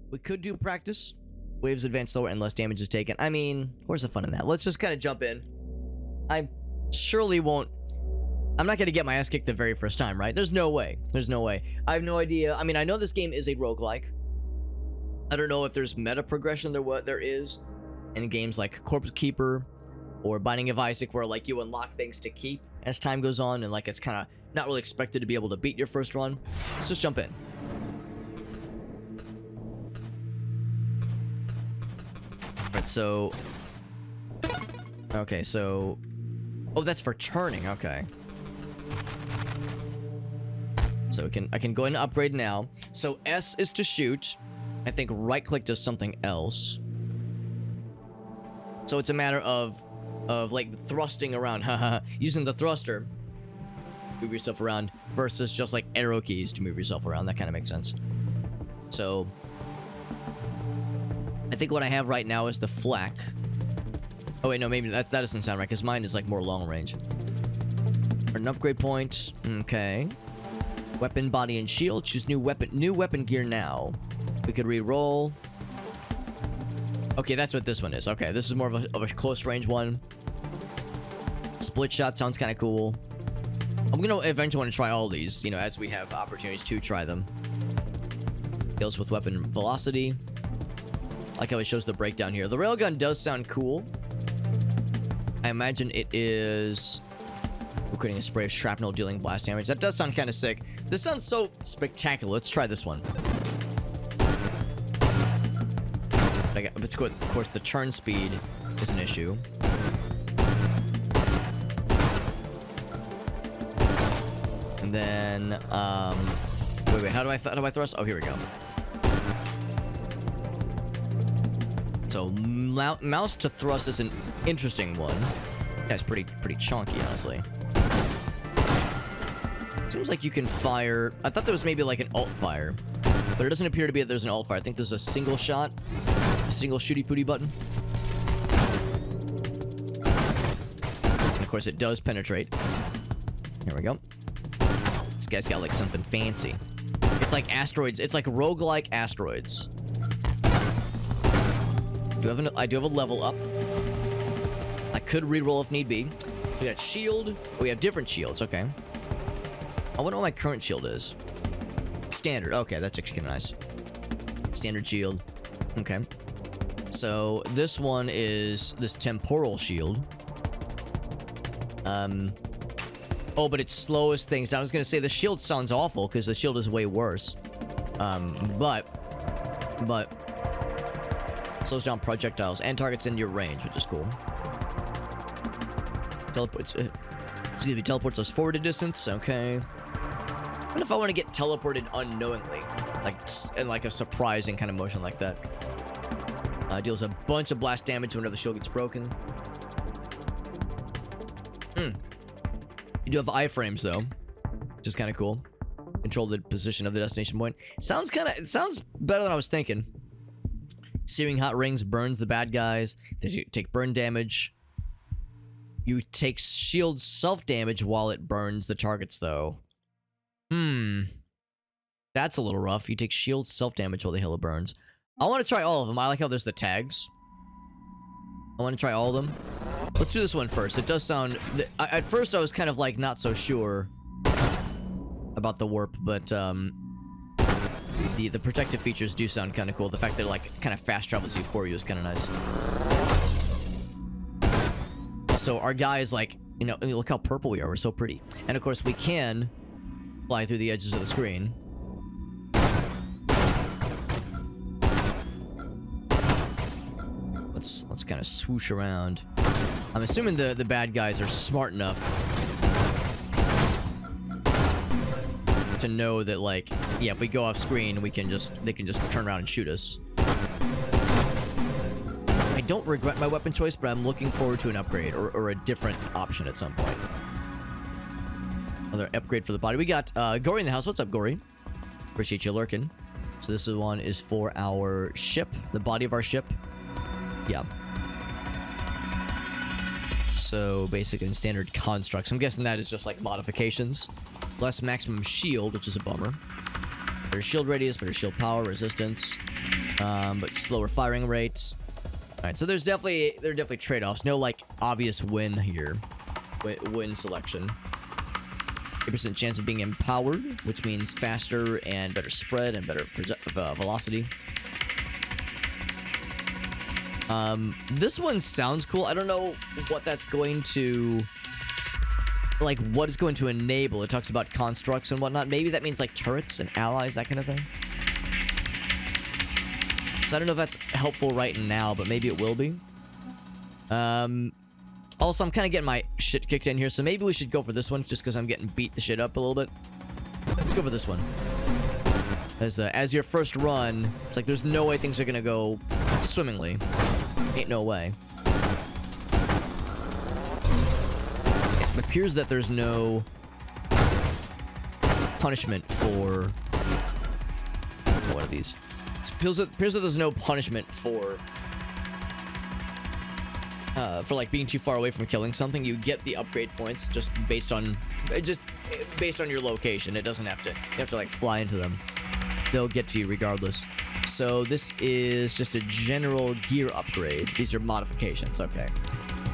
We could do practice. Waves advance slower and less damage is taken. I mean, where's the fun in that? Let's just kind of jump in. I surely won't... I'm not going to get my ass kicked the very first time, right? There's no way. There's no way. I have no idea. I mean, I know this game is a roguelike. I don't know if there's meta progression there is in games like Corpse Keeper or Binding of Isaac, where like you unlock things to keep as time goes on, and like it's kind of not really expected to be able to beat your first run. Let's just jump in. Alright, so... Okay, so... Oh, that's for turning, okay. So I can go ahead and upgrade now. So S is to shoot. I think right click does something else. So it's a matter of like thrusting around, haha, using the thruster move yourself around versus just like arrow keys to move yourself around. That kind of makes sense. So I think what I have right now is the flak. Oh wait, no, maybe that doesn't sound right because mine is like more long range. An upgrade point. Okay. Weapon, body, and shield. Choose new weapon gear now. We could re-roll. Okay, that's what this one is. Okay, this is more of a close range one. Split shot sounds kind of cool. I'm gonna eventually want to try all these, you know, as we have opportunities to try them. Deals with weapon velocity. I like how it shows the breakdown here. The railgun does sound cool. I imagine it is creating a spray of shrapnel dealing blast damage. That does sound kind of sick. This sounds so spectacular. Let's try this one. Of course, the turn speed is an issue. And then, wait, how do I thrust? Oh, here we go. So, mouse to thrust is an interesting one. That's pretty chunky, honestly. Seems like you can fire... I thought there was maybe like an alt fire, but it doesn't appear to be that there's an alt fire. I think there's a single shot, a single shooty pooty button. And of course, it does penetrate. Here we go. This guy's got like something fancy. It's like asteroids. It's like roguelike asteroids. I do have a level up. I could reroll if need be. We got shield. Oh, we have different shields. Okay. I wonder what my current shield is. Standard. Okay, that's actually kind of nice. Standard shield. Okay. So this one is this temporal shield. Oh, but it slows things down. I was gonna say the shield sounds awful because the shield is way worse. But slows down projectiles and targets in your range, which is cool. Teleports us forward a distance. Okay. What if I want to get teleported unknowingly, like in like a surprising kind of motion like that? Deals a bunch of blast damage whenever the shield gets broken. You do have iframes though, which is kind of cool. Control the position of the destination point. It sounds better than I was thinking. Searing hot rings burns the bad guys. They take burn damage. You take shield self-damage while it burns the targets, though. That's a little rough. You take shield self-damage while the healer burns. I want to try all of them. I like how there's the tags. I want to try all of them. Let's do this one first. It does sound... At first, I was kind of, like, not so sure about the warp, but, the protective features do sound kind of cool. The fact that it, like, kind of fast travels you for you is kind of nice. So our guy is like, you know, I mean, look how purple we are. We're so pretty. And of course we can fly through the edges of the screen. Let's kind of swoosh around. I'm assuming the bad guys are smart enough to know that, like, yeah, if we go off screen, they can just turn around and shoot us. I don't regret my weapon choice, but I'm looking forward to an upgrade or a different option at some point. Another upgrade for the body. We got Gory in the house. What's up, Gory? Appreciate you lurking. So this one is for our ship, the body of our ship. Yeah. So basic and standard constructs. I'm guessing that is just like modifications. Less maximum shield, which is a bummer. Better shield radius, better shield power, resistance. But slower firing rates. All right, so there are definitely trade-offs. No like obvious win here. Win selection. 8% chance of being empowered, which means faster and better spread and better velocity. This one sounds cool. I don't know what that's going to, like, what it's going to enable. It talks about constructs and whatnot. Maybe that means like turrets and allies, that kind of thing. So I don't know if that's helpful right now, but maybe it will be. Also, I'm kind of getting my shit kicked in here, so maybe we should go for this one, just because I'm getting beat the shit up a little bit. Let's go for this one. As your first run, it's like there's no way things are gonna go swimmingly. Ain't no way. It appears that there's no punishment for... What are these? It appears that there's no punishment for like being too far away from killing something. You get the upgrade points just based on your location. It doesn't have to, you have to like fly into them. They'll get to you regardless. So this is just a general gear upgrade. These are modifications. Okay.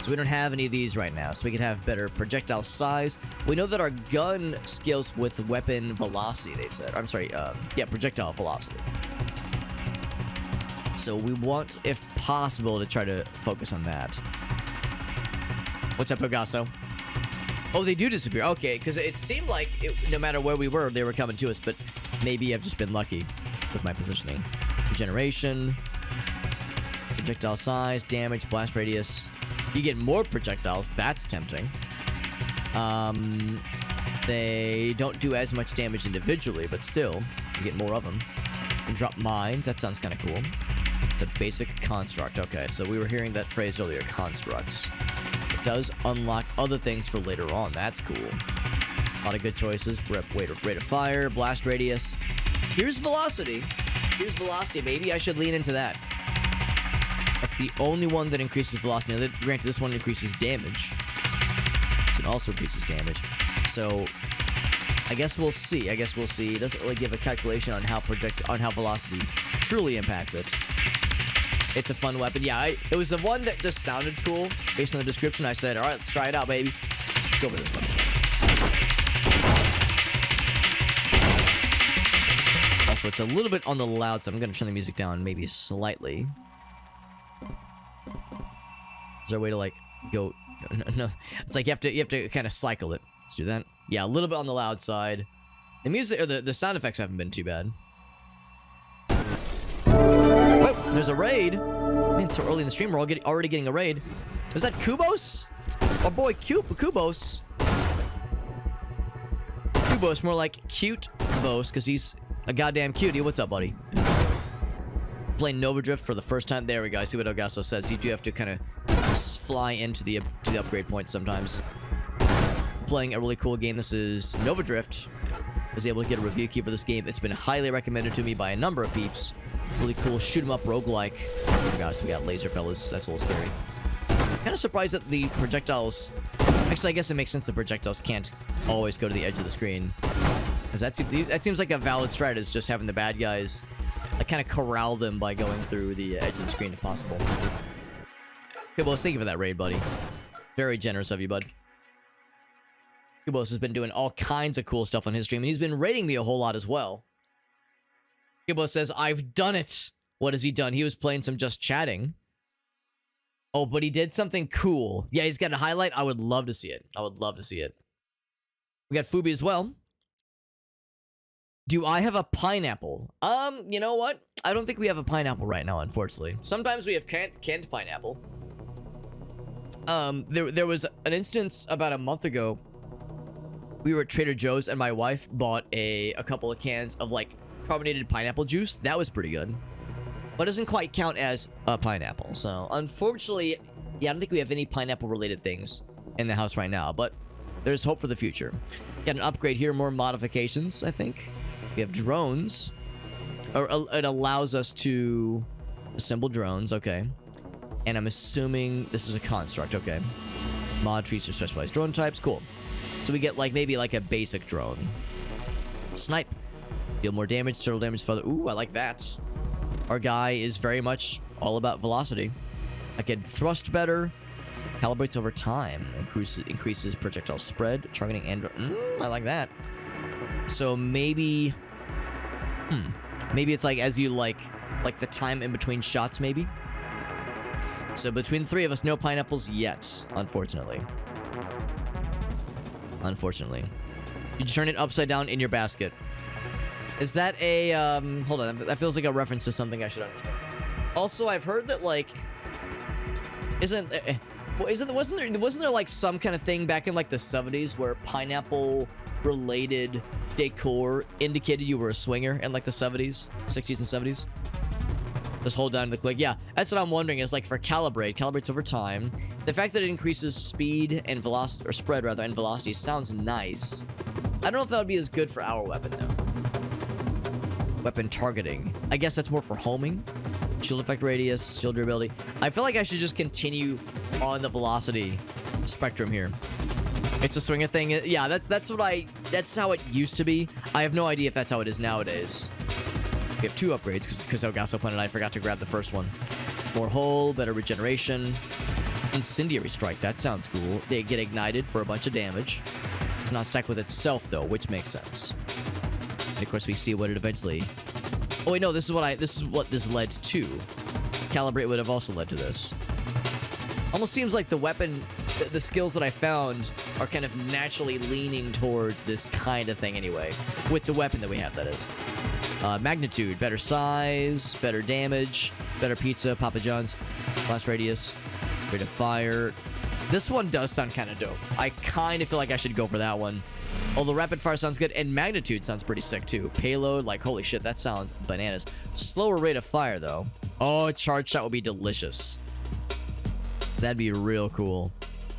So we don't have any of these right now. So we can have better projectile size. We know that our gun scales with weapon velocity, they said. I'm sorry, yeah, projectile velocity. So we want, if possible, to try to focus on that. What's up, Ogasso? Oh, they do disappear. Okay, because it seemed like no matter where we were, they were coming to us, but maybe I've just been lucky with my positioning. Regeneration, projectile size, damage, blast radius. You get more projectiles. That's tempting. They don't do as much damage individually, but still, you get more of them. And drop mines. That sounds kind of cool. The basic construct. Okay, so we were hearing that phrase earlier, constructs. It does unlock other things for later on. That's cool. A lot of good choices. Rate of fire, blast radius. Here's velocity. Here's velocity. Maybe I should lean into that. That's the only one that increases velocity. Now, granted, this one increases damage. It also increases damage. So, I guess we'll see. It doesn't really give a calculation on how velocity truly impacts it. It's a fun weapon. Yeah, it was the one that just sounded cool. Based on the description, I said, all right, let's try it out, baby. Let's go for this one. Also, it's a little bit on the loud, so I'm going to turn the music down maybe slightly. Is there a way to, like, go... No. It's like you have to kind of cycle it. Let's do that. Yeah, a little bit on the loud side. The music, or the sound effects haven't been too bad. Oh, there's a raid. Man, it's so early in the stream, we're already getting a raid. Was that Kubos? Our boy Kubos. Kubos, more like cute Bos, because he's a goddamn cutie. What's up, buddy? Playing Nova Drift for the first time. There we go. I see what Ogasso says. You do have to kind of fly into the upgrade point sometimes. Playing a really cool game. This is Nova Drift. I was able to get a review key for this game. It's been highly recommended to me by a number of peeps. Really cool shoot 'em up roguelike. Oh my gosh, we got laser fellas. That's a little scary. Kind of surprised that the projectiles... Actually, I guess it makes sense the projectiles can't always go to the edge of the screen. Because that seems like a valid strat, is just having the bad guys... I kind of corral them by going through the edge of the screen if possible. Kubos, thank you for that raid, buddy. Very generous of you, bud. Kubos has been doing all kinds of cool stuff on his stream, and he's been raiding me a whole lot as well. Kubos says, I've done it. What has he done? He was playing some just chatting. Oh, but he did something cool. Yeah, he's got a highlight. I would love to see it. I would love to see it. We got Fubi as well. Do I have a pineapple? You know what? I don't think we have a pineapple right now, unfortunately. Sometimes we have canned pineapple. There was an instance about a month ago. We were at Trader Joe's and my wife bought a couple of cans of like carbonated pineapple juice. That was pretty good. But doesn't quite count as a pineapple. So, unfortunately, yeah, I don't think we have any pineapple related things in the house right now, but there's hope for the future. Got an upgrade here, more modifications, I think. We have drones. Or it allows us to assemble drones, okay. And I'm assuming this is a construct, okay. Mod trees to specialized drone types, cool. So we get like maybe like a basic drone. Snipe. Deal more damage, total damage further. Ooh, I like that. our guy is very much all about velocity. I can thrust better, calibrates over time, increases projectile spread, targeting, and I like that. So maybe, maybe it's like as you like the time in between shots, maybe. So between the three of us, no pineapples yet, unfortunately. Unfortunately. You turn it upside down in your basket. Is that a, hold on, that feels like a reference to something I should understand. Also, I've heard that, like, wasn't there like some kind of thing back in like the 70s where pineapple related decor indicated you were a swinger in like the 70s, 60s and 70s? Just hold down the click. Yeah, that's what I'm wondering is like for calibrates over time. The fact that it increases speed and velocity, or spread rather, and velocity sounds nice. I don't know if that would be as good for our weapon though. Weapon targeting. I guess that's more for homing. Shield effect radius, shield durability. I feel like I should just continue on the velocity spectrum here. It's a swinger thing. Yeah, that's how it used to be. I have no idea if that's how it is nowadays. We have 2 upgrades because Elgaso Planet I forgot to grab the first one. More hull, better regeneration. Incendiary strike, that sounds cool. They get ignited for a bunch of damage. It's not stacked with itself though, which makes sense. And of course we see what it eventually... Oh wait, no, this is what this led to. Calibrate would have also led to this. Almost seems like the weapon, the skills that I found are kind of naturally leaning towards this kind of thing anyway. With the weapon that we have, that is. Magnitude, better size, better damage, better pizza, Papa John's, blast radius, rate of fire. This one does sound kind of dope. I kind of feel like I should go for that one. Although rapid fire sounds good, and magnitude sounds pretty sick too. Payload, like holy shit, that sounds bananas. Slower rate of fire though. Oh, charge shot would be delicious. That'd be real cool.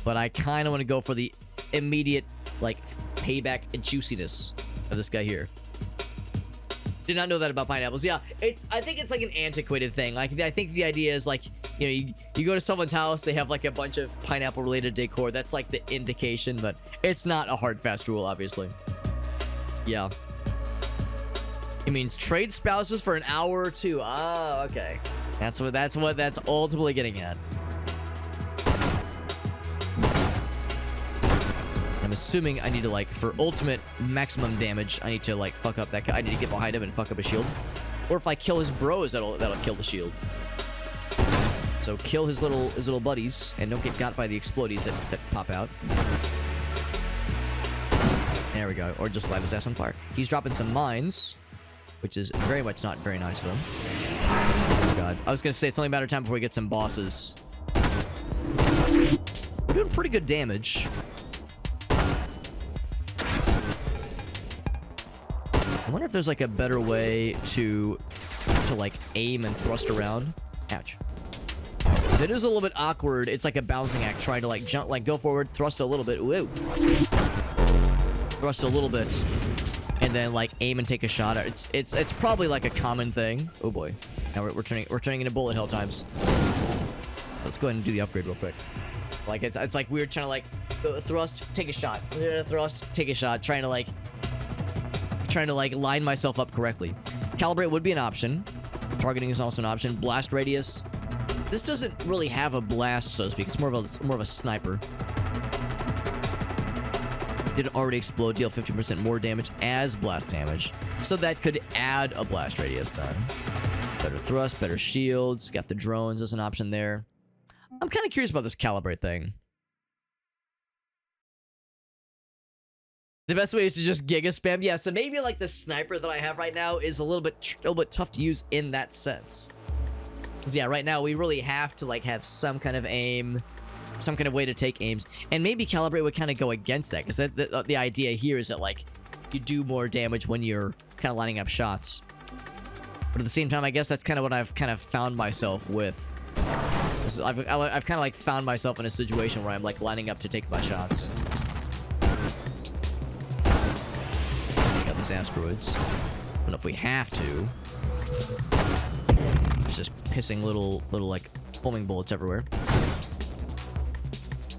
But I kind of want to go for the immediate, like, payback and juiciness of this guy here. Did not know that about pineapples. Yeah, I think it's like an antiquated thing. Like, I think the idea is like, you know, you go to someone's house, they have like a bunch of pineapple related decor. That's like the indication, but it's not a hard fast rule, obviously. Yeah. It means trade spouses for an hour or 2. Ah, okay. That's ultimately getting at. I'm assuming I need to, like, for ultimate maximum damage, I need to, like, fuck up that guy. I need to get behind him and fuck up his shield. Or if I kill his bros, that'll kill the shield. So kill his little buddies, and don't get got by the explodies that pop out. There we go. Or just light his ass on fire. He's dropping some mines, which is very much not very nice of him. Oh, God. I was gonna say, it's only a matter of time before we get some bosses. We're doing pretty good damage. I wonder if there's like a better way to like aim and thrust around. Ouch. Because it is a little bit awkward. It's like a balancing act trying to like jump, like go forward, thrust a little bit. Whoa. Thrust a little bit. And then like aim and take a shot. It's probably like a common thing. Oh boy. Now we're turning into bullet hell times. Let's go ahead and do the upgrade real quick. Like it's like weird trying to like thrust, take a shot. Thrust, take a shot. Trying to like line myself up correctly. Calibrate would be an option. Targeting is also an option. Blast radius. This doesn't really have a blast, so to speak. It's more of a sniper. Didn't already explode. Deal 15% more damage as blast damage. So that could add a blast radius then. Better thrust, better shields. Got the drones as an option there. I'm kind of curious about this calibrate thing. The best way is to just giga spam. Yeah, so maybe like the sniper that I have right now is a little bit tough to use in that sense. Because yeah, right now we really have to like have some kind of aim, some kind of way to take aims, and maybe calibrate would kind of go against that. Because the idea here is that like you do more damage when you're kind of lining up shots. But at the same time, I guess that's kind of what I've kind of found myself with. I've kind of like found myself in a situation where I'm like lining up to take my shots. Asteroids. I don't know if we have to. It's just pissing little like homing bullets everywhere.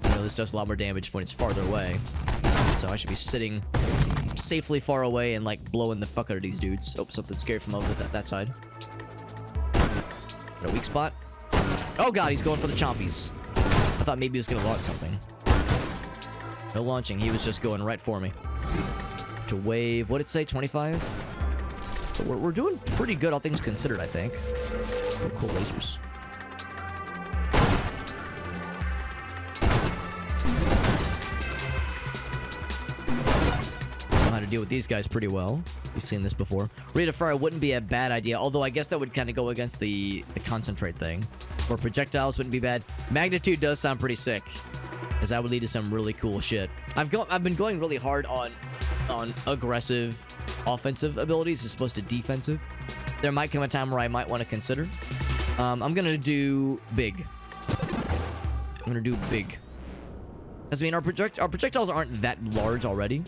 I know this does a lot more damage when it's farther away, so I should be sitting safely far away and like blowing the fuck out of these dudes. Oh, something scary from over that side. Got a weak spot. Oh god, he's going for the chompies. I thought maybe he was gonna launch something. No launching, he was just going right for me. To wave, what did it say, 25? So we're doing pretty good, all things considered, I think. Oh, cool lasers. Know how to deal with these guys pretty well. We've seen this before. Rate of fire wouldn't be a bad idea, although I guess that would kind of go against the concentrate thing. Or projectiles wouldn't be bad. Magnitude does sound pretty sick, because that would lead to some really cool shit. I've been going really hard on aggressive offensive abilities as opposed to defensive. There might come a time where I might want to consider. I'm gonna do big. I'm gonna do big. Because I mean, our projectiles aren't that large already.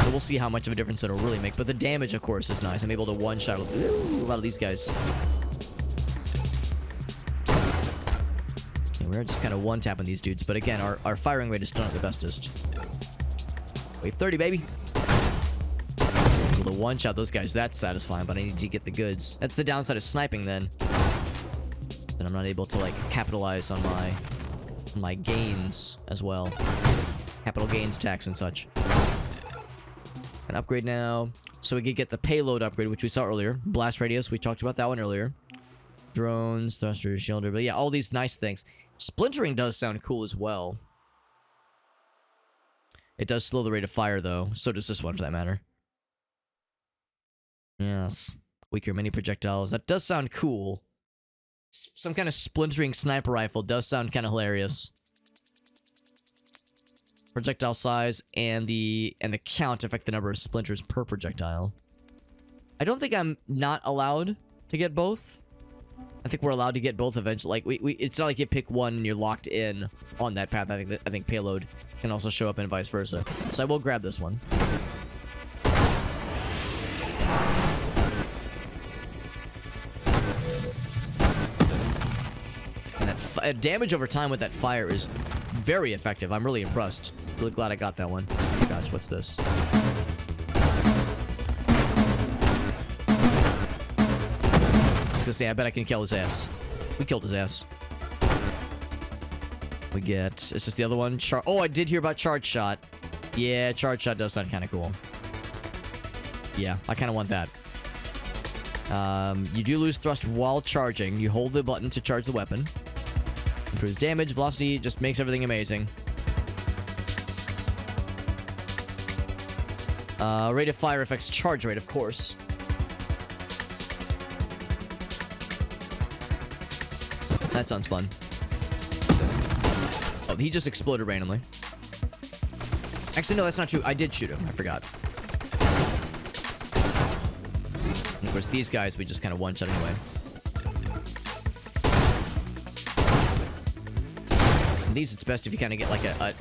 So we'll see how much of a difference it'll really make. But the damage, of course, is nice. I'm able to one-shot a lot of these guys. Okay, we're just kind of one-tapping these dudes. But again, our firing rate is still not the bestest. Wave 30, baby. Able to one-shot those guys. That's satisfying, but I need to get the goods. That's the downside of sniping, then. Then I'm not able to, like, capitalize on my gains as well. Capital gains tax and such. An upgrade now. So we could get the payload upgrade, which we saw earlier. Blast radius, we talked about that one earlier. Drones, thrusters, shielder. But yeah, all these nice things. Splintering does sound cool as well. It does slow the rate of fire, though. So does this one, for that matter. Yes. Weaker mini projectiles. That does sound cool. Some kind of splintering sniper rifle does sound kind of hilarious. Projectile size and the count affect the number of splinters per projectile. I don't think I'm not allowed to get both. I think we're allowed to get both eventually. Like it's not like you pick one and you're locked in on that path. I think payload can also show up and vice versa. So I will grab this one. And that damage over time with that fire is very effective. I'm really impressed. Really glad I got that one. Oh gosh, what's this? I was gonna say, I bet I can kill his ass. We killed his ass. We get... Is this the other one? Oh, I did hear about charge shot. Yeah, charge shot does sound kind of cool. Yeah, I kind of want that. You do lose thrust while charging. You hold the button to charge the weapon. Improves damage, velocity, just makes everything amazing. Rate of fire affects charge rate, of course. That sounds fun. Oh, he just exploded randomly. Actually, no, that's not true. I did shoot him. I forgot. And of course, these guys, we just kind of one-shot anyway. And these, it's best if you kind of get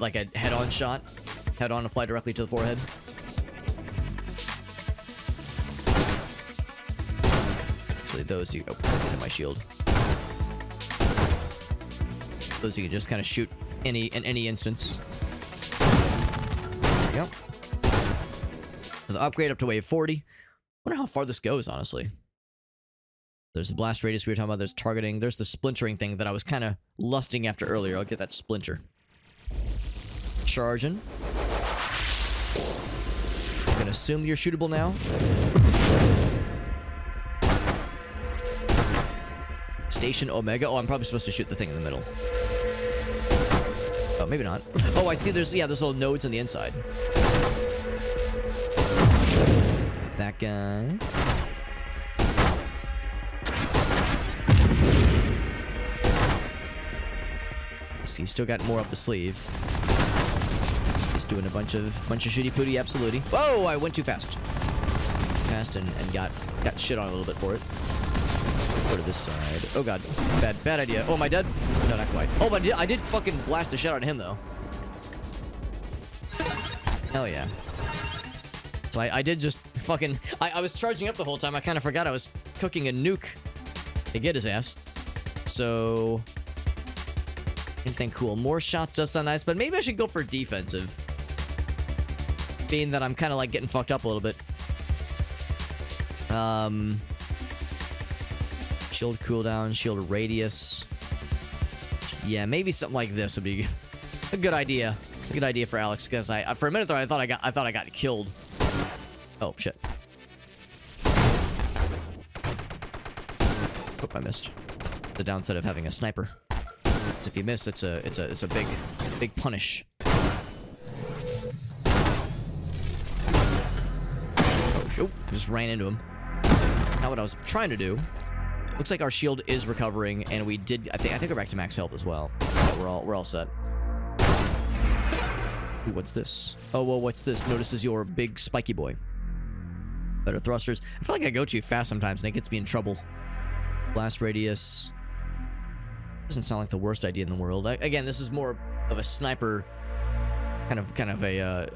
like a head-on shot. Head-on, apply directly to the forehead. Actually, those you... Oh, hit my shield. Those you can just kind of shoot in any instance. There you go. So the upgrade up to wave 40. Wonder how far this goes, honestly. There's the blast radius we were talking about. There's targeting. There's the splintering thing that I was kind of lusting after earlier. I'll get that splinter. Charging. I'm gonna assume you're shootable now. Station Omega. Oh, I'm probably supposed to shoot the thing in the middle. Oh, maybe not. Oh, I see there's little nodes on the inside. That guy. See, he's still got more up the sleeve. He's doing a bunch of shitty pooty absolutely. Whoa, I went too fast. And got shit on a little bit for it. Go to this side. Oh god. Bad idea. Oh, am I dead? No, not quite. Oh, but I did fucking blast the shit out of him, though. Hell yeah. So I did just fucking... I was charging up the whole time. I kind of forgot I was cooking a nuke to get his ass. So... Anything cool. More shots does sound nice, but maybe I should go for defensive. Being that I'm kind of like getting fucked up a little bit. Shield cooldown, shield radius. Yeah, maybe something like this would be a good idea. A good idea for Alex, because I for a minute there I thought I got killed. Oh shit. Hope I missed. The downside of having a sniper. If you miss, it's a big punish. Oh shoot! Just ran into him. Not what I was trying to do. Looks like our shield is recovering, and we did. I think we're back to max health as well. Yeah, we're all set. Ooh, what's this? Oh well, what's this? Notices your big spiky boy. Better thrusters. I feel like I go too fast sometimes, and it gets me in trouble. Blast radius. Doesn't sound like the worst idea in the world. Again, this is more of a sniper, kind of a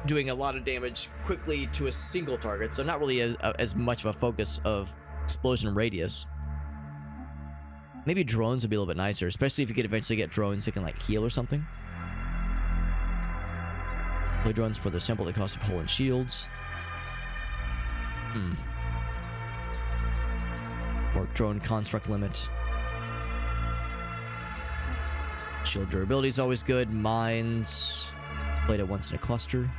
doing a lot of damage quickly to a single target. So not really as much of a focus of explosion radius. Maybe drones would be a little bit nicer, especially if you could eventually get drones that can like heal or something. Play drones for the simple the cost of hull and shields. Or drone construct limit. Shield durability is always good. Mines. Played it once in a cluster.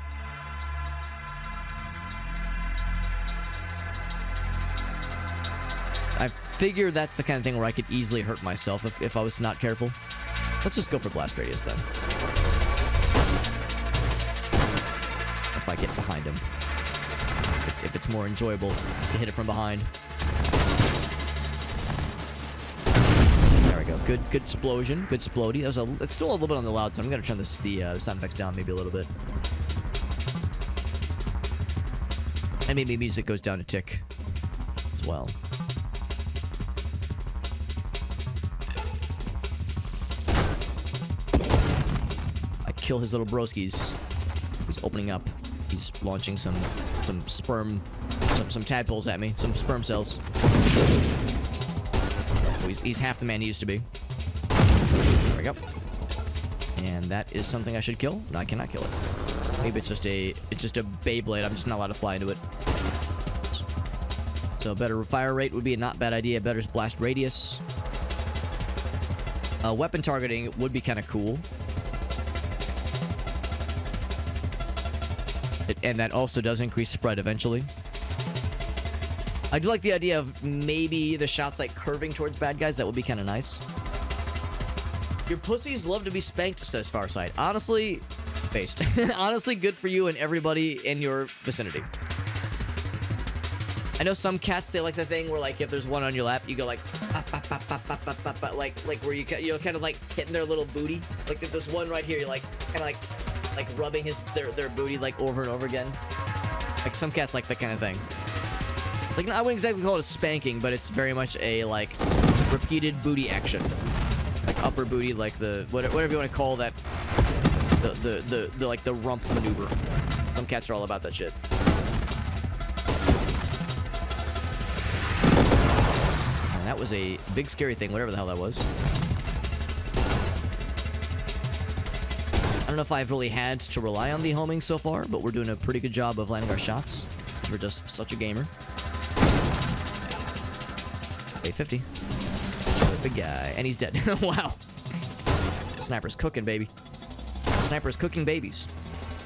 I figure that's the kind of thing where I could easily hurt myself if I was not careful. Let's just go for blast radius then. If I get behind him. If it's more enjoyable to hit it from behind. There we go. Good explosion. Good explodey. It's still a little bit on the loud, so I'm gonna turn the sound effects down maybe a little bit. And maybe music goes down a tick as well. I kill his little broskies. He's opening up. He's launching some sperm, some tadpoles at me. Some sperm cells. Oh, he's half the man he used to be. There we go. And that is something I should kill. No, I cannot kill it. Maybe it's just a Beyblade. I'm just not allowed to fly into it. So better fire rate would be a not bad idea. Better blast radius. Weapon targeting would be kind of cool. And that also does increase spread eventually. I do like the idea of maybe the shots like curving towards bad guys. That would be kind of nice. Your pussies love to be spanked, says Farsight. Honestly, based. Honestly, good for you and everybody in your vicinity. I know some cats, they like the thing where like if there's one on your lap, you go like pop, pop, pop, pop, pop, pop, pop, pop, like where you're kind of like hitting their little booty. Like if there's one right here, you're like kind of like rubbing their booty like over and over again. Like some cats like that kind of thing. Like I wouldn't exactly call it a spanking, but it's very much a like repeated booty action. Like upper booty, like the whatever you want to call that. The like the rump maneuver. Some cats are all about that shit. And that was a big scary thing, whatever the hell that was. I don't know if I've really had to rely on the homing so far, but we're doing a pretty good job of landing our shots. We're just such a gamer. Okay, 50. Big guy, and he's dead. Wow. Sniper's cooking, baby. Sniper's cooking babies.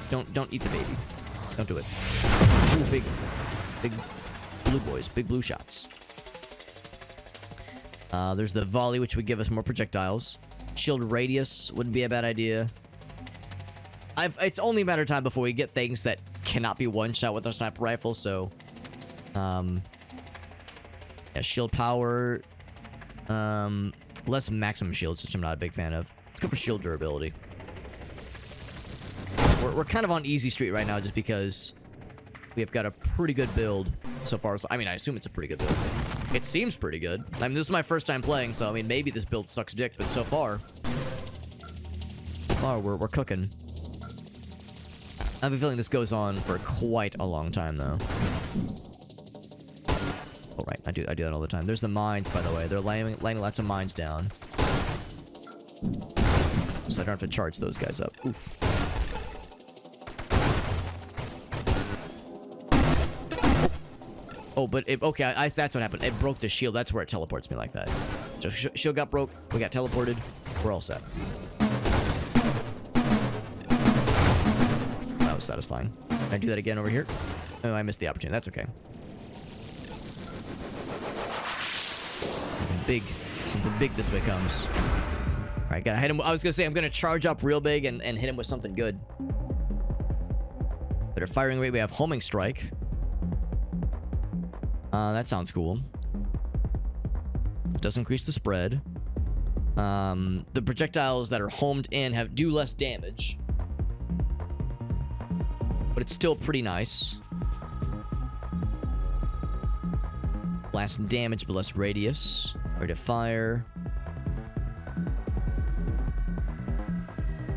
Don't eat the baby. Don't do it. Ooh, big blue boys, big blue shots. There's the volley, which would give us more projectiles. Shield radius wouldn't be a bad idea. It's only a matter of time before we get things that cannot be one-shot with our sniper rifle, so... yeah, shield power... less maximum shields, which I'm not a big fan of. Let's go for shield durability. We're kind of on easy street right now, just because... we've got a pretty good build so far. I mean, I assume it's a pretty good build. It seems pretty good. I mean, this is my first time playing, so I mean, maybe this build sucks dick, but so far... we're cooking. I have a feeling this goes on for quite a long time, though. Oh, right. I do that all the time. There's the mines, by the way. They're laying lots of mines down. So I don't have to charge those guys up. Oof. Oh, but okay, that's what happened. It broke the shield. That's where it teleports me like that. So shield got broke. We got teleported. We're all set. That was satisfying. Can I do that again over here? Oh, I missed the opportunity. That's okay. Something big this way comes. All right, gotta hit him. I was gonna say I'm gonna charge up real big and hit him with something good. Better firing rate. We have homing strike. That sounds cool. It does increase the spread. The projectiles that are homed in do less damage, but it's still pretty nice. Blast damage, but less radius. Rate of fire.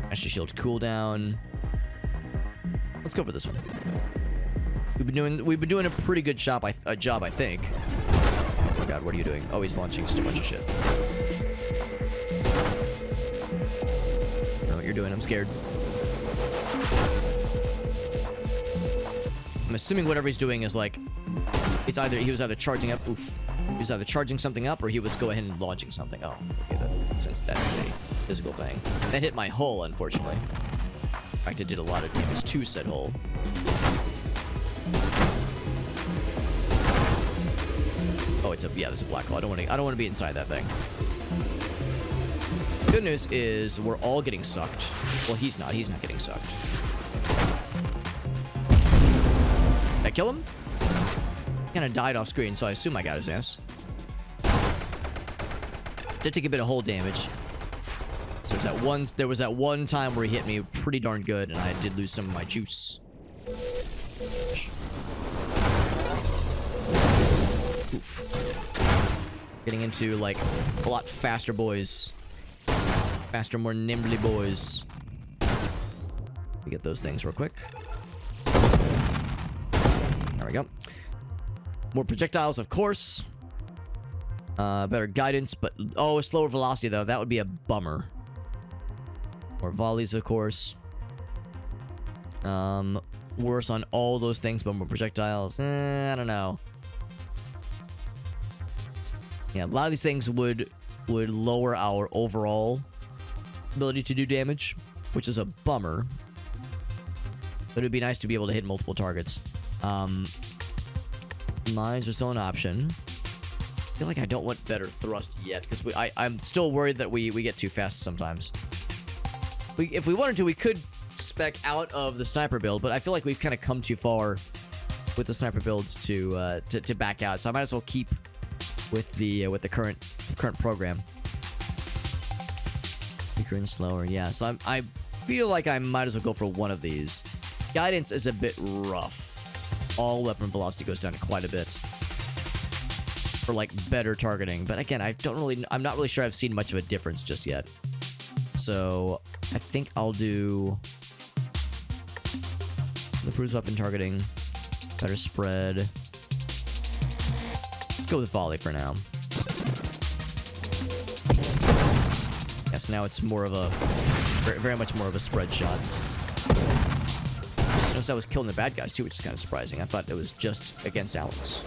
Master shield cooldown. Let's go for this one. We've been doing a pretty good job, I think. Oh god, what are you doing? Oh, he's launching just a bunch of shit. I don't know what you're doing. I'm scared. I'm assuming whatever he's doing is like, he was either charging up. Oof. He was either charging something up or he was going ahead and launching something. Oh, okay, since that is a physical thing. That hit my hull, unfortunately. In fact, it did a lot of damage to said hull. Oh, there's a black hole. I don't want to be inside that thing. Good news is we're all getting sucked. Well, he's not. He's not getting sucked. Did I kill him? He kind of died off screen, so I assume I got his ass. Did take a bit of hull damage. So there was that one time where he hit me pretty darn good, and I did lose some of my juice. Oof. Getting into, like, a lot faster boys. Faster, more nimbly boys. We get those things real quick. There we go. More projectiles, of course. Better guidance, but... Oh, a slower velocity, though. That would be a bummer. More volleys, of course. Worse on all those things, but more projectiles. I don't know. Yeah, a lot of these things would lower our overall ability to do damage, which is a bummer. But it would be nice to be able to hit multiple targets. Mines are still an option. I feel like I don't want better thrust yet, because I'm still worried that we get too fast sometimes. If we wanted to, we could spec out of the sniper build, but I feel like we've kind of come too far with the sniper builds to back out. So I might as well keep with the current program. Quicker and slower, yeah. So I feel like I might as well go for one of these. Guidance is a bit rough. All weapon velocity goes down quite a bit for like better targeting. But again, I'm not really sure I've seen much of a difference just yet. So I think I'll do improves weapon targeting, better spread. Let's go with volley for now. Yes, now it's more of a very much more of a spread shot. Notice I was killing the bad guys too, which is kind of surprising. I thought it was just against Alex.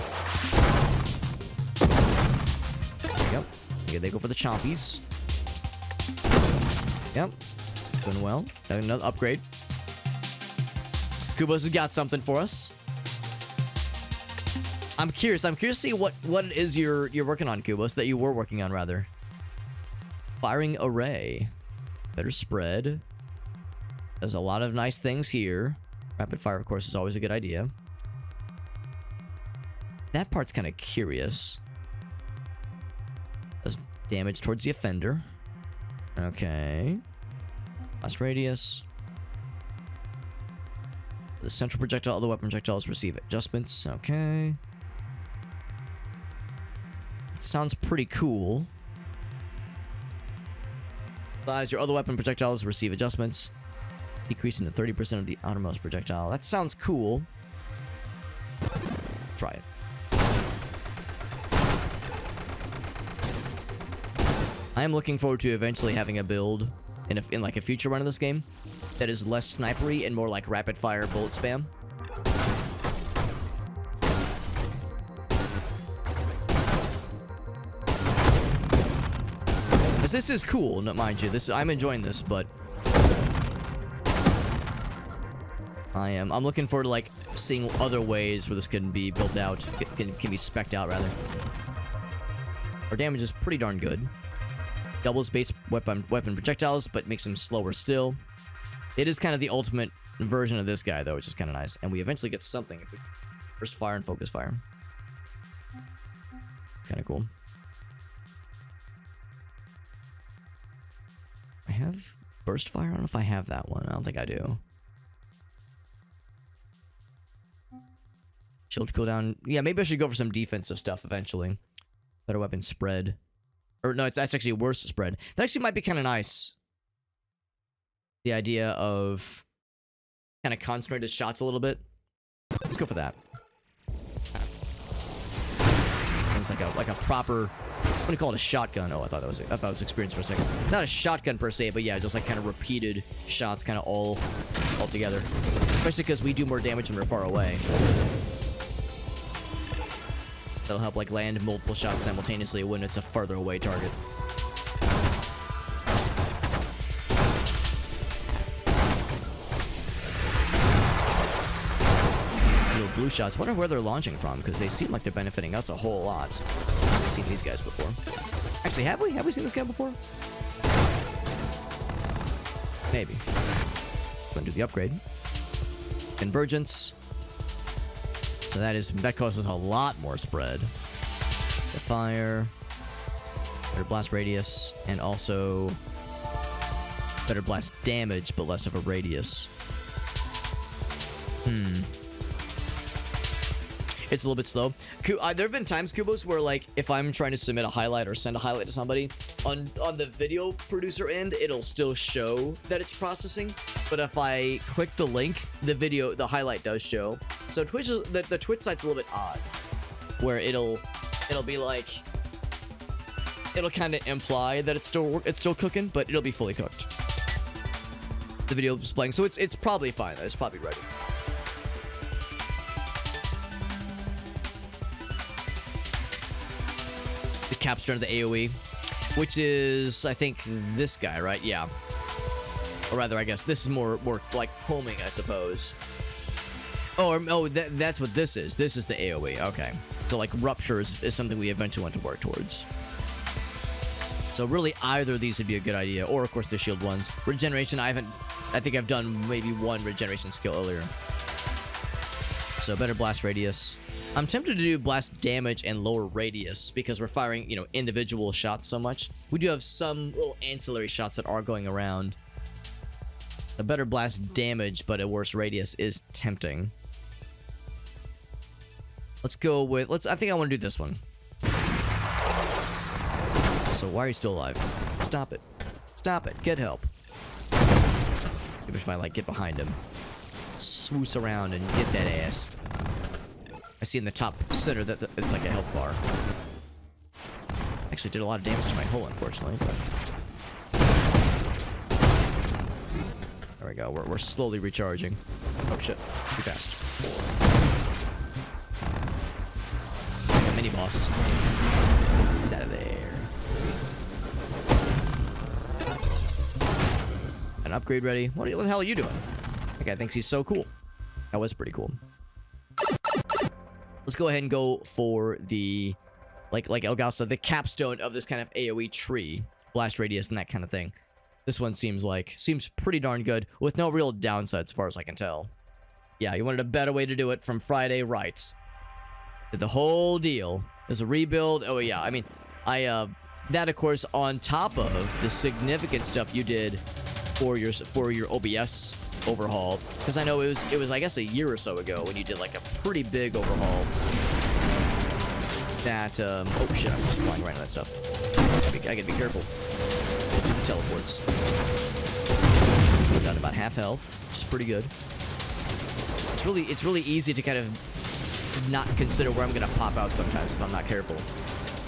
There we go. Okay, they go for the chompies. Yep. Doing well. Got another upgrade. Kubos has got something for us. I'm curious to see what it is you're working on, Kubos, that you were working on, rather. Firing array. Better spread. There's a lot of nice things here. Rapid fire, of course, is always a good idea. That part's kind of curious. Does damage towards the offender. Okay. Blast radius. The central projectile, other weapon projectiles receive adjustments. Okay. It sounds pretty cool. Size, your other weapon projectiles receive adjustments. Decreasing to 30% of the outermost projectile. That sounds cool. Try it. I am looking forward to eventually having a build in like a future run of this game that is less snipery and more like rapid fire bullet spam. Because this is cool, mind you. I'm enjoying this, but I'm looking forward to like seeing other ways where this can be built out, can be spec'd out rather. Our damage is pretty darn good. Doubles base weapon projectiles, but makes them slower still. It is kind of the ultimate version of this guy though, which is kind of nice. And we eventually get something if we burst fire and focus fire. It's kind of cool. I have burst fire? I don't know if I have that one. I don't think I do. Shield cooldown. Yeah, maybe I should go for some defensive stuff eventually. Better weapon spread. Or no, that's actually worse spread. That actually might be kind of nice. The idea of kind of concentrated shots a little bit. Let's go for that. It's like a proper, what do you call it, a shotgun? Oh, I thought it was experience for a second. Not a shotgun per se, but yeah, just like kind of repeated shots, kind of all together. Especially because we do more damage when we're far away. That'll help like land multiple shots simultaneously when it's a farther away target. Blue shots. Wonder where they're launching from, because they seem like they're benefiting us a whole lot. We've seen these guys before. Actually, have we? Have we seen this guy before? Maybe. Going to do the upgrade. Convergence. So that causes a lot more spread. The fire. Better blast radius, and also better blast damage, but less of a radius. It's a little bit slow. There have been times, Kubos, where like if I'm trying to submit a highlight or send a highlight to somebody, on the video producer end, it'll still show that it's processing. But if I click the link, the highlight does show. So Twitch, the Twitch site's a little bit odd, where it'll be like, it'll kind of imply that it's still cooking, but it'll be fully cooked. The video is playing, so it's probably fine. It's probably ready. Capstone of the AoE, which is, I think, this guy, right? Yeah. Or rather, I guess this is more like homing, I suppose. That's what this is. This is the AoE. Okay. So like rupture is something we eventually want to work towards. So really, either of these would be a good idea, or of course the shield ones. Regeneration, I think I've done maybe one regeneration skill earlier. So better blast radius. I'm tempted to do blast damage and lower radius because we're firing, individual shots so much. We do have some little ancillary shots that are going around. A better blast damage, but a worse radius is tempting. Let's go with, I think I want to do this one. So why are you still alive? Stop it. Stop it. Get help. Maybe if I, get behind him. Swoosh around and get that ass. I see in the top center that it's like a health bar. Actually did a lot of damage to my hull, unfortunately, but... There we go. We're slowly recharging. Oh, shit. Too fast. It's like a mini-boss. He's out of there. An upgrade ready. What the hell are you doing? That guy thinks he's so cool. That was pretty cool. Let's go ahead and go for the, like Elgaso, the capstone of this kind of AoE tree. Blast radius and that kind of thing. This one seems pretty darn good, with no real downside as far as I can tell. Yeah, you wanted a better way to do it from Friday, right? Did the whole deal. There's a rebuild. Oh, yeah, I mean, that, of course, on top of the significant stuff you did for your OBS overhaul, because I know it was I guess a year or so ago when you did like a pretty big overhaul that oh shit, I'm just flying right into that stuff. I gotta be careful. Do the teleports. We're down to about half health, which is pretty good. It's really easy to kind of not consider where I'm gonna pop out sometimes if I'm not careful.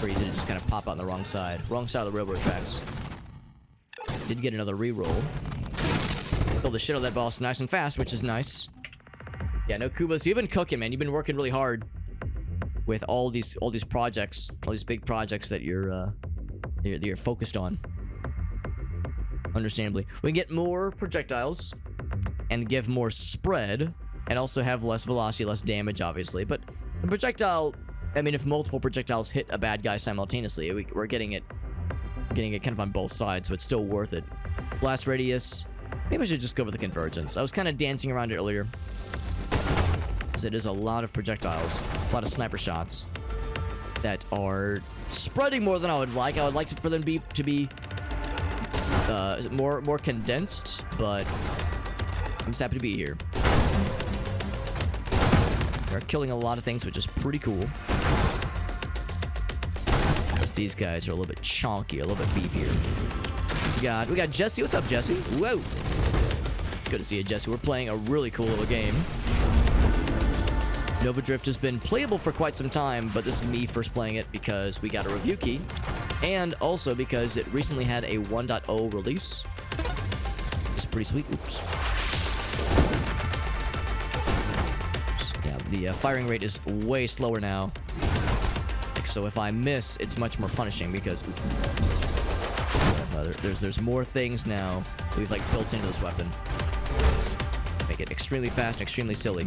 Very easy to just kind of pop out on the wrong side of the railroad tracks. Did get another reroll. Killed the shit out of that boss nice and fast, which is nice. Yeah, no, Kubas, you've been cooking, man. You've been working really hard with all these projects, all these big projects that you're focused on. understandably. We can get more projectiles and give more spread, and also have less velocity, less damage, obviously. But the projectile, I mean, if multiple projectiles hit a bad guy simultaneously, we're getting it kind of on both sides, so it's still worth it. Blast radius. Maybe I should just go with the convergence. I was kind of dancing around it earlier, because it is a lot of projectiles, a lot of sniper shots that are spreading more than I would like. I would like for them to be more condensed, but I'm just happy to be here. We're killing a lot of things, which is pretty cool. Because these guys are a little bit chonky, a little bit beefier. We got Jesse. What's up, Jesse? Whoa. Good to see you, Jesse. We're playing a really cool little game. Nova Drift has been playable for quite some time, but this is me first playing it because we got a review key, and also because it recently had a 1.0 release. It's pretty sweet. Oops. Yeah, the firing rate is way slower now. Like, so if I miss, it's much more punishing because there's more things now we've like built into this weapon. Make it extremely fast and extremely silly.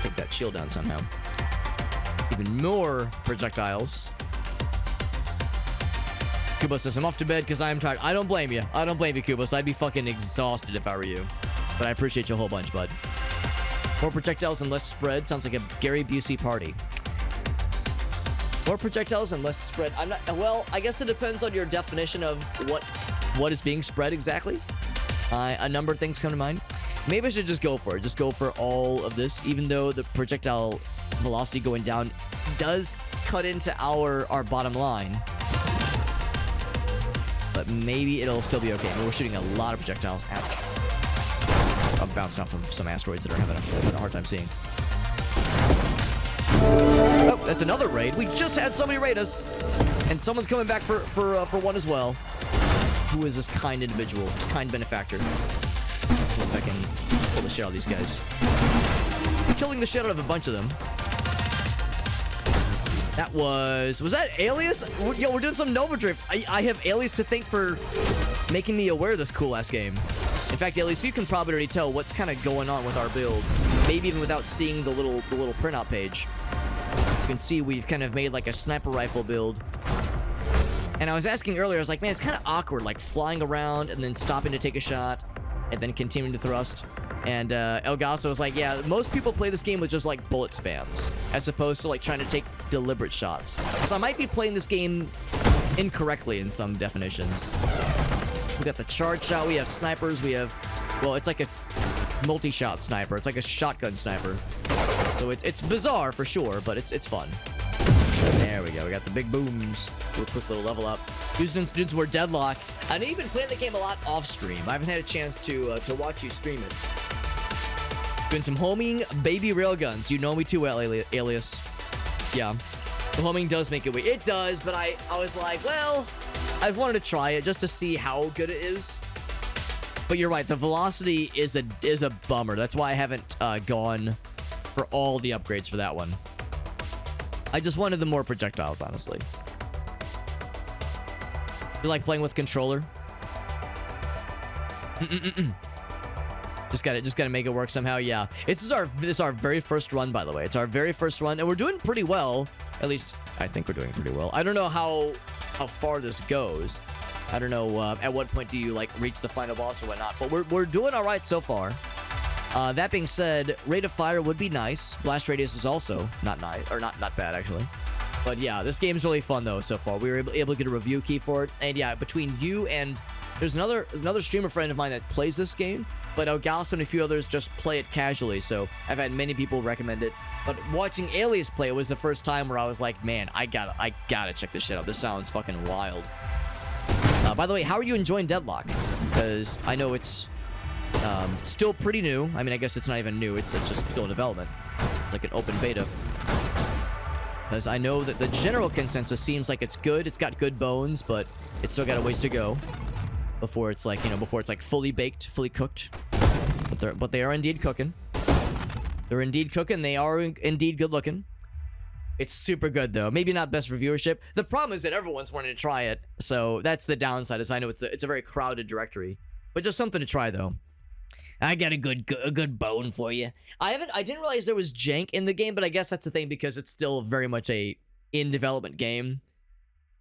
Take that shield down somehow. Even more projectiles. Kubo says, I'm off to bed because I'm tired. I don't blame you. I don't blame you, Kubos. I'd be fucking exhausted if I were you. But I appreciate you a whole bunch, bud. More projectiles and less spread. Sounds like a Gary Busey party. More projectiles and less spread. I'm not... Well, I guess it depends on your definition of what is being spread exactly. A number of things come to mind. Maybe I should just go for it. Just go for all of this, even though the projectile velocity going down does cut into our bottom line. But maybe it'll still be okay. I mean, we're shooting a lot of projectiles. Ouch. I'm bouncing off of some asteroids that are having a hard time seeing. Oh, that's another raid. We just had somebody raid us. And someone's coming back for one as well. Who is this kind individual? This kind benefactor? See if I can pull the shit out of these guys. I'm killing the shit out of a bunch of them. That was that Alias? Yo, we're doing some Nova Drift. I have Alias to thank for making me aware of this cool-ass game. In fact, Alias, you can probably already tell what's kind of going on with our build. Maybe even without seeing the little printout page. You can see we've kind of made like a sniper rifle build. And I was asking earlier, I was like, man, it's kind of awkward, like flying around and then stopping to take a shot and then continuing to thrust. And Elgaso was like, yeah, most people play this game with just like bullet spams as opposed to like trying to take deliberate shots. So I might be playing this game incorrectly in some definitions. We got the charge shot, we have snipers, we have, well, it's like a multi-shot sniper. It's like a shotgun sniper. So it's bizarre for sure, but it's fun. There we go. We got the big booms. Do a quick little level up. Houston students were Deadlock. I know you've been playing the game a lot off stream. I haven't had a chance to watch you stream it. Doing some homing baby railguns. You know me too well, Alias. Yeah. The homing does make it weird. It does, but I was like, well, I've wanted to try it just to see how good it is. But you're right. The velocity is a bummer. That's why I haven't gone for all the upgrades for that one. I just wanted the more projectiles, honestly. You like playing with controller? Just gotta make it work somehow. Yeah, this is our very first run, by the way. It's our very first run, and we're doing pretty well. At least I think we're doing pretty well. I don't know how far this goes. I don't know at what point do you like reach the final boss or whatnot. But we're doing all right so far. That being said, rate of fire would be nice. Blast radius is also not nice, or not bad actually. But yeah, this game's really fun though so far. We were able to get a review key for it, and yeah, between you and there's another streamer friend of mine that plays this game, but Elgaso and a few others just play it casually. So I've had many people recommend it. But watching Alias play it was the first time where I was like, man, I gotta check this shit out. This sounds fucking wild. By the way, how are you enjoying Deadlock? Because I know it's still pretty new. I mean, I guess it's not even new. It's just still in development. It's like an open beta. Because I know that the general consensus seems like it's good. It's got good bones, but it's still got a ways to go before it's like, before it's like fully baked, fully cooked. But they are indeed cooking. They're indeed cooking. They are indeed good looking. It's super good though. Maybe not best for viewership. The problem is that everyone's wanting to try it, so that's the downside. Is I know it's a very crowded directory, but just something to try though. I got a good bone for you. I didn't realize there was jank in the game, but I guess that's the thing because it's still very much a in development game.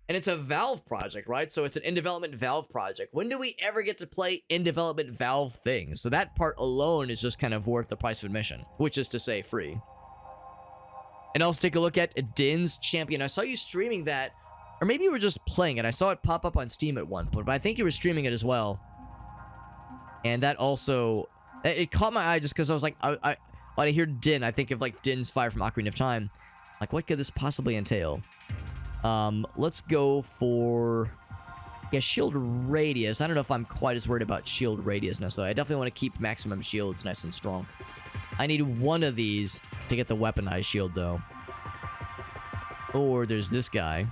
And it's a Valve project, right? So it's an in development Valve project. When do we ever get to play in development Valve things? So that part alone is just kind of worth the price of admission, which is to say free. And also take a look at Din's Champion. I saw you streaming that, or maybe you were just playing it. I saw it pop up on Steam at one point, but I think you were streaming it as well. And that also, it caught my eye just because I was like, when I hear Din, I think of like Din's Fire from Ocarina of Time. Like, what could this possibly entail? Let's go for, yeah, shield radius. I don't know if I'm quite as worried about shield radius necessarily. I definitely want to keep maximum shields nice and strong. I need one of these to get the weaponized shield though. Or there's this guy,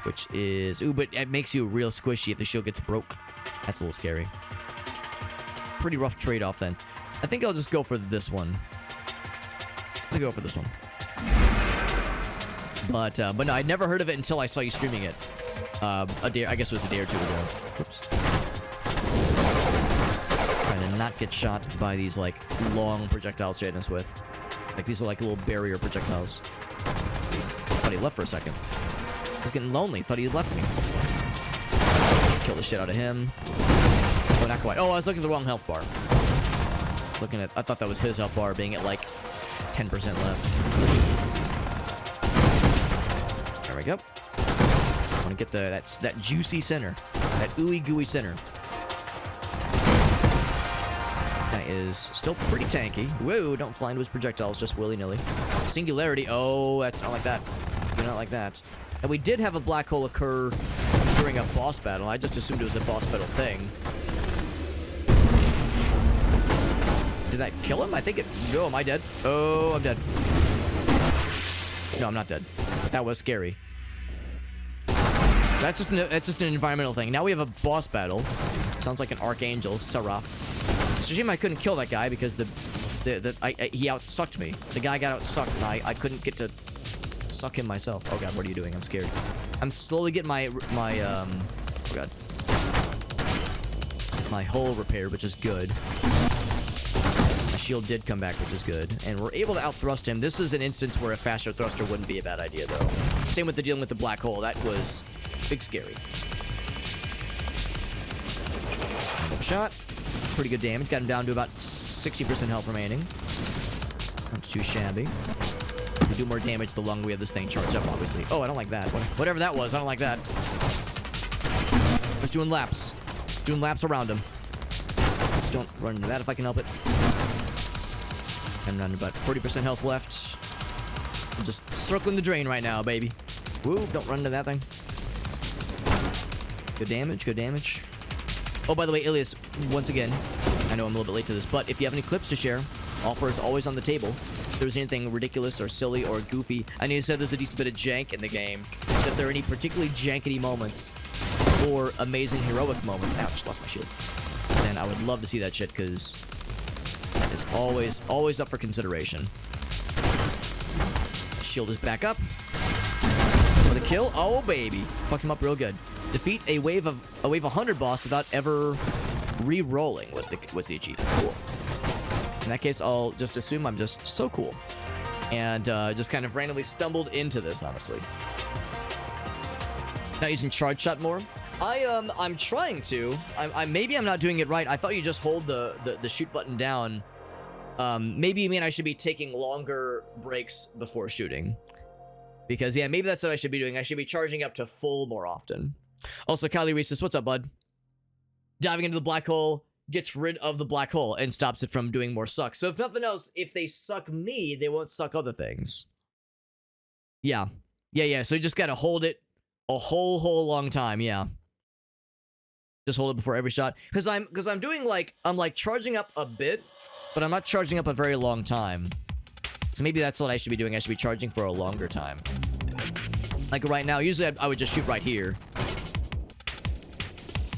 which is, ooh, but it makes you real squishy if the shield gets broke. That's a little scary. Pretty rough trade-off then. I think I'll just go for this one. I'll go for this one. But no, I'd never heard of it until I saw you streaming it. I guess it was a day or two ago. Whoops. Trying to not get shot by these, like, long projectiles to hit us with. Like, these are like little barrier projectiles. Thought he left for a second. He's getting lonely. Thought he left me. Kill the shit out of him. Oh, not quite. Oh, I was looking at the wrong health bar. I was looking at, I thought that was his health bar being at like 10% left. There we go. I want to get that juicy center. That ooey gooey center. That is still pretty tanky. Whoa, don't fly into his projectiles just willy-nilly. Singularity. Oh, that's not like that. Do not like that. And we did have a black hole occur during a boss battle. I just assumed it was a boss battle thing. Did that kill him? I think it... Oh, am I dead? Oh, I'm dead. No, I'm not dead. That was scary. So that's just an environmental thing. Now we have a boss battle. Sounds like an archangel, Seraph. It's a shame I couldn't kill that guy because he outsucked me. The guy got outsucked and I couldn't get to suck him myself. Oh god, what are you doing? I'm scared. I'm slowly getting my oh god. My hull repaired, which is good. My shield did come back, which is good. And we're able to outthrust him. This is an instance where a faster thruster wouldn't be a bad idea, though. Same with the dealing with the black hole. That was big scary. Shot. Pretty good damage. Got him down to about 60% health remaining. Not too shabby. We do more damage the longer we have this thing charged up, obviously. Oh, I don't like that. Whatever that was, I don't like that. Just doing laps. Doing laps around him. Don't run into that if I can help it. I'm running about 40% health left. I'm just circling the drain right now, baby. Woo, don't run into that thing. Good damage, good damage. Oh, by the way, Ilias, once again, I know I'm a little bit late to this, but if you have any clips to share, offer is always on the table. If there's anything ridiculous or silly or goofy, I know you said there's a decent bit of jank in the game. So if there are any particularly jankety moments or amazing heroic moments, ouch, lost my shield, then I would love to see that shit, because that is always up for consideration. Shield is back up. For the kill. Oh, baby. Fucked him up real good. Defeat a wave 100 boss without ever re-rolling was the achievement. Cool. In that case, I'll just assume I'm just so cool. And just kind of randomly stumbled into this, honestly. Not using charge shot more. I'm trying to. Maybe I'm not doing it right. I thought you just hold the shoot button down. Maybe you mean I should be taking longer breaks before shooting. Because, yeah, maybe that's what I should be doing. I should be charging up to full more often. Also, Kylie Reese's, what's up, bud? Diving into the black hole gets rid of the black hole and stops it from doing more suck. So if nothing else, if they suck me, they won't suck other things. Yeah. So you just gotta hold it a whole long time, yeah. Just hold it before every shot. Because I'm doing like, I'm like charging up a bit, but I'm not charging up a very long time. So maybe that's what I should be doing. I should be charging for a longer time. Like right now, usually I would just shoot right here.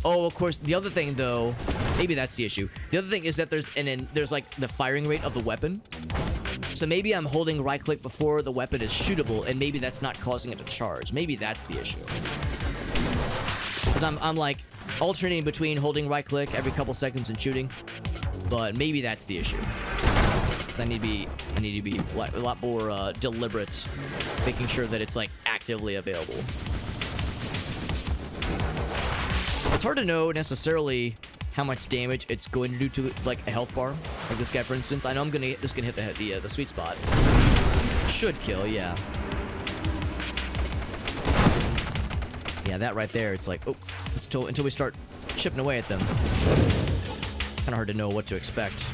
Oh, of course, the other thing though, maybe that's the issue. The other thing is that there's like the firing rate of the weapon. So maybe I'm holding right click before the weapon is shootable, and maybe that's not causing it to charge. Maybe that's the issue. Because I'm like alternating between holding right click every couple seconds and shooting, but maybe that's the issue. I need to be a lot more deliberate, making sure that it's like actively available. It's hard to know necessarily how much damage it's going to do to like a health bar, like this guy for instance. I know this can hit the sweet spot. Should kill, yeah. Yeah, that right there. It's like, oh, until we start chipping away at them. Kind of hard to know what to expect.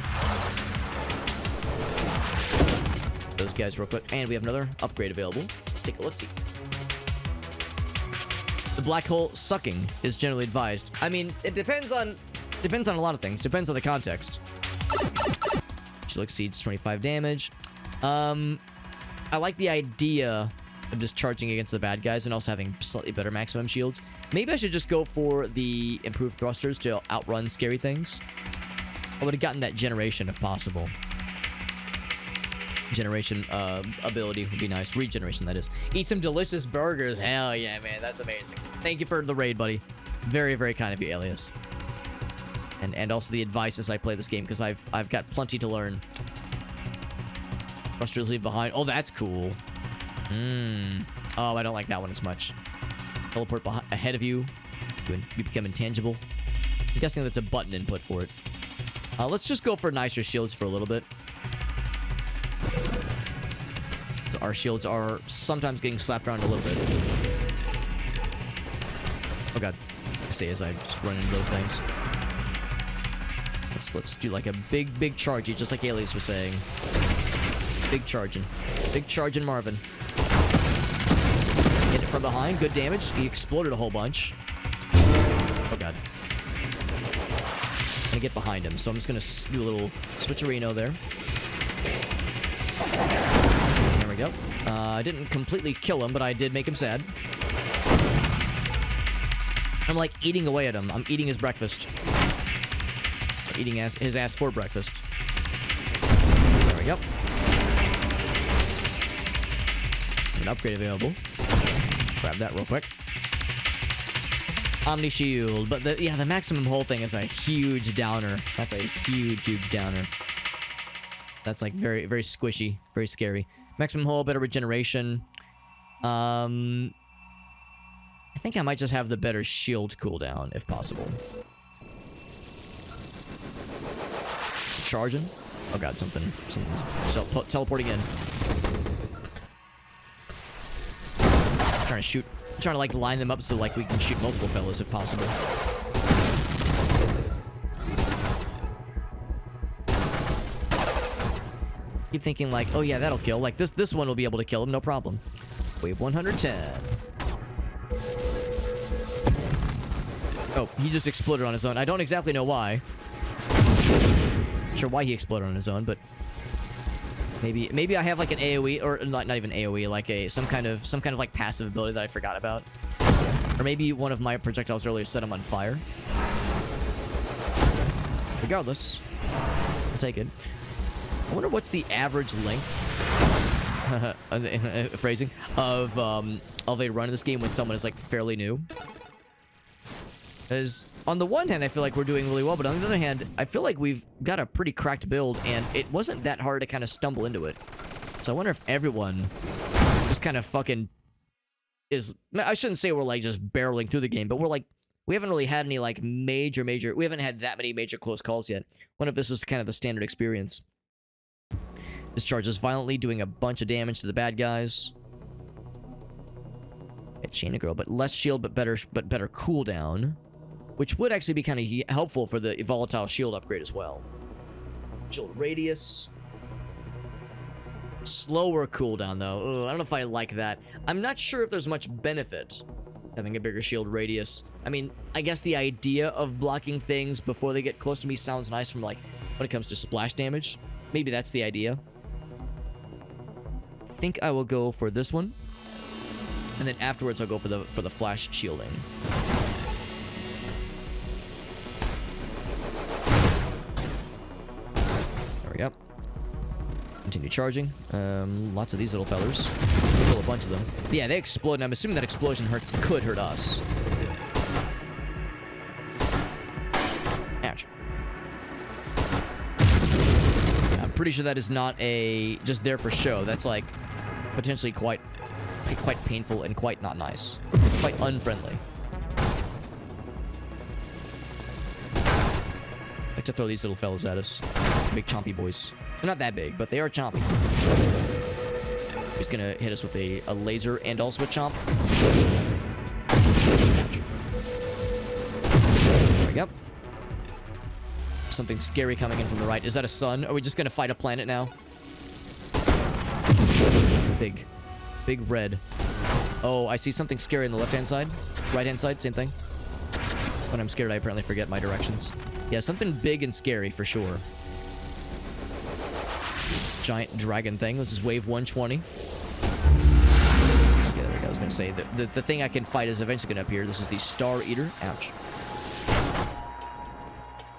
Those guys real quick, and we have another upgrade available. Let's take a look. See. The black hole sucking is generally advised. I mean, it depends on a lot of things. Depends on the context. Shield exceeds 25 damage. I like the idea of just charging against the bad guys and also having slightly better maximum shields. Maybe I should just go for the improved thrusters to outrun scary things. I would have gotten that generation if possible. Generation ability would be nice. Regeneration, that is. Eat some delicious burgers. Hell yeah, man. That's amazing. Thank you for the raid, buddy. Very, very kind of you, Alias. And also the advice as I play this game, because I've got plenty to learn. Thrusters leave behind. Oh, that's cool. Oh, I don't like that one as much. Teleport ahead of you. You become intangible. I'm guessing that's a button input for it. Let's just go for nicer shields for a little bit. So our shields are sometimes getting slapped around a little bit. Oh god. I say as I just run into those things. Let's do like a big chargey, just like Alias was saying. Big charging. Big charging Marvin. Hit it from behind, good damage. He exploded a whole bunch. Oh god. I'm gonna get behind him, so I'm just gonna do a little switcherino there. There we go. I didn't completely kill him, but I did make him sad. I'm like eating away at him. I'm eating his breakfast. I'm eating his ass for breakfast. There we go. An upgrade available. Grab that real quick. Omni Shield. But the maximum hull thing is a huge downer. That's a huge downer. That's like very, very squishy. Very scary. Maximum hull, better regeneration. I think I might just have the better shield cooldown, if possible. Charging? Oh god, something's teleporting in. I'm trying to shoot. I'm trying to like line them up so like we can shoot multiple fellas if possible. Keep thinking like, oh yeah, that'll kill. Like this one will be able to kill him, no problem. Wave 110. Oh, he just exploded on his own. I don't exactly know why. Not sure why he exploded on his own, but maybe I have like an AoE, or not even AoE, like some kind of like passive ability that I forgot about. Or maybe one of my projectiles earlier set him on fire. Regardless, I'll take it. I wonder what's the average length phrasing of a run in this game when someone is like fairly new. Because on the one hand, I feel like we're doing really well, but on the other hand, I feel like we've got a pretty cracked build, and it wasn't that hard to kind of stumble into it. So I wonder if everyone just kind of fucking is... I shouldn't say we're like just barreling through the game, but we're like... We haven't really had any like major... We haven't had that many major close calls yet. One of this is kind of the standard experience. Discharges violently, doing a bunch of damage to the bad guys. Hit Chain Girl, but less shield, but better cooldown. Which would actually be kind of helpful for the volatile shield upgrade as well. Shield radius. Slower cooldown, though. Ugh, I don't know if I like that. I'm not sure if there's much benefit having a bigger shield radius. I mean, I guess the idea of blocking things before they get close to me sounds nice from, like, when it comes to splash damage. Maybe that's the idea. I think I will go for this one. And then afterwards, I'll go for the flash shielding. There we go. Continue charging. Lots of these little fellers. Kill a bunch of them. But yeah, they explode, and I'm assuming that explosion could hurt us. Ouch. Yeah, I'm pretty sure that is not just there for show. That's like potentially quite painful and quite not nice. Quite unfriendly. Like to throw these little fellas at us. Big chompy boys. They're not that big, but they are chompy. He's gonna hit us with a laser and also a chomp. Ouch. There we go. Something scary coming in from the right. Is that a sun? Are we just gonna fight a planet now? Big red. Oh, I see something scary on the left-hand side. Right-hand side, same thing. When I'm scared, I apparently forget my directions. Yeah, something big and scary for sure. Giant dragon thing. This is wave 120. Okay, there we go. I was gonna say, the thing I can fight is eventually gonna appear. This is the Star Eater. Ouch.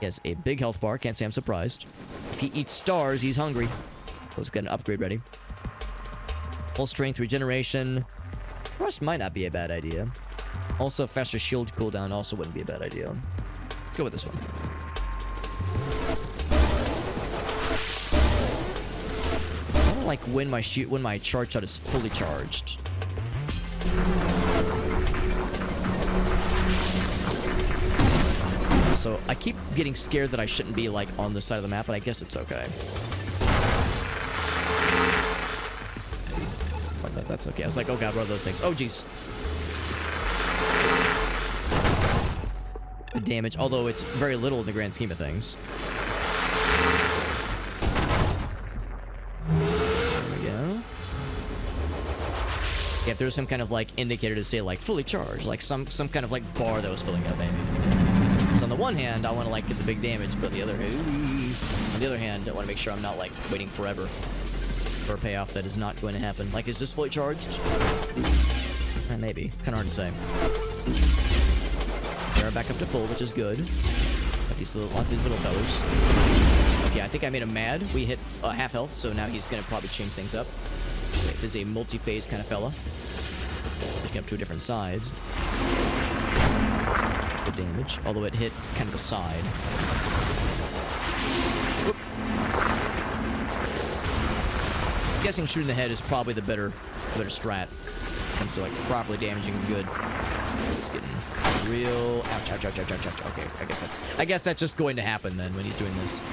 He has a big health bar. Can't say I'm surprised. If he eats stars, he's hungry. Let's get an upgrade ready. Full strength regeneration. Rust might not be a bad idea. Also, faster shield cooldown also wouldn't be a bad idea. Let's go with this one. I don't like when my charge shot is fully charged. So I keep getting scared that I shouldn't be like on this side of the map, but I guess it's okay. That's okay. I was like, oh god, what are those things? Oh jeez. The damage, although it's very little in the grand scheme of things. There we go. Yeah, if there's some kind of like indicator to say like fully charged, like some kind of like bar that was filling up, maybe. So on the one hand, I want to like get the big damage, but on the other hand, I want to make sure I'm not like waiting forever for a payoff that is not going to happen. Like, is this fully charged? Maybe. Kind of hard to say. They're back up to full, which is good. Got these lots of these little fellas. Okay, I think I made him mad. We hit half health, so now he's gonna probably change things up. If is a multi-phase kind of fella. Picking up two different sides. Good damage, although it hit kind of the side. Whoop. I'm guessing shooting the head is probably the better strat. When it comes to like properly damaging good. It's getting real. Ouch, ouch, ouch, ouch, ouch, ouch. Okay, I guess that's just going to happen then when he's doing this.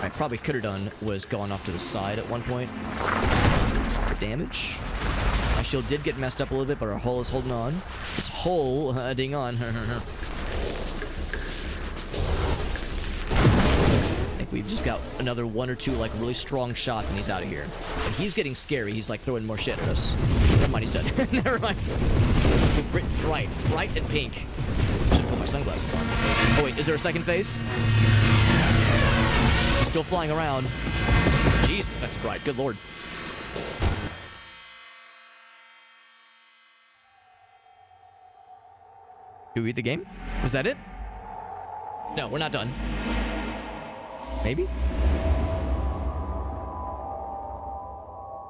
I probably could have done was gone off to the side at one point. For damage. My shield did get messed up a little bit, but our hull is holding on. It's holding on. We've just got another one or two like really strong shots and he's out of here. And he's getting scary. He's like throwing more shit at us. Never mind, he's done. Never mind. Bright and pink. Should put my sunglasses on. Oh wait, is there a second phase? He's still flying around. Jesus, that's bright. Good lord. Did we beat the game? Was that it? No, we're not done. Maybe?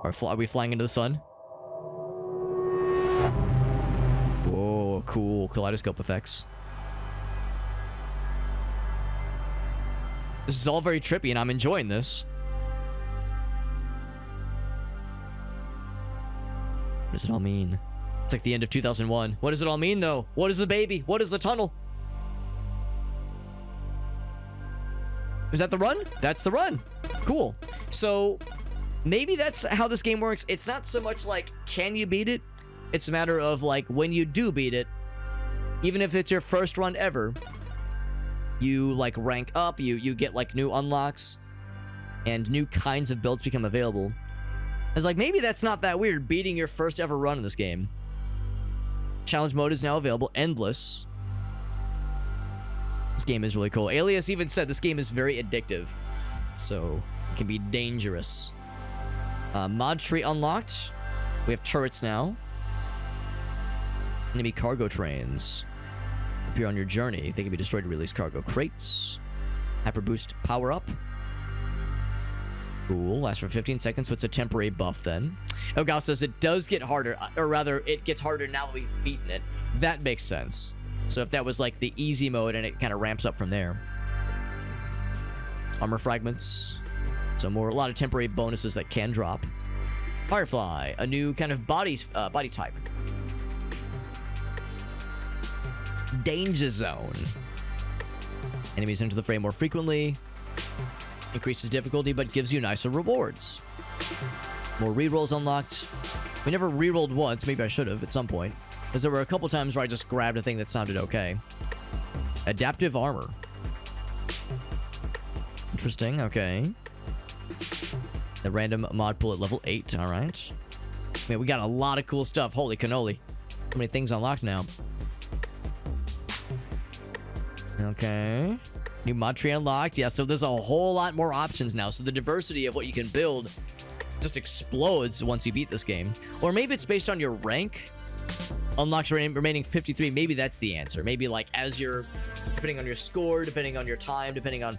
Are we flying into the sun? Whoa, cool. Kaleidoscope effects. This is all very trippy and I'm enjoying this. What does it all mean? It's like the end of 2001. What does it all mean though? What is the baby? What is the tunnel? Is that the run? That's the run. Cool. So maybe that's how this game works. It's not so much like, can you beat it? It's a matter of like, when you do beat it, even if it's your first run ever, you like rank up, you get like new unlocks and new kinds of builds become available. It's like, maybe that's not that weird, beating your first ever run in this game. Challenge mode is now available, endless. This game is really cool. Alias even said this game is very addictive. So, it can be dangerous. Mod tree unlocked. We have turrets now. Enemy cargo trains appear on your journey. They can be destroyed to release cargo crates. Hyper boost power up. Cool. Lasts for 15 seconds, so it's a temporary buff then. Elgal says it does get harder, or rather, it gets harder now that we've beaten it. That makes sense. So if that was like the easy mode and it kind of ramps up from there. Armor fragments. So a lot of temporary bonuses that can drop. Firefly, a new kind of body type. Danger Zone. Enemies enter the frame more frequently. Increases difficulty, but gives you nicer rewards. More rerolls unlocked. We never rerolled once. Maybe I should have at some point. Because there were a couple times where I just grabbed a thing that sounded okay. Adaptive armor. Interesting, okay. The random mod pool at level 8, alright. Man, we got a lot of cool stuff. Holy cannoli. How many things unlocked now? Okay. New mod tree unlocked. Yeah, so there's a whole lot more options now. So the diversity of what you can build just explodes once you beat this game. Or maybe it's based on your rank. Unlocks remaining 53. Maybe that's the answer. Maybe like as you're, depending on your score, depending on your time, depending on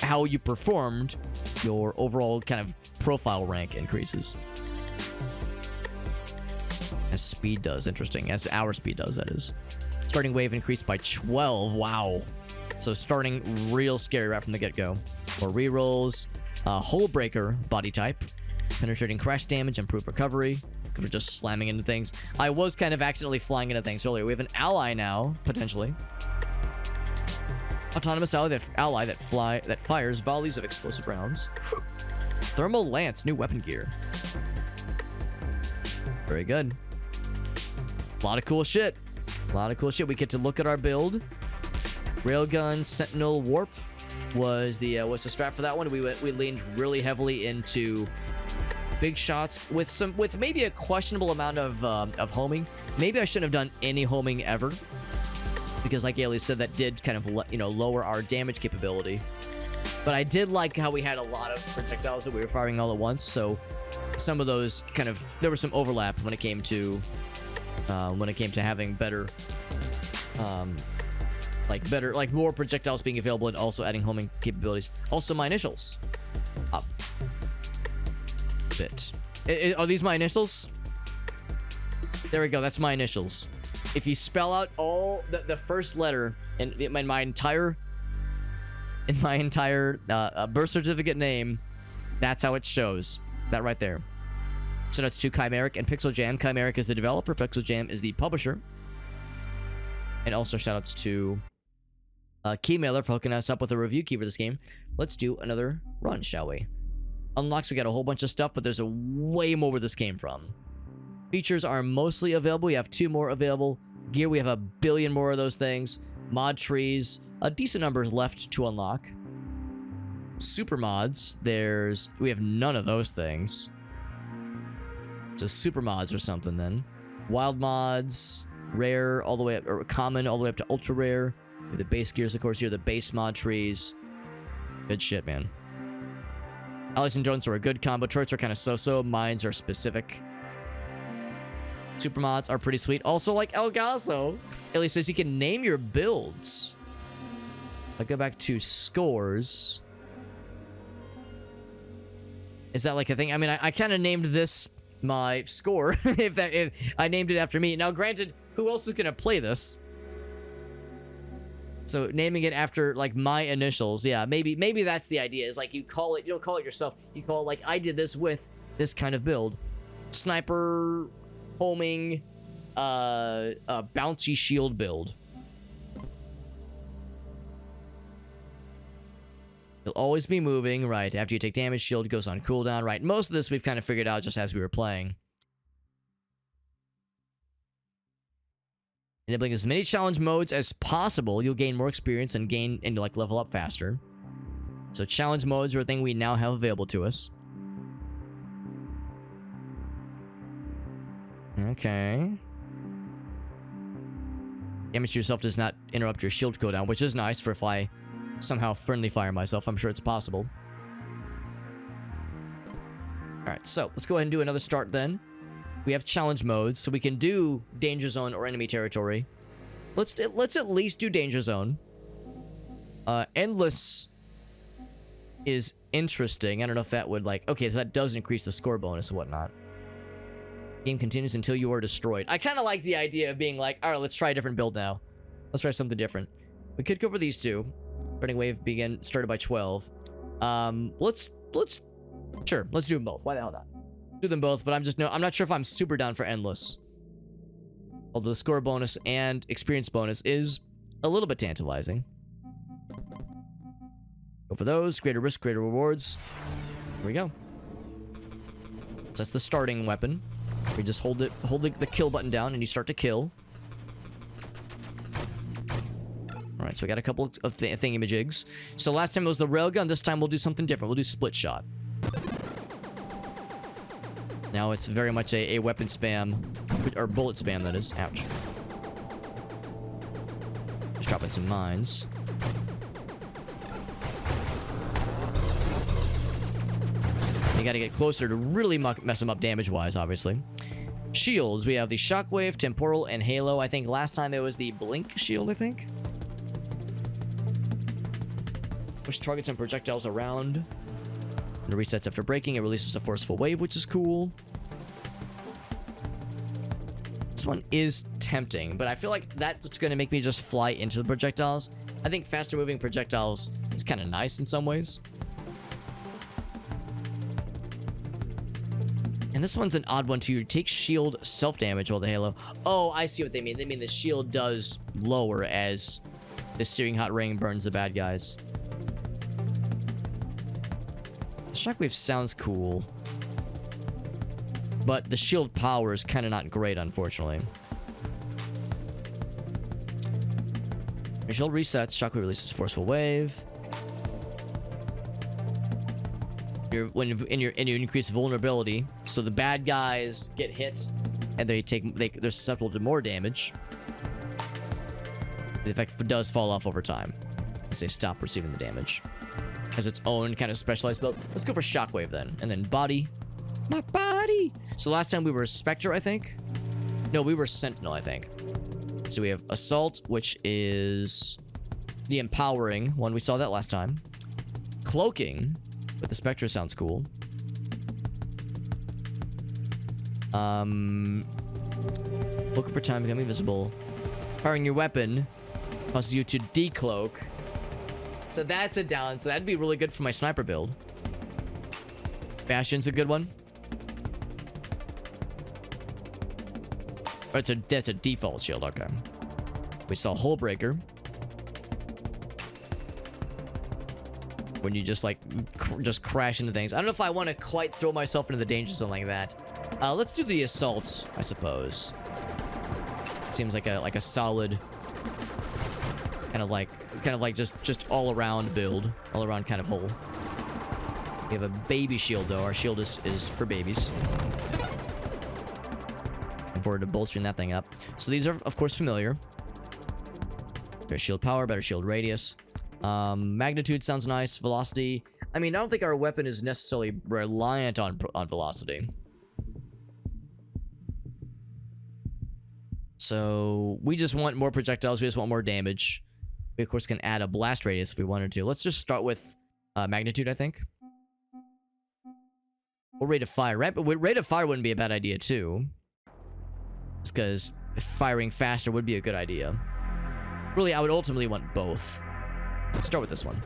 how you performed, your overall kind of profile rank increases. As speed does. Interesting. As our speed does, that is. Starting wave increased by 12. Wow. So starting real scary right from the get-go. More rerolls. Hole breaker body type. Penetrating crash damage, improved recovery. Good for just slamming into things. I was kind of accidentally flying into things earlier. We have an ally now, potentially. Autonomous ally that fires volleys of explosive rounds. Thermal lance, new weapon gear. Very good. A lot of cool shit. A lot of cool shit. We get to look at our build. Railgun, Sentinel, Warp was the strat for that one. We leaned really heavily into big shots with maybe a questionable amount of homing. Maybe I shouldn't have done any homing ever, because like Ailey said, that did kind of lower our damage capability. But I did like how we had a lot of projectiles that we were firing all at once. So some of those kind of, there was some overlap when it came to having better. Like more projectiles being available and also adding homing capabilities. Also, my initials up bit. Are these my initials? There we go. That's my initials. If you spell out all the first letter in my entire birth certificate name, that's how it shows. That right there. So that's to Chimeric and Pixel Jam. Chimeric is the developer. Pixel Jam is the publisher. And also shoutouts to Keymailer for hooking us up with a review key for this game. Let's do another run, shall we? Unlocks, we got a whole bunch of stuff, but there's a way more where this came from. Features are mostly available. We have 2 more available. Gear, we have a billion more of those things. Mod trees, a decent number left to unlock. Super mods, we have none of those things. So super mods or something then. Wild mods, rare all the way up, or common all the way up to ultra rare. The base gears, of course, here, the base mod trees. Good shit, man. Allies and drones are a good combo. Turrets are kind of so-so. Mines are specific. Super mods are pretty sweet. Also, like Elgazo, Ellie says you can name your builds. I go back to scores. Is that like a thing? I mean, I kind of named this my score. if I named it after me. Now, granted, who else is gonna play this? So naming it after like my initials, yeah, maybe that's the idea. Is like you don't call it yourself. You call it like I did this with this kind of build, sniper, homing, bouncy shield build. You'll always be moving, right? After you take damage, shield goes on cooldown, right? Most of this we've kind of figured out just as we were playing. Enabling as many challenge modes as possible, you'll gain more experience and like level up faster. So challenge modes are a thing we now have available to us. Okay. Damage to yourself does not interrupt your shield cooldown, which is nice for if I somehow friendly fire myself. I'm sure it's possible. Alright, so let's go ahead and do another start then. We have challenge modes, so we can do danger zone or enemy territory. Let's at least do danger zone. Endless is interesting. I don't know if that would like... Okay, so that does increase the score bonus and whatnot. Game continues until you are destroyed. I kind of like the idea of being like, all right, let's try a different build now. Let's try something different. We could go for these two. Starting wave started by 12. Sure, let's do them both. Why the hell not? Do them both, but I'm not sure if I'm super down for endless. Although the score bonus and experience bonus is a little bit tantalizing. Go for those. Greater risk, greater rewards. Here we go. So that's the starting weapon. We just hold the kill button down and you start to kill. Alright, so we got a couple of thingamajigs. So last time it was the railgun. This time we'll do something different. We'll do split shot. Now it's very much a weapon spam. Or bullet spam, that is. Ouch. Just dropping some mines. You gotta get closer to really mess them up damage-wise, obviously. Shields. We have the Shockwave, Temporal, and Halo. I think last time it was the Blink shield, I think. Push targets and projectiles around. It resets after breaking. It releases a forceful wave, which is cool. This one is tempting, but I feel like that's going to make me just fly into the projectiles. I think faster moving projectiles is kind of nice in some ways. And this one's an odd one too. You take shield self-damage while the Halo... Oh, I see what they mean. They mean the shield does lower as the searing hot ring burns the bad guys. Shockwave sounds cool, but the shield power is kind of not great, unfortunately. Your shield resets. Shockwave releases forceful wave. You increase vulnerability, so the bad guys get hit, and they're susceptible to more damage. The effect does fall off over time as they stop receiving the damage. Has its own kind of specialized build. Let's go for Shockwave then. And then body. My body! So last time we were Spectre, I think. No, we were Sentinel, I think. So we have Assault, which is the empowering one. We saw that last time. Cloaking with the Spectre sounds cool. Looking for time, becoming invisible. Firing your weapon causes you to decloak. So that's a down. So that'd be really good for my sniper build. Bastion's a good one. Oh, that's a default shield. Okay. We saw Hullbreaker. When you just like just crash into things. I don't know if I want to quite throw myself into the danger zone like that. Let's do the assault, I suppose. Seems like a solid kind of like just all around build, all around kind of hole. We have a baby shield though. Our shield is for babies. Looking forward to bolstering that thing up. So these are of course familiar. Better shield power, better shield radius. Magnitude sounds nice. Velocity. I mean, I don't think our weapon is necessarily reliant on velocity. So we just want more projectiles. We just want more damage. We, of course, can add a blast radius if we wanted to. Let's just start with magnitude, I think. Or rate of fire. Rate of fire wouldn't be a bad idea, too. Just because firing faster would be a good idea. Really, I would ultimately want both. Let's start with this one.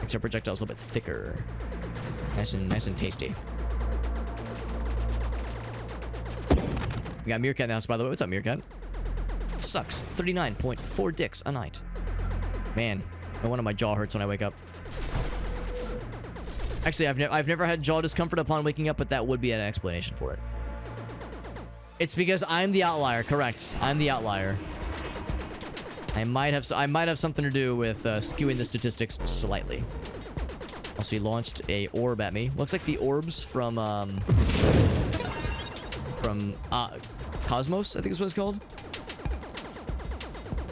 Makes our projectiles a little bit thicker. Nice and tasty. We got Meerkat in the house, by the way. What's up, Meerkat? Sucks. 39.4 dicks a night. Man, no wonder my jaw hurts when I wake up. Actually, I've never had jaw discomfort upon waking up, but that would be an explanation for it. It's because I'm the outlier. Correct. I'm the outlier. I might have something to do with skewing the statistics slightly. Also, he launched a orb at me. Looks like the orbs from Cosmos, I think is what it's called.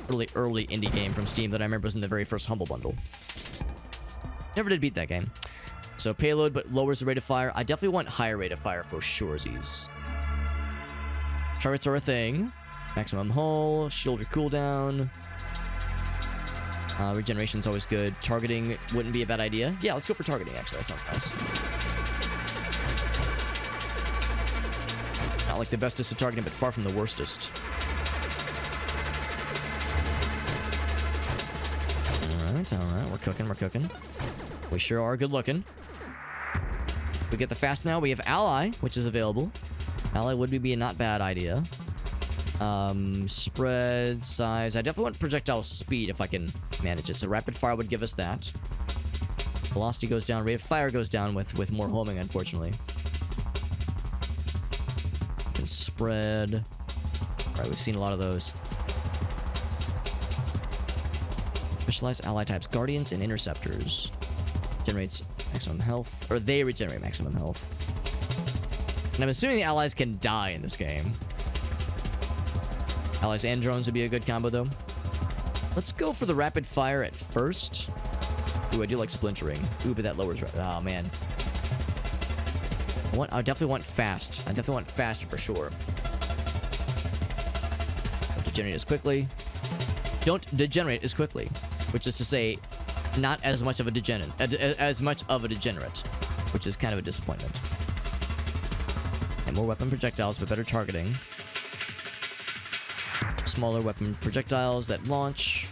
Really early indie game from Steam that I remember was in the very first Humble Bundle. Never did beat that game. So payload, but lowers the rate of fire. I definitely want higher rate of fire for surezies. Turrets are a thing. Maximum hull, shield or cooldown. Regeneration's always good. Targeting wouldn't be a bad idea. Yeah, let's go for targeting, actually. That sounds nice. It's not like the bestest of targeting, but far from the worstest. Alright. We're cooking. We sure are good looking. We get the fast now. We have Ally, which is available. Ally would be a not bad idea. Spread, size. I definitely want projectile speed if I can manage it. So rapid fire would give us that. Velocity goes down. Rate of fire goes down with more homing, unfortunately. And spread. Alright, we've seen a lot of those. Specialized ally types. Guardians and interceptors. Generates maximum health. Or they regenerate maximum health. And I'm assuming the allies can die in this game. Allies and drones would be a good combo, though. Let's go for the rapid fire at first. Ooh, I do like splintering. Ooh, but that lowers... Oh, man. I definitely want fast. I definitely want fast for sure. Don't degenerate as quickly. Don't degenerate as quickly. Which is to say, not as much of a degenerate. Which is kind of a disappointment. And more weapon projectiles, but better targeting. Smaller weapon projectiles that launch.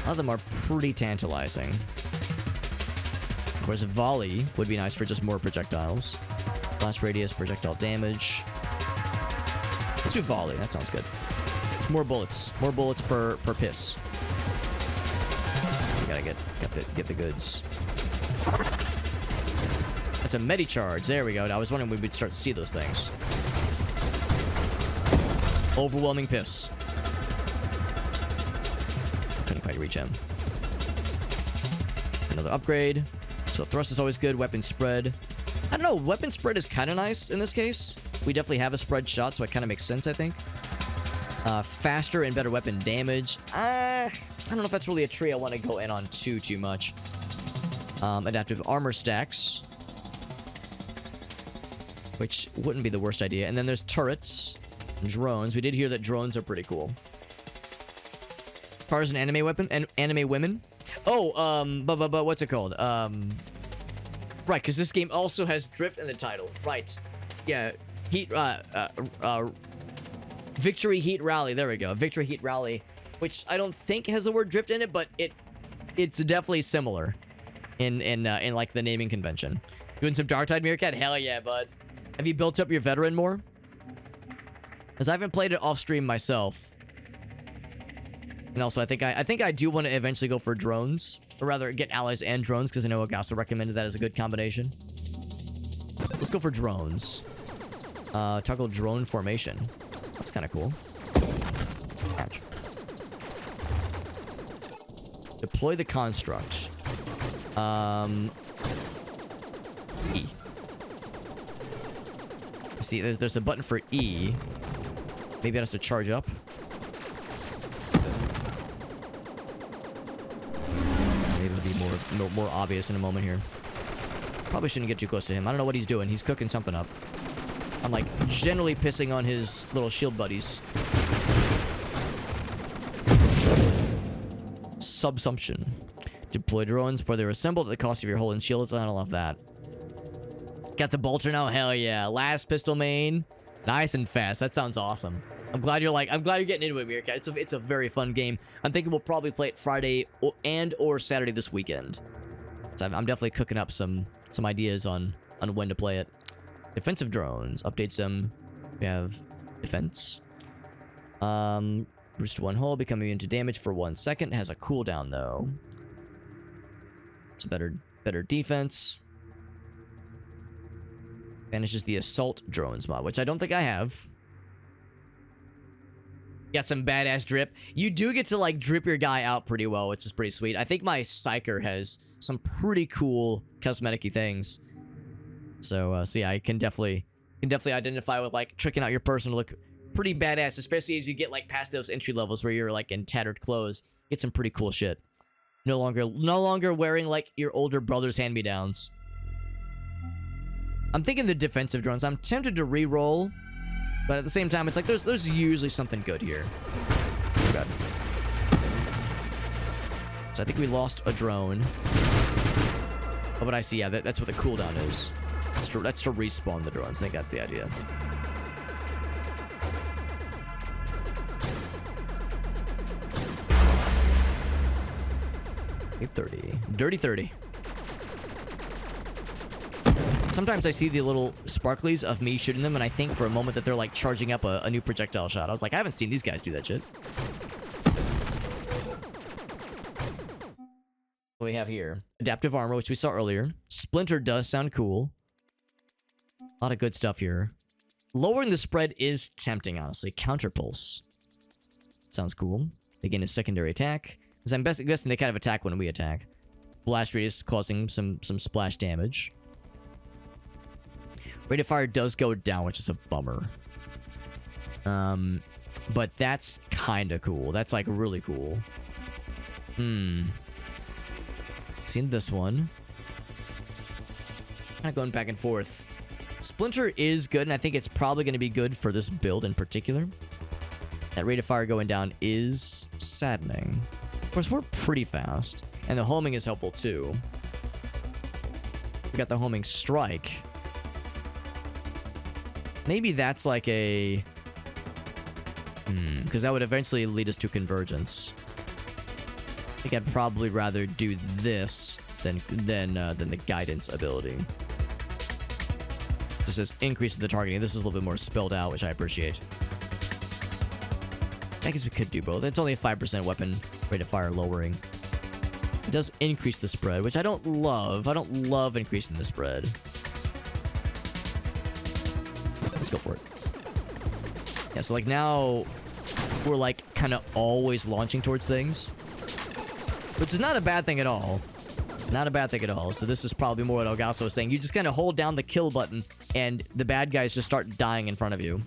A lot of them are pretty tantalizing. Of course, volley would be nice for just more projectiles. Blast radius, projectile damage. Let's do volley. That sounds good. It's more bullets. More bullets per piss. You gotta get the goods. That's a medi-charge. There we go. I was wondering when we'd start to see those things. Overwhelming piss. Couldn't quite reach him. Another upgrade. So thrust is always good. Weapon spread. I don't know. Weapon spread is kind of nice in this case. We definitely have a spread shot, so it kind of makes sense, I think. Faster and better weapon damage. I don't know if that's really a tree I want to go in on too much. Adaptive armor stacks. Which wouldn't be the worst idea. And then there's turrets. Drones. We did hear that drones are pretty cool. Cars and anime weapon and anime women. Oh, but what's it called? Right, because this game also has drift in the title. Right. Yeah. Heat. Victory Heat Rally. There we go. Victory Heat Rally, which I don't think has the word drift in it, but it's definitely similar in like the naming convention. Doing some Darktide Meerkat? Hell yeah, bud. Have you built up your veteran more? Because I haven't played it off stream myself. And also, I think I do want to eventually go for drones. Or rather, get allies and drones, because I know Agasa recommended that as a good combination. Let's go for drones. Toggle drone formation. That's kind of cool. Catch. Deploy the construct. E. See, there's a button for E. Maybe it has to charge up. Maybe it'll be more obvious in a moment here. Probably shouldn't get too close to him. I don't know what he's doing. He's cooking something up. I'm like generally pissing on his little shield buddies. Subsumption. Deploy drones before they're assembled at the cost of your hull and shields. I don't love that. Got the bolter now? Hell yeah. Last pistol main. Nice and fast. That sounds awesome. I'm glad you're getting into it, Meerkat. It's a very fun game. I'm thinking we'll probably play it Friday or Saturday this weekend. So I'm definitely cooking up some ideas on when to play it. Defensive drones. Updates them. We have defense. Boost one hull. Become immune to damage for 1 second. It has a cooldown though. It's a better defense. Banishes the assault drones mod, which I don't think I have. Got some badass drip. You do get to like drip your guy out pretty well, which is pretty sweet. I think my Psyker has some pretty cool cosmetic-y things. So yeah, I can definitely identify with like tricking out your person to look pretty badass, especially as you get like past those entry levels where you're like in tattered clothes. Get some pretty cool shit. No longer wearing like your older brother's hand-me-downs. I'm thinking the defensive drones. I'm tempted to re-roll, but at the same time, it's like there's usually something good here. Oh god. So I think we lost a drone. Oh, but I see, yeah, that's what the cooldown is. That's to respawn the drones. I think that's the idea. .30. Dirty 30. Sometimes I see the little sparklies of me shooting them, and I think for a moment that they're like charging up a new projectile shot. I was like, I haven't seen these guys do that shit. What we have here? Adaptive armor, which we saw earlier. Splinter does sound cool. A lot of good stuff here. Lowering the spread is tempting, honestly. Counterpulse. Sounds cool. They gain a secondary attack. Because I'm guessing they kind of attack when we attack. Blast radius causing some splash damage. Rate of fire does go down, which is a bummer. But that's kind of cool. That's like really cool. Seen this one. Kind of going back and forth. Splinter is good, and I think it's probably going to be good for this build in particular. That rate of fire going down is saddening. Of course, we're pretty fast. And the homing is helpful, too. We got the homing strike. Maybe that's like a... because that would eventually lead us to convergence. I think I'd probably rather do this than the guidance ability. This is increasing the targeting. This is a little bit more spelled out, which I appreciate. I guess we could do both. It's only a 5% weapon rate of fire lowering. It does increase the spread, which I don't love. I don't love increasing the spread. Let's go for it. Yeah, so like now we're like kind of always launching towards things, which is not a bad thing at all. Not a bad thing at all. So this is probably more what Elgaso was saying. You just kind of hold down the kill button and the bad guys just start dying in front of you.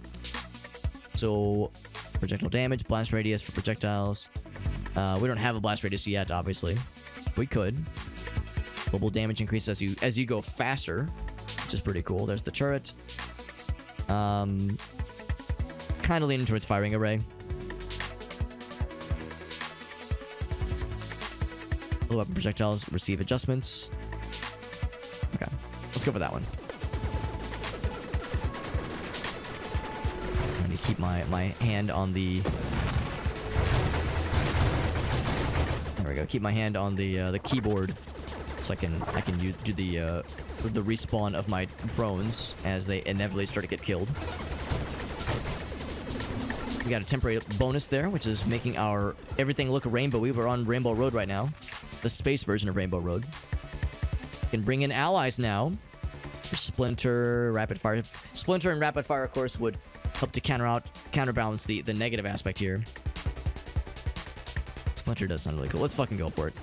So projectile damage, blast radius for projectiles. We don't have a blast radius yet, obviously. We could. Global damage increases as you go faster, which is pretty cool. There's the turret. Kind of leaning towards firing array. Low weapon projectiles receive adjustments. Okay, let's go for that one. I need to keep my hand on the... There we go. Keep my hand on the keyboard, so I can do the respawn of my drones as they inevitably start to get killed. We got a temporary bonus there, which is making our everything look rainbowy. We're on Rainbow Road right now. The space version of Rainbow Road. We can bring in allies now. Splinter, Rapid Fire. Splinter and Rapid Fire, of course, would help to counterbalance the negative aspect here. Splinter does sound really cool. Let's fucking go for it.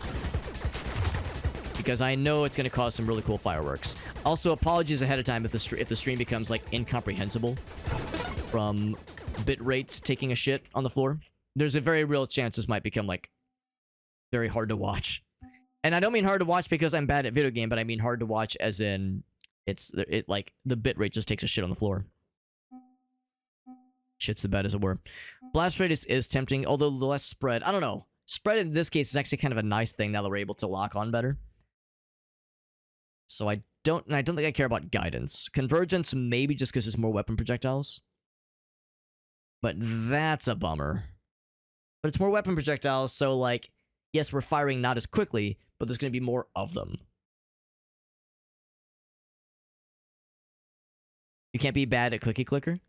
Because I know it's going to cause some really cool fireworks. Also, apologies ahead of time if the stream becomes, like, incomprehensible from bit rates taking a shit on the floor. There's a very real chance this might become, like, very hard to watch. And I don't mean hard to watch because I'm bad at video game, but I mean hard to watch as in it like the bitrate just takes a shit on the floor. Shit's the bed, as it were. Blast radius is tempting, although the less spread. I don't know. Spread in this case is actually kind of a nice thing now that we're able to lock on better. So I don't think I care about guidance. Convergence maybe just because there's more weapon projectiles. But that's a bummer. But it's more weapon projectiles, so like, yes, we're firing not as quickly, but there's going to be more of them. You can't be bad at Cookie Clicker?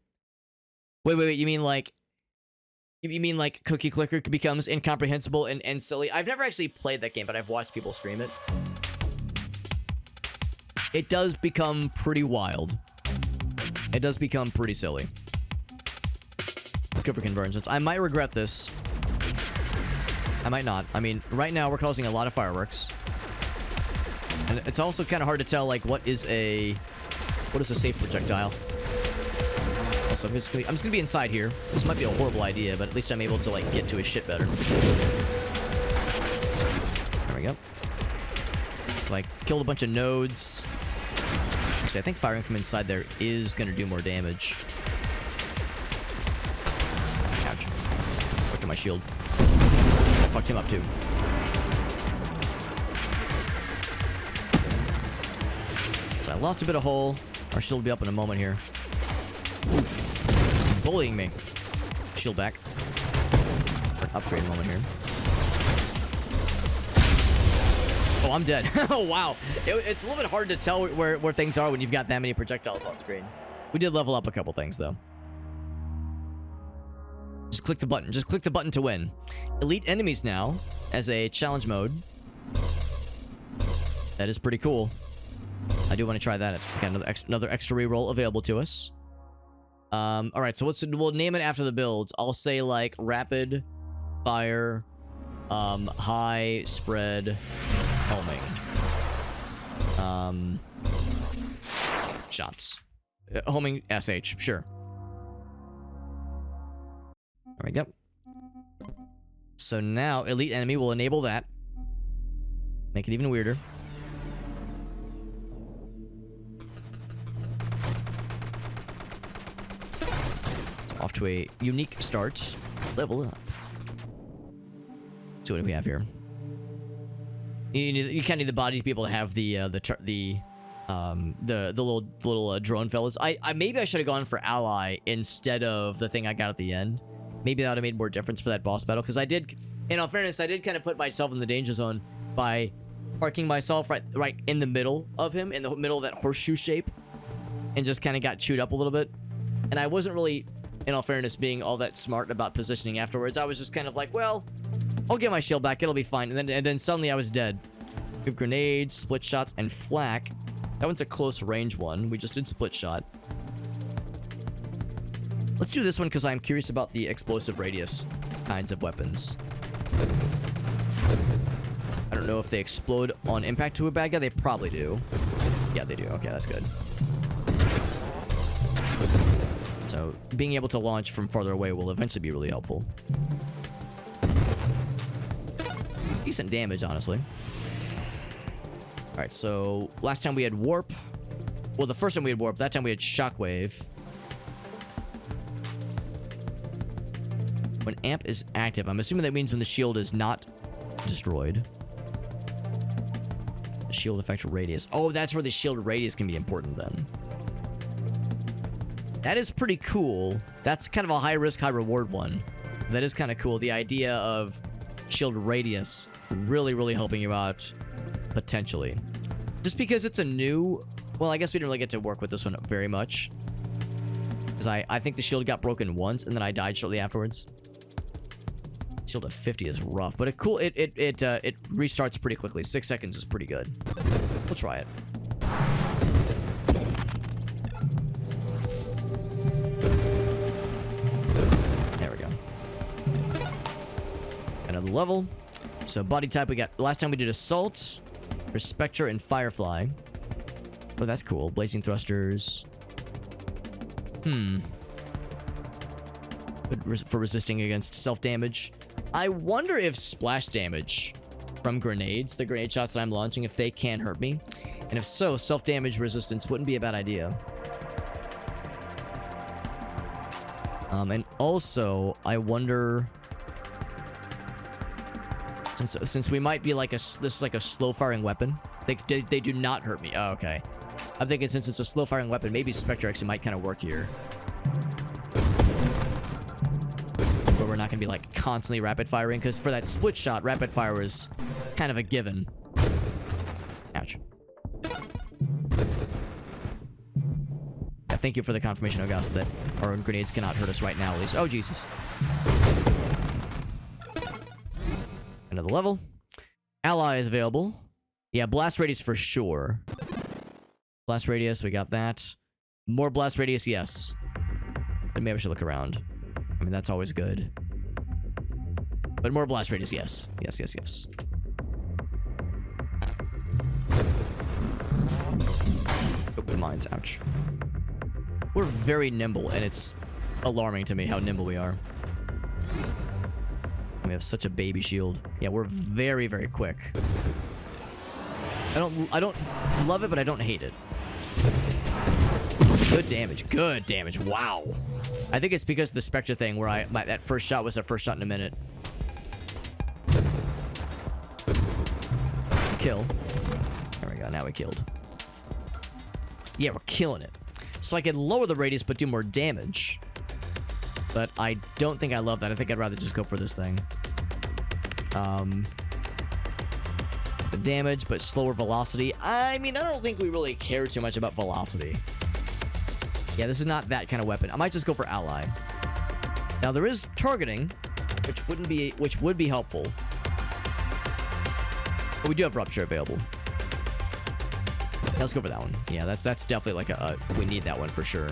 Wait, you mean like Cookie Clicker becomes incomprehensible and silly? I've never actually played that game, but I've watched people stream it. It does become pretty wild. It does become pretty silly. Let's go for Convergence. I might regret this. I might not. I mean, right now we're causing a lot of fireworks. And it's also kind of hard to tell, like, what is a safe projectile. Also, I'm just gonna be inside here. This might be a horrible idea, but at least I'm able to, like, get to his shit better. There we go. So I killed a bunch of nodes. Actually, I think firing from inside there is gonna do more damage. Ouch. Fucked up my shield. I fucked him up too. lost a bit of hull. Our shield will be up in a moment here. Oof. Bullying me. Shield back. For an upgrade moment here. Oh, I'm dead. Oh, wow. It's a little bit hard to tell where things are when you've got that many projectiles on screen. We did level up a couple things, though. Just click the button. Just click the button to win. Elite enemies now as a challenge mode. That is pretty cool. I do want to try that. Got another extra reroll available to us. All right, so we'll name it after the builds. I'll say like rapid fire, high spread, homing, shots, homing sh. Sure. There we go. So now elite enemy will enable that. Make it even weirder. Off to a unique start. Level up. So what do we have here? You kind of need the body to be able to have the little drone fellas. Maybe I should have gone for ally instead of the thing I got at the end. Maybe that would have made more difference for that boss battle, because I did, in all fairness, I did kind of put myself in the danger zone by parking myself right in the middle of him, in the middle of that horseshoe shape, and just kind of got chewed up a little bit. And I wasn't really, in all fairness, being all that smart about positioning afterwards. I was just kind of like, well, I'll get my shield back, it'll be fine. And then suddenly I was dead. We have grenades, split shots, and flak. That one's a close range one. We just did split shot. Let's do this one because I'm curious about the explosive radius kinds of weapons. I don't know if they explode on impact to a bad guy. They probably do. Yeah, they do. Okay, that's good. So being able to launch from farther away will eventually be really helpful. Decent damage, honestly. Alright, so last time we had warp. Well, the first time we had warp, that time we had shockwave. When amp is active, I'm assuming that means when the shield is not destroyed. The shield effect radius. Oh, that's where the shield radius can be important then. That is pretty cool. That's kind of a high risk, high reward one. That is kind of cool. The idea of shield radius really, really helping you out potentially. Just because it's a new... Well, I guess we didn't really get to work with this one very much. Because I think the shield got broken once and then I died shortly afterwards. Shield at 50 is rough, but it restarts pretty quickly. 6 seconds is pretty good. We'll try it. There we go. Another level. So body type we got. Last time we did assault, Respector, and Firefly. Oh, that's cool. Blazing thrusters. Good for resisting against self-damage. I wonder if splash damage from grenades, the grenade shots that I'm launching, if they can hurt me. And if so, self-damage resistance wouldn't be a bad idea. And also, I wonder... Since we might be like this is like a slow-firing weapon. They do not hurt me. Oh, okay. I'm thinking since it's a slow-firing weapon, maybe Spectre actually might kind of work here. We're not going to be like constantly rapid firing, because for that split shot, rapid fire is kind of a given. Ouch. Yeah, thank you for the confirmation, Augusta, that our grenades cannot hurt us right now, at least. Oh, Jesus. Another level. Ally is available. Yeah, blast radius for sure. Blast radius, we got that. More blast radius, yes. But maybe I should look around. I mean, that's always good. But more blast radius, yes. Yes, yes, yes. Open mines, ouch. We're very nimble, and it's alarming to me how nimble we are. We have such a baby shield. Yeah, we're very, very quick. I don't love it, but I don't hate it. Good damage. Good damage. Wow. I think it's because of the Spectre thing where that first shot was the first shot in a minute. Kill. There we go. Now we killed. Yeah, we're killing it. So I could lower the radius but do more damage. But I don't think I love that. I think I'd rather just go for this thing. The damage, but slower velocity. I mean, I don't think we really care too much about velocity. Yeah, this is not that kind of weapon. I might just go for ally. Now there is targeting, which would be helpful. But we do have rupture available. Yeah, let's go for that one. Yeah, that's definitely like we need that one for sure.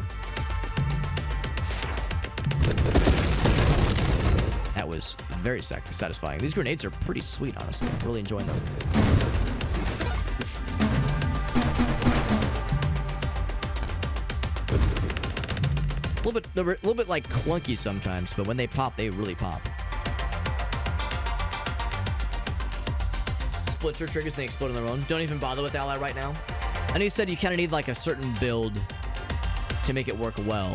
That was very satisfying. These grenades are pretty sweet, honestly. I'm really enjoying them. A little bit like clunky sometimes, but when they pop, they really pop. Splitzer triggers, they explode on their own. Don't even bother with ally right now. I know you said you kind of need like a certain build to make it work well.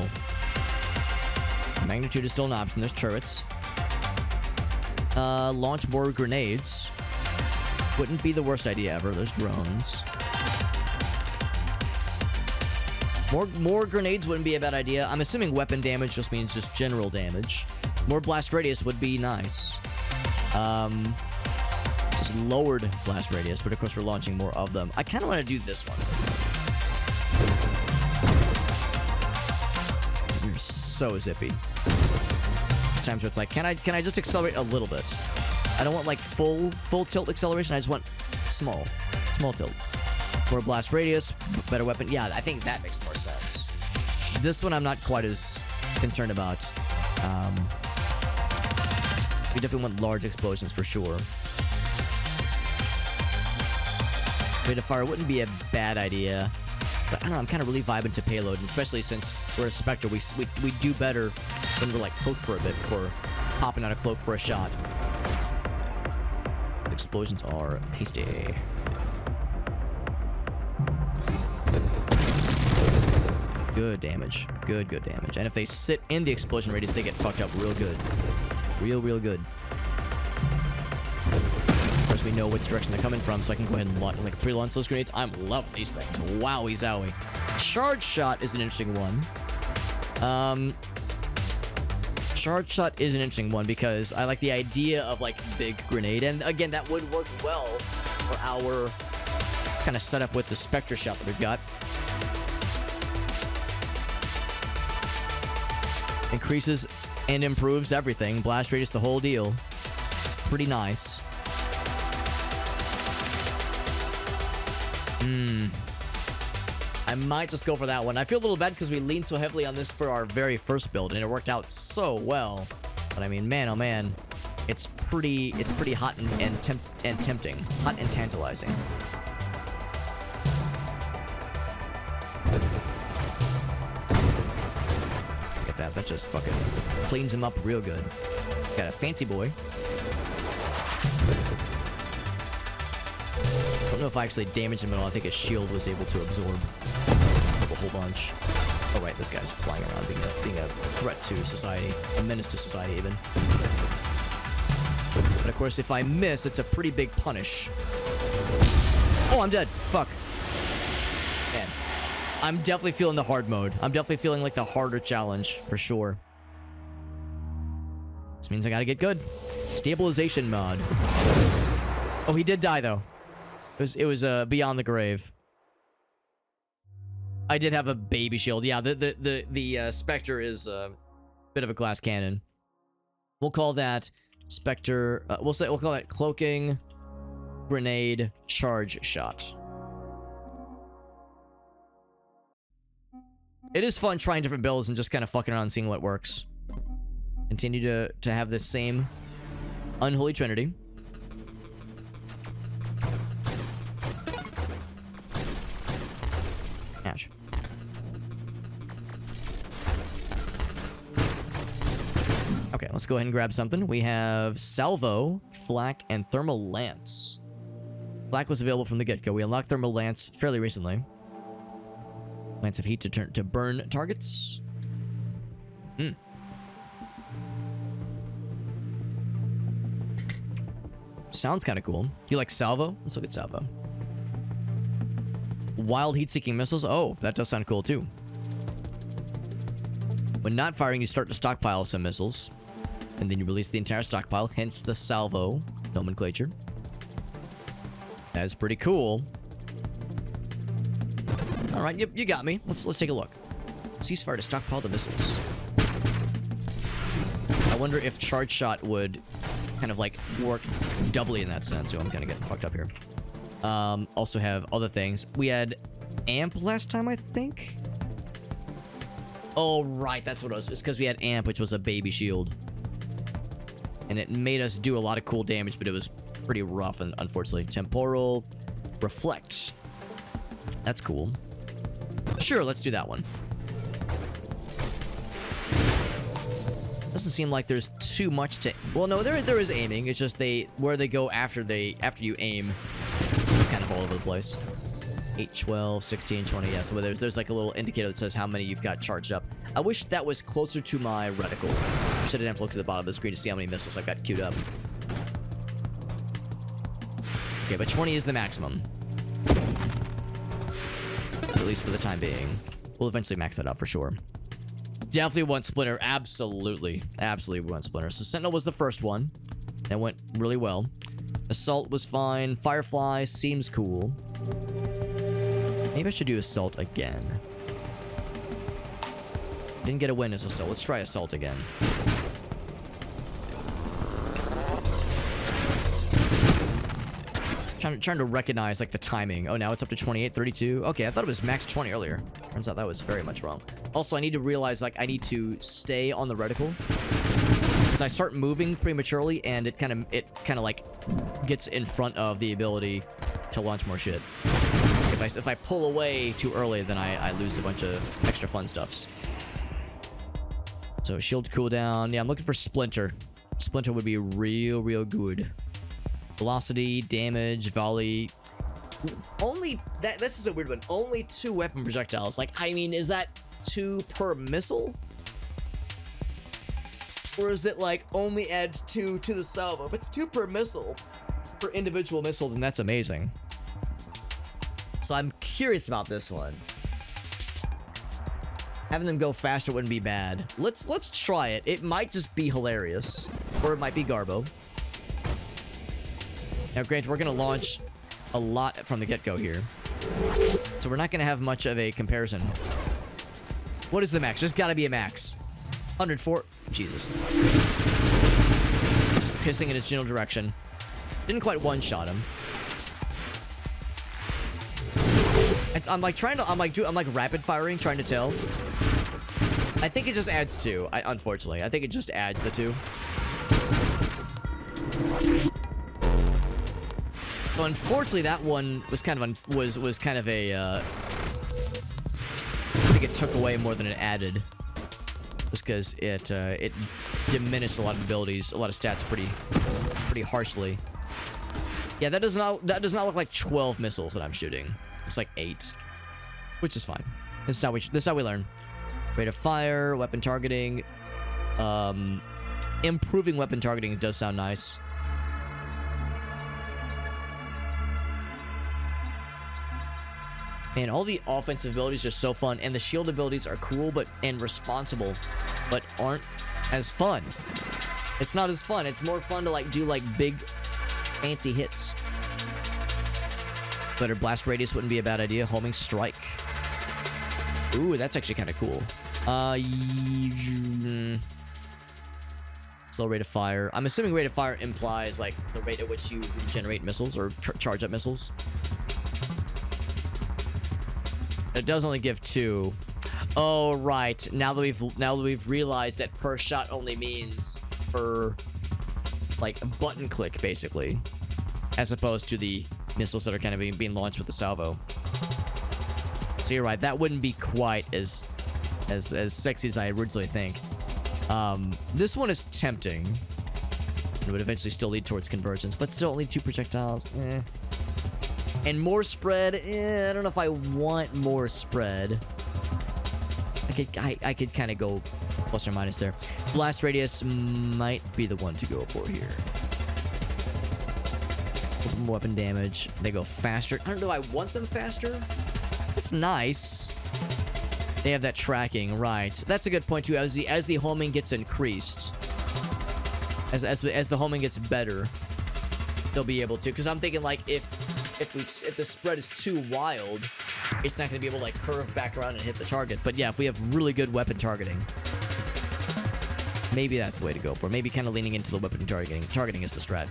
Magnitude is still an option. There's turrets. Launch more grenades. Wouldn't be the worst idea ever. There's drones. More grenades wouldn't be a bad idea. I'm assuming weapon damage just means just general damage. More blast radius would be nice. Just lowered blast radius, but of course we're launching more of them. I kind of want to do this one. You're so zippy. There's times where it's like, can I just accelerate a little bit? I don't want like full tilt acceleration. I just want small tilt. More blast radius, better weapon. Yeah, I think that makes more sense. This one I'm not quite as concerned about. We definitely want large explosions for sure. Rate of fire wouldn't be a bad idea. But I don't know, I'm kind of really vibing to payload, and especially since we're a Spectre, we do better when we're like cloaked for a bit before popping out a cloak for a shot. Explosions are tasty. Good damage. Good damage. And if they sit in the explosion radius, they get fucked up real good. Real good. Of course, we know which direction they're coming from, so I can go ahead and like pre-launch those grenades. I'm loving these things. Wowie zowie. Charge shot is an interesting one. Charge shot is an interesting one because I like the idea of like big grenade, and again, that would work well for our kind of setup with the Spectre shot that we've got. Increases and improves everything. Blast radius, the whole deal. It's pretty nice. I might just go for that one. I feel a little bad because we leaned so heavily on this for our very first build, and it worked out so well. But I mean, man, oh man, it's pretty hot and tempting, hot and tantalizing. That just fucking cleans him up real good. Got a fancy boy. I don't know if I actually damaged him at all. I think his shield was able to absorb a whole bunch. Oh right, this guy's flying around being a threat to society. A menace to society even. But of course, if I miss, it's a pretty big punish. Oh, I'm dead. Fuck. Man. I'm definitely feeling the hard mode. I'm definitely feeling like the harder challenge, for sure. This means I gotta get good. Stabilization mod. Oh, he did die, though. It was beyond the grave. I did have a baby shield. Yeah, the Spectre is a bit of a glass cannon. We'll call that Spectre... we'll call that cloaking, grenade, charge shot. It is fun trying different builds and just kind of fucking around and seeing what works. Continue to have the same unholy trinity. Ouch. Okay, let's go ahead and grab something. We have Salvo, Flak, and Thermal Lance. Flak was available from the get-go. We unlocked Thermal Lance fairly recently. Lance of Heat to burn targets. Sounds kind of cool. You like Salvo? Let's look at Salvo. Wild heat-seeking missiles. Oh, that does sound cool too. When not firing, you start to stockpile some missiles. And then you release the entire stockpile, hence the salvo nomenclature. That is pretty cool. Alright, you got me. Let's take a look. Ceasefire to stockpile the missiles. I wonder if charge shot would kind of like work doubly in that sense. So I'm kind of getting fucked up here. Also have other things. We had amp last time, I think. Oh, right. That's what it was. It's because we had amp, which was a baby shield. And it made us do a lot of cool damage, but it was pretty rough, and unfortunately. Temporal reflect. That's cool. Sure, let's do that one. Doesn't seem like there's too much to... Well, no, there is aiming. It's just where they go after you aim. It's kind of all over the place. 8, 12, 16, 20. Yeah, so there's like a little indicator that says how many you've got charged up. I wish that was closer to my reticle. I didn't have to look to the bottom of the screen to see how many missiles I've got queued up. Okay, but 20 is the maximum. At least for the time being. We'll eventually max that out for sure. Definitely want Splinter. Absolutely. Absolutely want Splinter. So Sentinel was the first one. That went really well. Assault was fine. Firefly seems cool. Maybe I should do Assault again. Didn't get a win as Assault. Let's try Assault again. Trying to recognize like the timing. Oh, now it's up to 28, 32. Okay, I thought it was max 20 earlier. Turns out that was very much wrong. Also, I need to realize like I need to stay on the reticle because I start moving prematurely, and it kind of like gets in front of the ability to launch more shit. If I pull away too early, then I lose a bunch of extra fun stuffs. So shield cooldown. Yeah, I'm looking for Splinter. Splinter would be real good. Velocity, damage, volley. Only this is a weird one. Only 2 weapon projectiles. Like, I mean, is that 2 per missile? Or is it like only add 2 to the salvo? If it's 2 per missile, per individual missile, then that's amazing. So I'm curious about this one. Having them go faster wouldn't be bad. Let's try it. It might just be hilarious, or it might be Garbo. Now, granted, we're gonna launch a lot from the get-go here, so we're not gonna have much of a comparison. What is the max? There's gotta be a max. 104. Jesus. Just pissing in his general direction. Didn't quite one-shot him. I'm like rapid firing, trying to tell. I think it just adds 2. Unfortunately, I think it just adds the 2. So unfortunately, that one was kind of was kind of a. I think it took away more than it added, just because it diminished a lot of abilities, a lot of stats, pretty harshly. Yeah, that does not look like 12 missiles that I'm shooting. It's like 8, which is fine. This is how we learn. Rate of fire, weapon targeting, improving weapon targeting does sound nice. Man, all the offensive abilities are so fun, and the shield abilities are cool and responsible, but aren't as fun. It's not as fun. It's more fun to like do like big, fancy hits. Better blast radius wouldn't be a bad idea. Homing strike. Ooh, that's actually kind of cool. Slow rate of fire. I'm assuming rate of fire implies like the rate at which you regenerate missiles or charge up missiles. It does only give 2. Oh, right. Now that we've realized that per shot only means per like button click, basically, as opposed to the missiles that are kind of being launched with the salvo. So you're right. That wouldn't be quite as sexy as I originally think. This one is tempting. It would eventually still lead towards convergence, but still only 2 projectiles. And more spread, I don't know if I want more spread. I could kind of go plus or minus there. Blast radius might be the one to go for here. Weapon damage. They go faster. I don't know. I want them faster. It's nice. They have that tracking, right? That's a good point too. As the homing gets increased, as the homing gets better, they'll be able to. Because I'm thinking like if the spread is too wild, it's not going to be able to like curve back around and hit the target. But yeah, if we have really good weapon targeting, maybe that's the way to go for it. Maybe kind of leaning into the weapon targeting. Targeting is the strat.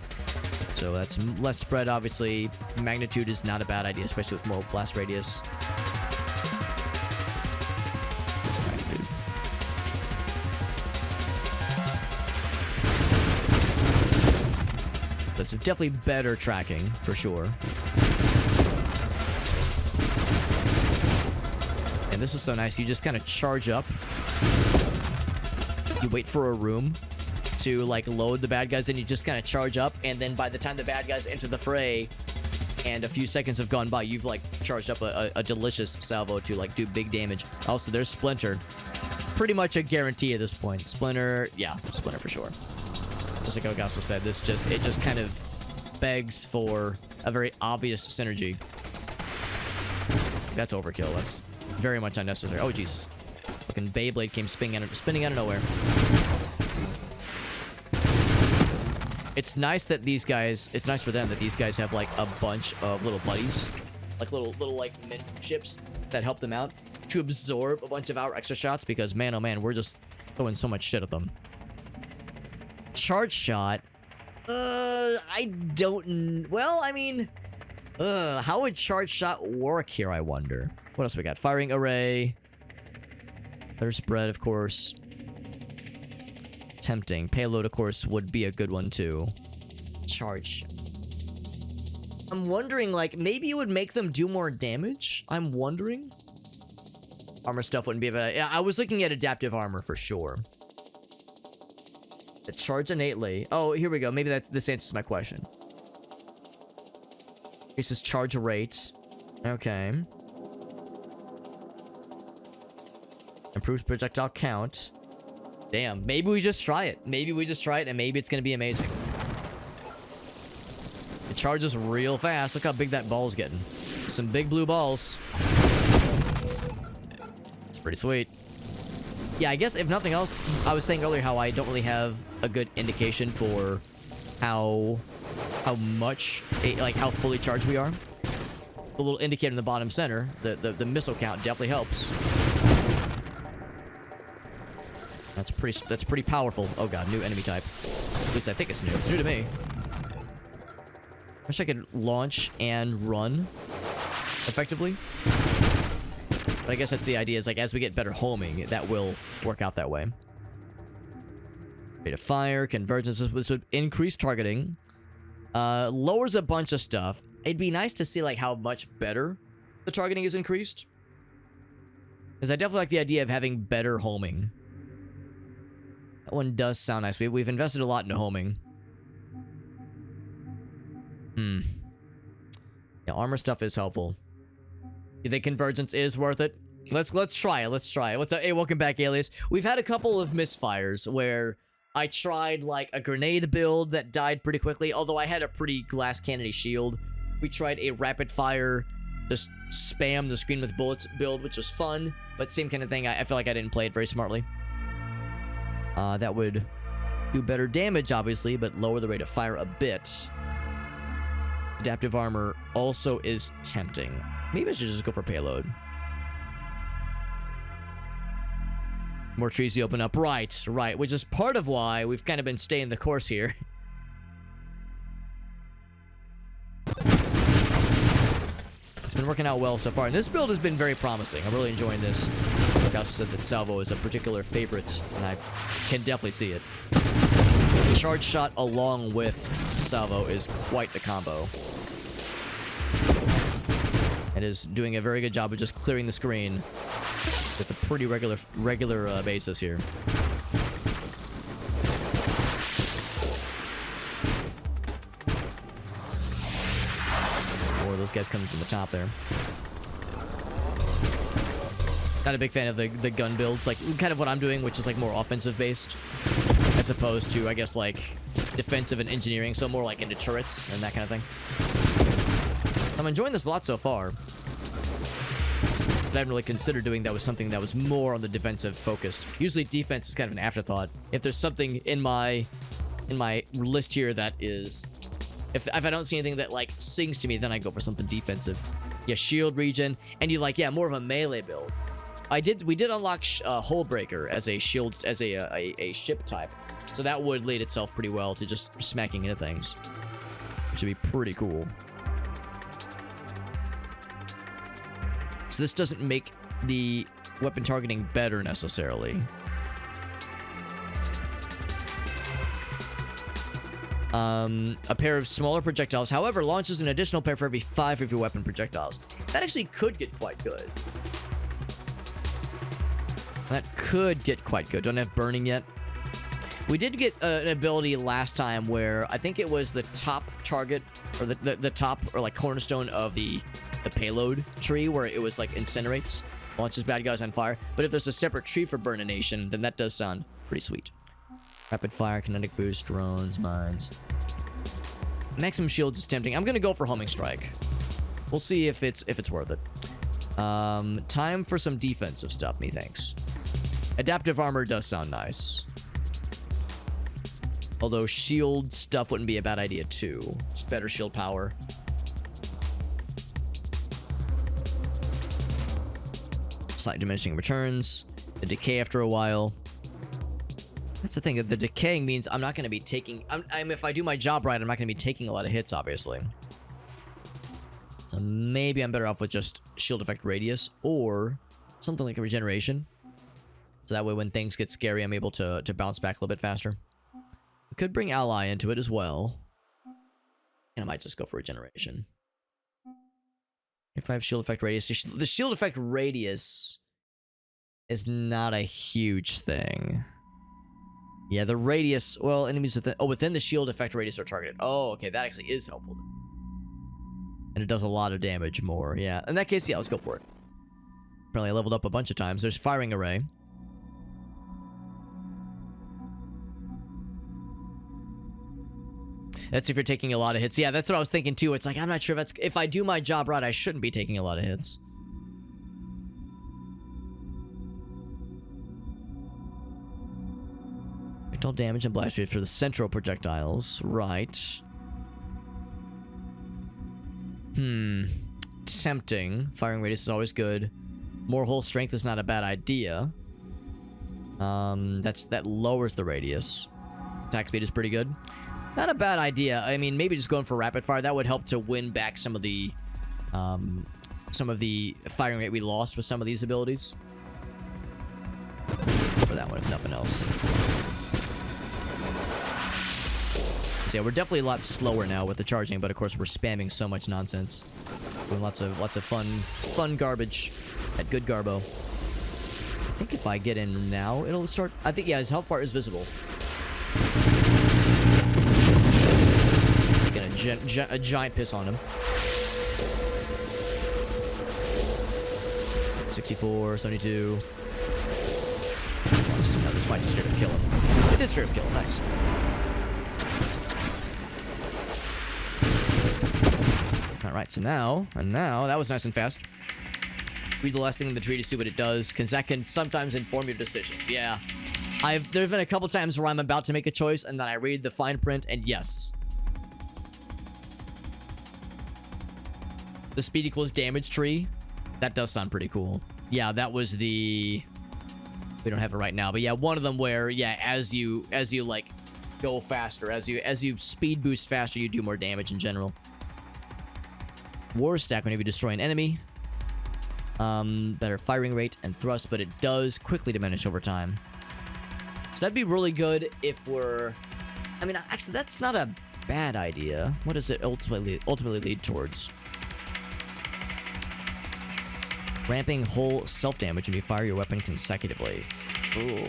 So that's less spread, obviously. Magnitude is not a bad idea, especially with more blast radius. That's definitely better tracking, for sure. And this is so nice. You just kind of charge up. You wait for a room to like load the bad guys in. You just kind of charge up, and then by the time the bad guys enter the fray and a few seconds have gone by, you've like charged up a delicious salvo to like do big damage. Also, there's Splinter. Pretty much a guarantee at this point. Splinter, yeah, Splinter for sure. Just like Ogasso said, it just kind of begs for a very obvious synergy. That's overkill. That's very much unnecessary. Oh jeez. Fucking Beyblade came spinning out of nowhere. It's nice that these guys, it's nice for them that these guys have like a bunch of little buddies, like little like mid ships that help them out to absorb a bunch of our extra shots, because man oh man, we're just throwing so much shit at them. Charge shot, I don't, well, I mean, how would charge shot work here, I wonder? What else we got? Firing array, better spread, of course. Tempting. Payload, of course, would be a good one too. Charge. I'm wondering, like, maybe it would make them do more damage? I'm wondering. Armor stuff wouldn't be a bad idea. I was looking at adaptive armor for sure. The charge innately. Oh, here we go. Maybe this answers my question. Increases charge rate. Okay. Improves projectile count. Damn, maybe we just try it. Maybe we just try it, and maybe it's gonna be amazing. It charges real fast. Look how big that ball's getting. Some big blue balls. It's pretty sweet. Yeah, I guess if nothing else, I was saying earlier how I don't really have a good indication for how much, like how fully charged we are. The little indicator in the bottom center, the missile count definitely helps. That's pretty powerful. Oh god, new enemy type. At least I think it's new. It's new to me. Wish I could launch and run effectively. But I guess that's the idea, is like as we get better homing, that will work out that way. Rate of fire, convergence, this would increase targeting. Lowers a bunch of stuff. It'd be nice to see like how much better the targeting is increased. Because I definitely like the idea of having better homing. That one does sound nice. We've invested a lot into homing. Yeah, armor stuff is helpful. You think convergence is worth it? Let's try it. Let's try it. What's up? Hey, welcome back, Alias. We've had a couple of misfires where I tried like a grenade build that died pretty quickly, although I had a pretty glass cannony shield. We tried a rapid fire, just spam the screen with bullets build, which was fun, but same kind of thing. I feel like I didn't play it very smartly. That would do better damage, obviously, but lower the rate of fire a bit. Adaptive armor also is tempting. Maybe I should just go for payload. More trees you open up. Right, which is part of why we've kind of been staying the course here. It's been working out well so far, and this build has been very promising. I'm really enjoying this. Like I said, that salvo is a particular favorite, and I can definitely see it. Charge shot along with salvo is quite the combo. It is doing a very good job of just clearing the screen with a pretty regular basis here. Or those guys coming from the top there. Not a big fan of the gun builds, like kind of what I'm doing, which is like more offensive based, as opposed to, I guess, like defensive and engineering, so more like into turrets and that kind of thing. I'm enjoying this a lot so far. but I haven't really considered doing that with something that was more on the defensive focused. Usually defense is kind of an afterthought. If there's something in my list here that is, if I don't see anything that like sings to me, then I go for something defensive. Yeah, shield regen, and you like, yeah, more of a melee build. We did unlock Hullbreaker as a shield, as a ship type, so that would lead itself pretty well to just smacking into things, which would be pretty cool. So this doesn't make the weapon targeting better necessarily. A pair of smaller projectiles, however, launches an additional pair for every 5 of your weapon projectiles. That actually could get quite good. That could get quite good. Don't have burning yet. We did get an ability last time where I think it was the top target, or the top, or like cornerstone of the payload tree, where it was like incinerates, launches bad guys on fire. But if there's a separate tree for burnination, then that does sound pretty sweet. Rapid fire, kinetic boost, drones, mines. Maximum shields is tempting. I'm gonna go for homing strike. We'll see if it's worth it. Time for some defensive stuff, methinks. Adaptive armor does sound nice. Although shield stuff wouldn't be a bad idea too. Just better shield power. Slight diminishing returns. The decay after a while. That's the thing. The decaying means I'm not going to be taking... if I do my job right, I'm not going to be taking a lot of hits, obviously. So maybe I'm better off with just shield effect radius or something like a regeneration. So that way when things get scary, I'm able to bounce back a little bit faster. I could bring ally into it as well. And I might just go for regeneration. If I have shield effect radius... The shield effect radius is not a huge thing. Yeah, the radius... Well, enemies within the shield effect radius are targeted. Oh, okay, that actually is helpful. And it does a lot of damage more, yeah. In that case, yeah, let's go for it. Apparently I leveled up a bunch of times. There's firing array. That's if you're taking a lot of hits. Yeah, that's what I was thinking too. It's like, I'm not sure if I do my job right, I shouldn't be taking a lot of hits. All damage and blast rate for the central projectiles. Right. Tempting. Firing radius is always good. More hull strength is not a bad idea. That lowers the radius. Attack speed is pretty good. Not a bad idea. I mean, maybe just going for rapid fire. That would help to win back some of the firing rate we lost with some of these abilities. For that one, if nothing else. So yeah, we're definitely a lot slower now with the charging, but of course we're spamming so much nonsense. Doing lots of fun garbage at good garbo. I think if I get in now, it'll start. I think, yeah, his health bar is visible. Get a giant piss on him. 64, 72. This might just straight up kill him. It did straight up kill him. Nice. Alright, so now, that was nice and fast. Read the last thing in the tree to see what it does, because that can sometimes inform your decisions. Yeah. There's been a couple times where I'm about to make a choice, and then I read the fine print, and yes. The speed equals damage tree. That does sound pretty cool. Yeah, that was the... We don't have it right now, but yeah, one of them where, yeah, as you like, go faster, as you speed boost faster, you do more damage in general. War stack whenever you destroy an enemy. Better firing rate and thrust, but it does quickly diminish over time. So that'd be really good if we're... I mean, actually, that's not a bad idea. What does it ultimately lead towards? Ramping whole self-damage when you fire your weapon consecutively. Ooh.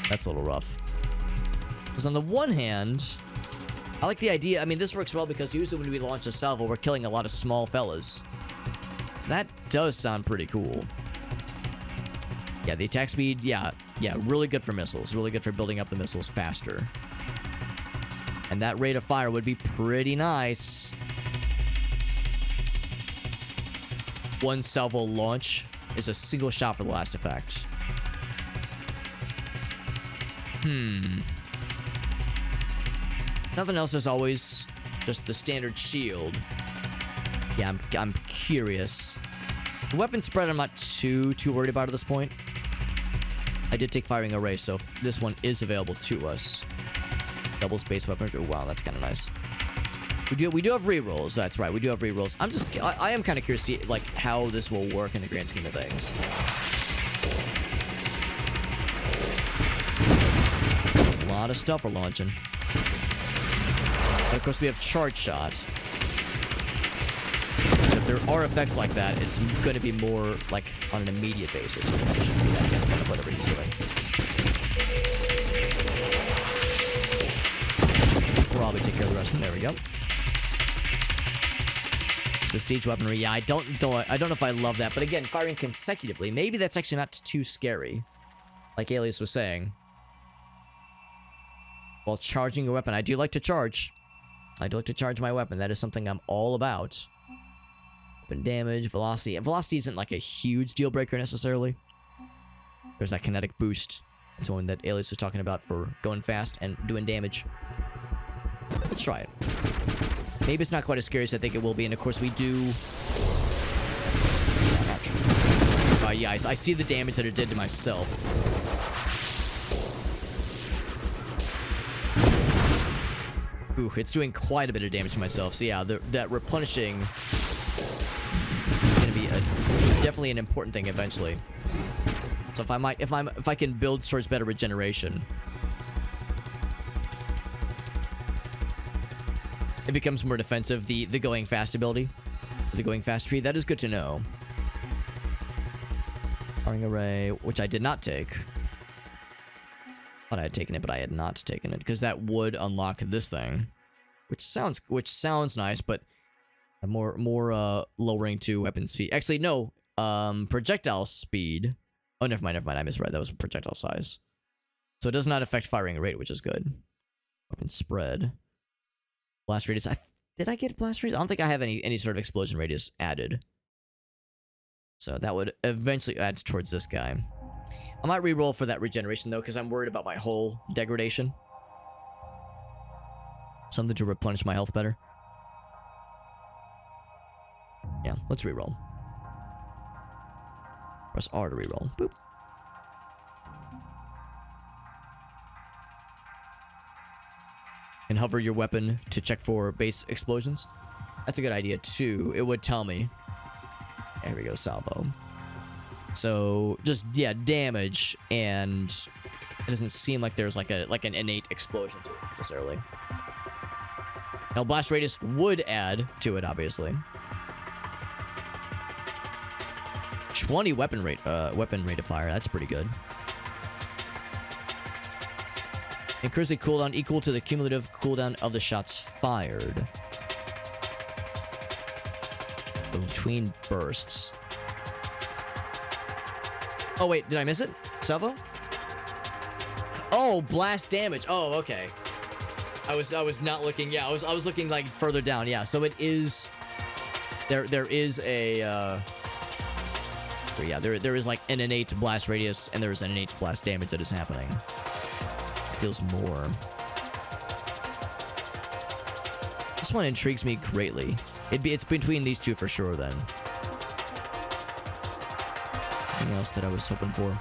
That's a little rough. Because on the one hand... I like the idea. I mean, this works well because usually when we launch a salvo, we're killing a lot of small fellas. So that does sound pretty cool. Yeah, the attack speed, yeah, really good for missiles. Really good for building up the missiles faster. And that rate of fire would be pretty nice. one salvo launch is a single shot for the last effect. Nothing else as always. Just the standard shield. Yeah, I'm curious. The weapon spread I'm not too worried about at this point. I did take firing array, so this one is available to us. Double space weapon. Oh, wow, that's kind of nice. We do have rerolls. That's right, we do have rerolls. I am kind of curious to see like how this will work in the grand scheme of things. A lot of stuff we're launching. And of course, we have charge shot. So if there are effects like that, it's going to be more like on an immediate basis. So I should do that again, kind of whatever he's doing. Probably take care of the rest of them. There we go. The siege weaponry. Yeah, I don't know if I love that, but again, firing consecutively, maybe that's actually not too scary. Like Alias was saying. While charging your weapon, I do like to charge. I do like to charge my weapon. That is something I'm all about. Weapon damage, velocity. And velocity isn't like a huge deal breaker necessarily. There's that kinetic boost. It's one that Alias was talking about for going fast and doing damage. Let's try it. Maybe it's not quite as scary as I think it will be, and of course we do... yeah, I see the damage that it did to myself. Ooh, it's doing quite a bit of damage to myself. So yeah, that replenishing is going to be definitely an important thing eventually. So if I can build towards better regeneration, it becomes more defensive. The going fast ability, the going fast tree, that is good to know. Firing array, which I did not take. Thought I had taken it, but I had not taken it because that would unlock this thing, which sounds nice, but more lowering to weapon speed. Actually, no, projectile speed. Oh, never mind. I misread. That was projectile size. So it does not affect firing rate, which is good. Weapon spread. Blast radius. Did I get blast radius? I don't think I have any sort of explosion radius added. So that would eventually add towards this guy. I might reroll for that regeneration though, because I'm worried about my whole degradation. Something to replenish my health better. Yeah, let's reroll. Press R to reroll. Boop. And hover your weapon to check for base explosions. That's a good idea too. It would tell me. There we go, salvo. So just damage, and it doesn't seem like there's like an innate explosion to it necessarily. Now blast radius would add to it, obviously. 20 weapon rate of fire. That's pretty good. Increasing cooldown equal to the cumulative cooldown of the shots fired. Between bursts. Oh wait, did I miss it? Salvo? Oh, blast damage. Oh, okay. I was not looking. Yeah, I was looking like further down. Yeah, so it is. There is a. Yeah, there is like an innate blast radius, and there is an innate blast damage that is happening. It deals more. This one intrigues me greatly. It's between these two for sure. Then. Anything else that I was hoping for?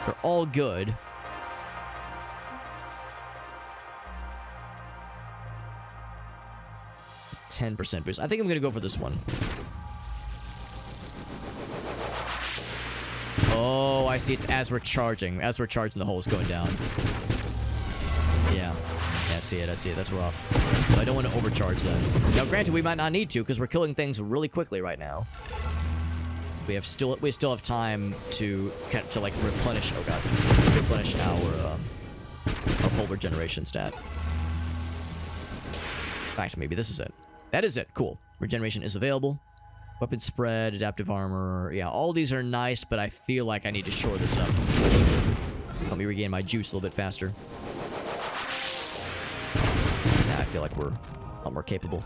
They're all good. %10 boost. I think I'm gonna go for this one. Oh, I see. It's as we're charging. As we're charging, the hole is going down. Yeah. Yeah, I see it. That's rough. So I don't want to overcharge that. Now, granted, we might not need to because we're killing things really quickly right now. We still have time to like replenish. Oh god, replenish our whole regeneration stat. In fact, maybe this is it. That is it. Cool. Regeneration is available. Weapon spread, adaptive armor. Yeah, all these are nice, but I feel like I need to shore this up. Help me regain my juice a little bit faster. Yeah, I feel like we're a lot more capable.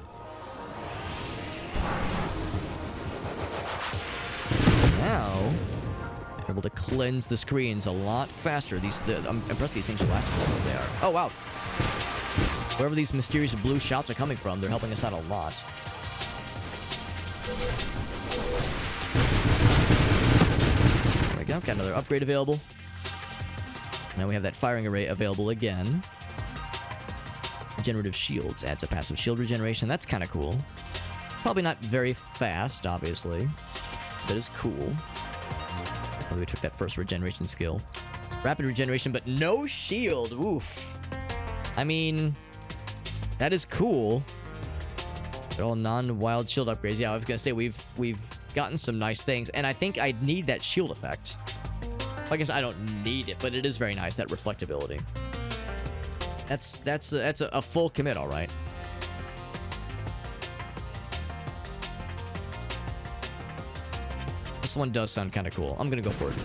now we're able to cleanse the screens a lot faster. I'm impressed these things are lasting as long as they are. Oh, wow. Wherever these mysterious blue shots are coming from, they're helping us out a lot. There we go. Got another upgrade available. Now we have that firing array available again. Regenerative shields adds a passive shield regeneration. That's kind of cool. Probably not very fast, obviously. That is cool. We took that first regeneration skill. Rapid regeneration, but no shield. Oof. I mean, that is cool. They're all non-wild shield upgrades. Yeah, I was gonna say we've gotten some nice things, and I think I need that shield effect. I guess I don't need it, but it is very nice, that reflectability. That's a full commit, all right. This one does sound kind of cool. I'm gonna go for it.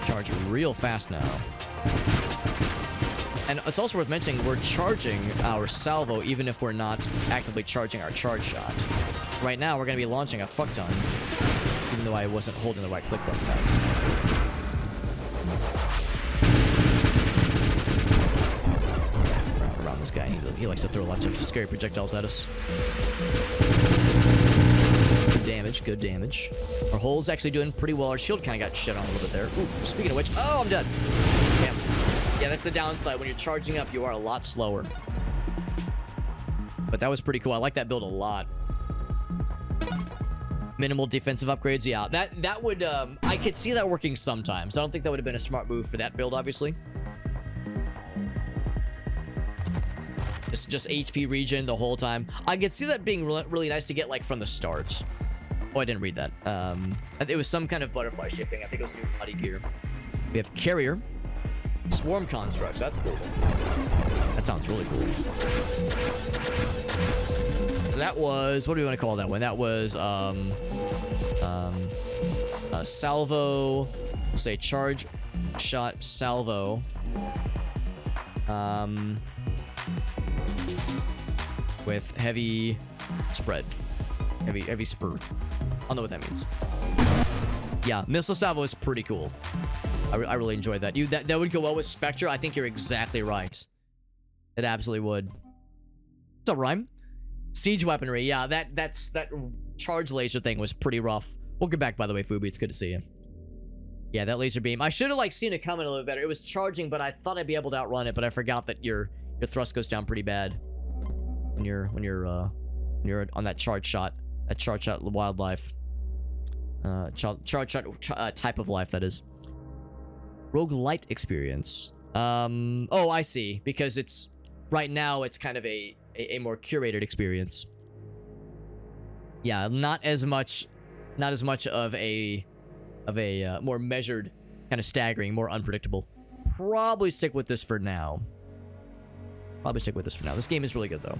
Charge real fast now. And it's also worth mentioning we're charging our salvo even if we're not actively charging our charge shot. Right now we're gonna be launching a fuck ton, even though I wasn't holding the right click button. Around this guy, he likes to throw lots of scary projectiles at us. Good damage, good damage. Our hull's actually doing pretty well. Our shield kind of got shit on a little bit there. Oof, speaking of which, oh, I'm dead. Damn. Yeah, that's the downside. When you're charging up, you are a lot slower. But that was pretty cool. I like that build a lot. Minimal defensive upgrades, yeah. That would, I could see that working sometimes. I don't think that would have been a smart move for that build, obviously. Just HP regen the whole time. I could see that being really nice to get, like, from the start. Oh, I didn't read that. It was some kind of butterfly shipping. I think it was new body gear. We have carrier. Swarm constructs. That's cool. That sounds really cool. So that was... What do we want to call that one? That was, salvo... We'll say charge shot salvo. With heavy spread. Heavy spur. I don't know what that means. Yeah, missile salvo is pretty cool. I really enjoyed that. That would go well with Spectre. I think you're exactly right. It absolutely would. What's up, Rhyme? Siege weaponry. Yeah, that charge laser thing was pretty rough. Welcome back, by the way, Fubi. It's good to see you. Yeah, that laser beam. I should have like seen it coming a little bit better. It was charging, but I thought I'd be able to outrun it, but I forgot that your thrust goes down pretty bad when you're on that charge shot. That charge shot wildlife. Charge shot type of life, that is. Roguelite experience. Oh, I see. Because it's right now it's kind of a more curated experience. Yeah, not as much of a more measured, kind of staggering, more unpredictable. Probably stick with this for now. This game is really good though.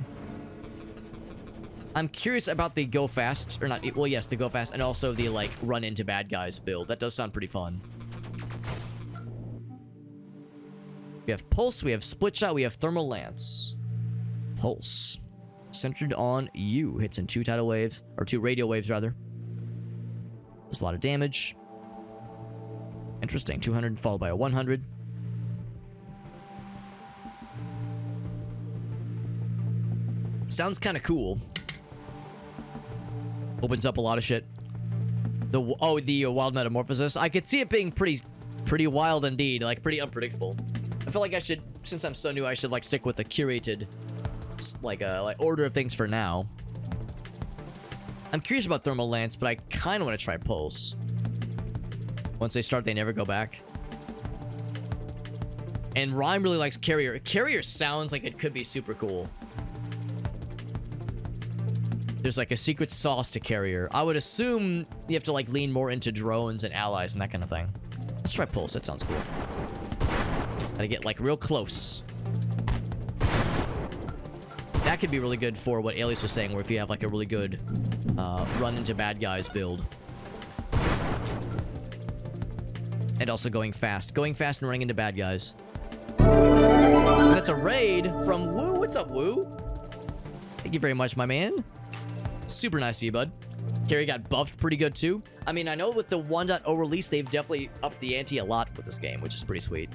I'm curious about the go fast, or not, well yes, the go fast, and also the like run into bad guys build. That does sound pretty fun. We have Pulse, we have Split Shot, we have Thermal Lance. Pulse. Centered on you. Hits in 2 tidal waves, or 2 radial waves, rather. There's a lot of damage. Interesting. 200 followed by a 100. Sounds kind of cool. Opens up a lot of shit. The Wild Metamorphosis. I could see it being pretty wild indeed. Like, pretty unpredictable. I feel like I should, since I'm so new, I should like stick with the curated, like order of things for now. I'm curious about Thermal Lance, but I kind of want to try Pulse. Once they start, they never go back. And Rhyme really likes Carrier. Carrier sounds like it could be super cool. There's like a secret sauce to Carrier. I would assume you have to like lean more into drones and allies and that kind of thing. Let's try Pulse. That sounds cool. Gotta get like real close. That could be really good for what Alias was saying, where if you have like a really good run into bad guys build. And also going fast. Going fast and running into bad guys. That's a raid from Woo. What's up, Woo? Thank you very much, my man. super nice of you, bud. Carry got buffed pretty good too. I mean, I know with the 1.0 release, they've definitely upped the ante a lot with this game, which is pretty sweet.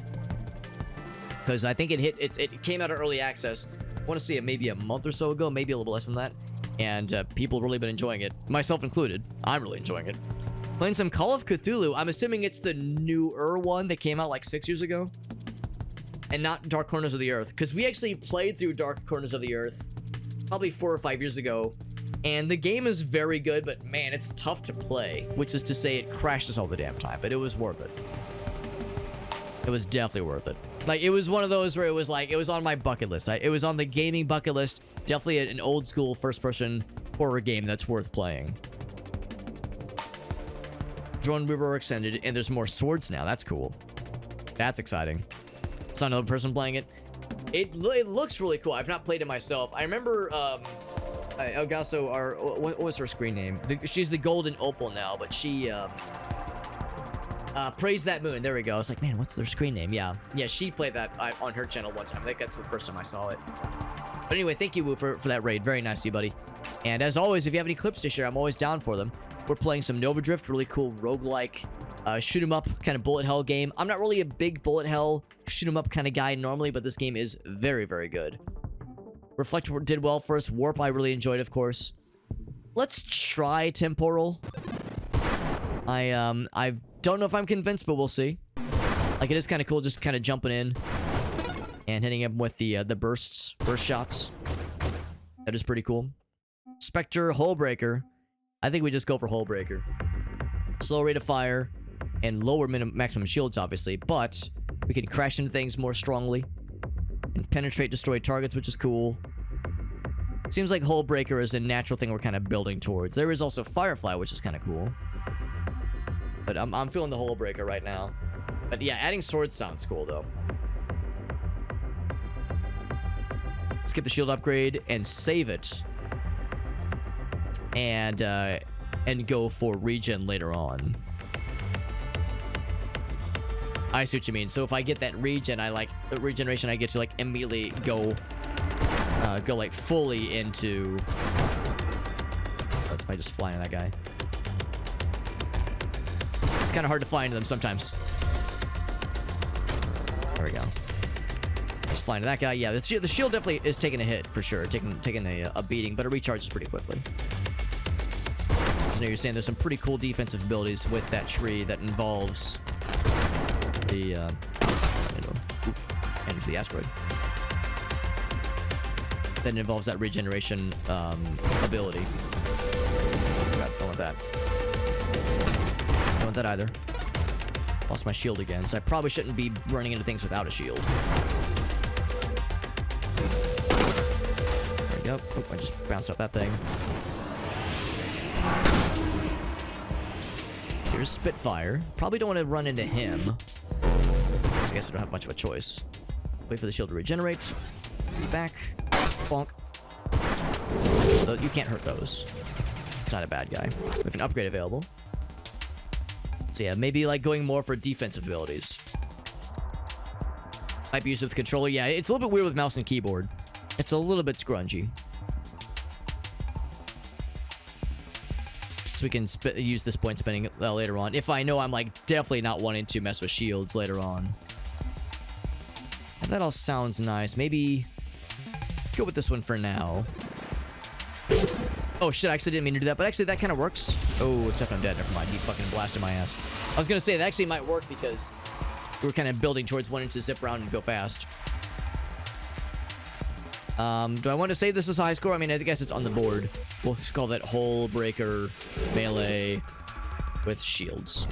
Because I think it came out of early access. I want to say it maybe a month or so ago, maybe a little less than that. And people have really been enjoying it, myself included. I'm really enjoying it. Playing some Call of Cthulhu. I'm assuming it's the newer one that came out like 6 years ago. And not Dark Corners of the Earth. Because we actually played through Dark Corners of the Earth probably 4 or 5 years ago. And the game is very good, but man, it's tough to play. Which is to say it crashes all the damn time. But it was worth it. It was definitely worth it. Like, it was one of those where it was like, it was on my bucket list. It was on the gaming bucket list. Definitely an old school first-person horror game that's worth playing. Drone River extended, and there's more swords now. That's cool. That's exciting. It's not another person playing it. It looks really cool. I've not played it myself. I remember, Elgaso, what was her screen name? She's the Golden Opal now, but she, Praise That Moon. There we go. I was like, man, what's their screen name? Yeah, she played that on her channel one time. I think that's the first time I saw it. But anyway, thank you, Wu, for that raid. Very nice of you, buddy. And as always, if you have any clips to share, I'm always down for them. We're playing some Nova Drift, really cool roguelike, shoot 'em up kind of bullet hell game. I'm not really a big bullet hell, shoot 'em up kind of guy normally, but this game is very, very good. Reflect did well for us. Warp I really enjoyed, of course. Let's try Temporal. I don't know if I'm convinced, but we'll see. Like, it is kind of cool just kind of jumping in and hitting him with the burst shots. That is pretty cool. Spectre, Hullbreaker. I think we just go for Hullbreaker. Slow rate of fire and lower maximum shields, obviously, but we can crash into things more strongly and penetrate destroyed targets, which is cool. Seems like Hullbreaker is a natural thing we're kind of building towards. There is also Firefly, which is kind of cool. But I'm feeling the Hullbreaker right now. But yeah, adding swords sounds cool, though. Skip the shield upgrade and save it. And go for regen later on. I see what you mean. So if I get that regen, regeneration, I get to like immediately go like fully into. What if I just fly on that guy? It's kind of hard to fly into them sometimes. There we go. Just fly into that guy. Yeah, the shield definitely is taking a hit for sure, taking a beating, but it recharges pretty quickly. So you're saying there's some pretty cool defensive abilities with that tree that involves the and the asteroid. That involves that regeneration ability. Don't want that. Don't want that either. Lost my shield again, so I probably shouldn't be running into things without a shield. There we go. Oh, I just bounced off that thing. Here's Spitfire. Probably don't want to run into him. I guess I don't have much of a choice. Wait for the shield to regenerate. Back. Bonk. You can't hurt those. It's not a bad guy. We have an upgrade available. So yeah, maybe like going more for defensive abilities. Might be used with the controller. Yeah, it's a little bit weird with mouse and keyboard. It's a little bit scrungy. So we can use this point spending later on. If I know I'm like definitely not wanting to mess with shields later on. That all sounds nice. Maybe let's go with this one for now. Oh shit, I actually didn't mean to do that, but actually that kind of works. Oh, except I'm dead. Never mind. He fucking blasted my ass. I was gonna say that actually might work because we're kind of building towards wanting to zip around and go fast. Do I want to say this is a high score? I mean, I guess it's on the board. We'll just call that Hullbreaker melee with shields.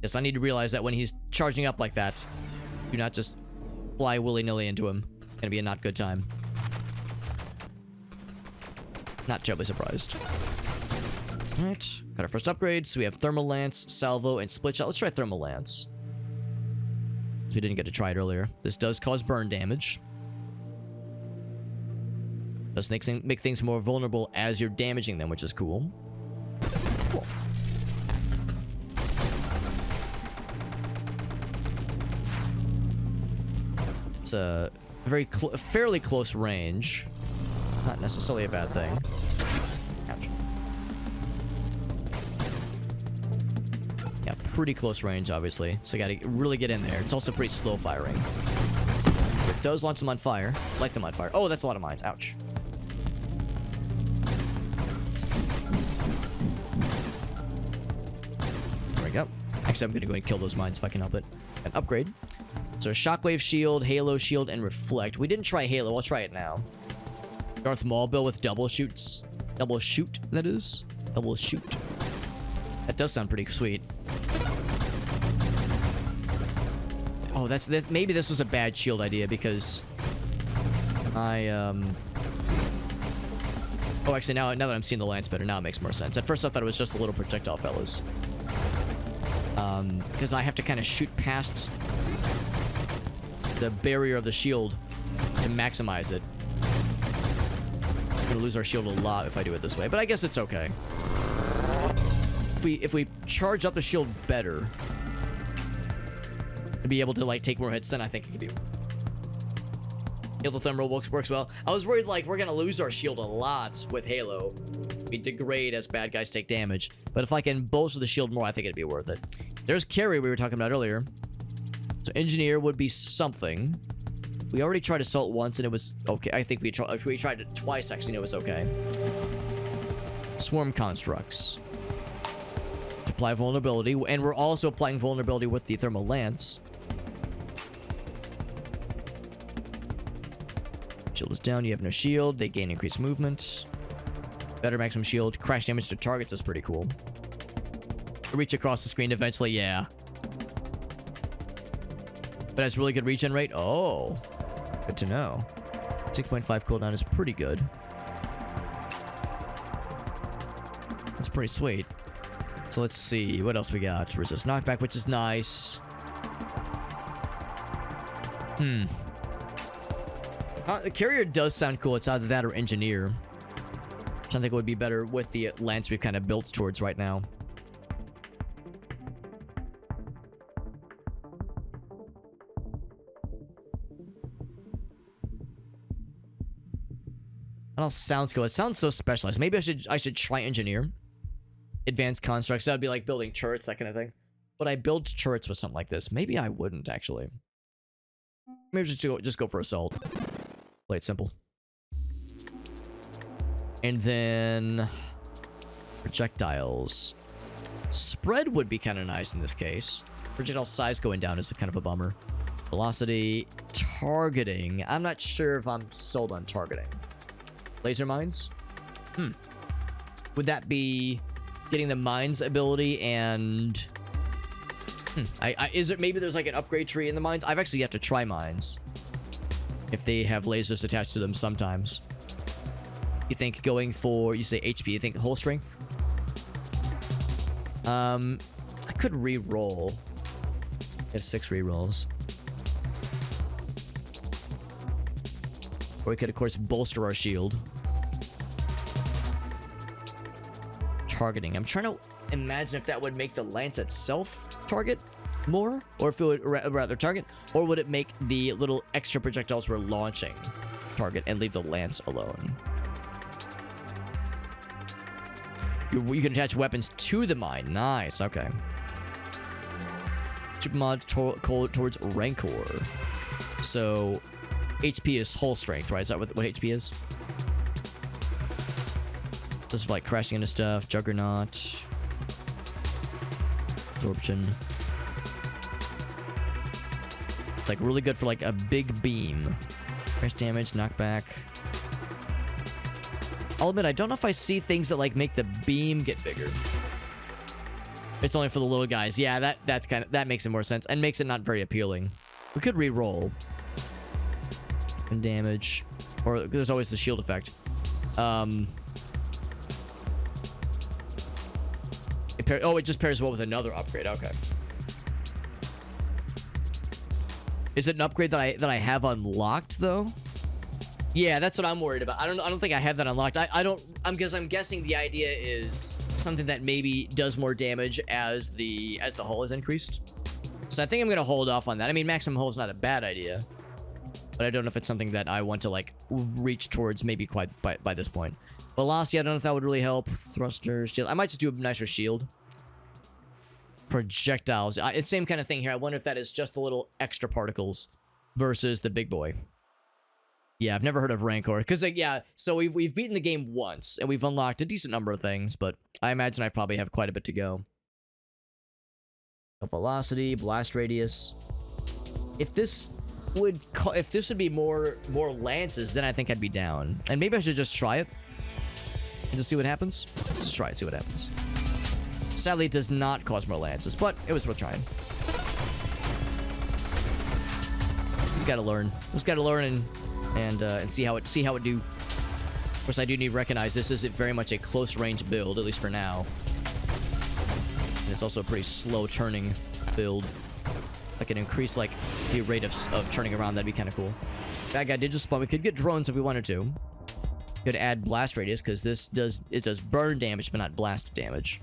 Yes, I need to realize that when he's charging up like that, do not just fly willy-nilly into him. It's gonna be a not good time. Not terribly surprised. Alright, got our first upgrade. So we have Thermal Lance, Salvo, and Split Shot. Let's try Thermal Lance. We didn't get to try it earlier. This does cause burn damage. Does make things more vulnerable as you're damaging them, which is cool. Cool. Let's very fairly close range. Not necessarily a bad thing. Ouch. Yeah, pretty close range, obviously. So you gotta really get in there. It's also pretty slow firing. It does launch them on fire. Like them on fire. Oh, that's a lot of mines. Ouch. There we go. Actually, I'm gonna go ahead and kill those mines if I can help it. An upgrade. So shockwave shield, halo shield, and reflect. We didn't try halo. I'll try it now. Darth Maul bill with double shoots. Double shoot, that is. Double shoot. That does sound pretty sweet. Oh, that's this. Maybe this was a bad shield idea because Oh, actually, now that I'm seeing the lance better, now it makes more sense. At first, I thought it was just the little projectile fellas. Because I have to kind of shoot past the barrier of the shield to maximize it. I'm gonna lose our shield a lot if I do it this way, but I guess it's okay. If we charge up the shield better to be able to like take more hits, then I think it could be. Halo Thermal works well. I was worried like we're gonna lose our shield a lot with Halo. We degrade as bad guys take damage, but if I can bolster the shield more, I think it'd be worth it. There's carry we were talking about earlier. So engineer would be something. We already tried assault once and it was okay. I think we tried it twice actually and it was okay. Swarm constructs. Apply vulnerability, and we're also applying vulnerability with the thermal lance. Shield is down, you have no shield, they gain increased movement. Better maximum shield, crash damage to targets is pretty cool. Reach across the screen eventually, yeah. But has really good regen rate. Oh, good to know. 6.5 cooldown is pretty good. That's pretty sweet. So let's see what else we got. Resist knockback, which is nice. The carrier does sound cool. It's either that or engineer, which I think would be better with the lance we've kind of built towards right now. That all sounds cool. It sounds so specialized. Maybe I should try engineer. Advanced constructs. That would be like building turrets, that kind of thing. But I build turrets with something like this. Maybe I wouldn't actually. Maybe just go for assault. Play it simple. And then projectiles. Spread would be kind of nice in this case. Projectile size going down is kind of a bummer. Velocity, targeting. I'm not sure if I'm sold on targeting. Laser mines? Would that be getting the mines ability and is it maybe there's like an upgrade tree in the mines? I've actually yet to try mines if they have lasers attached to them sometimes. You think going for, you say HP, you think whole strength? I could re-roll. I have 6 re-rolls. Or we could of course bolster our shield. Targeting. I'm trying to imagine if that would make the lance itself target more, or if it would rather target, or would it make the little extra projectiles we're launching target and leave the lance alone? You can attach weapons to the mine. Nice. Okay. Super mod towards Rancor. So HP is whole strength, right? Is that what HP is? This is like crashing into stuff. Juggernaut. Absorption. It's like really good for like a big beam. Crash damage, knockback. I'll admit, I don't know if I see things that like make the beam get bigger. It's only for the little guys. Yeah, that makes it more sense and makes it not very appealing. We could re-roll. And damage. Or there's always the shield effect. It just pairs well with another upgrade. Okay. Is it an upgrade that I have unlocked though? Yeah, that's what I'm worried about. I don't think I have that unlocked. I'm guessing the idea is something that maybe does more damage as the hull is increased. So I think I'm gonna hold off on that. I mean, maximum hull is not a bad idea, but I don't know if it's something that I want to like reach towards maybe quite by this point. Velocity, I don't know if that would really help. Thrusters, shield. I might just do a nicer shield. Projectiles. It's same kind of thing here. I wonder if that is just the little extra particles versus the big boy. Yeah, I've never heard of Rancor. Because, like, yeah, so we've beaten the game once, and we've unlocked a decent number of things, but I imagine I probably have quite a bit to go. Velocity, blast radius. If this would be more lances, then I think I'd be down. And maybe I should just try it and just see what happens. Let's try it, see what happens. Sadly, it does not cost more lances, but it was worth trying. Just gotta learn. Just gotta learn and see how it do. Of course, I do need to recognize this is very much a close range build, at least for now. And it's also a pretty slow turning build. I can increase like the rate of turning around. That'd be kind of cool. Bad guy did just spawn. We could get drones if we wanted to. Could add blast radius because this does burn damage but not blast damage.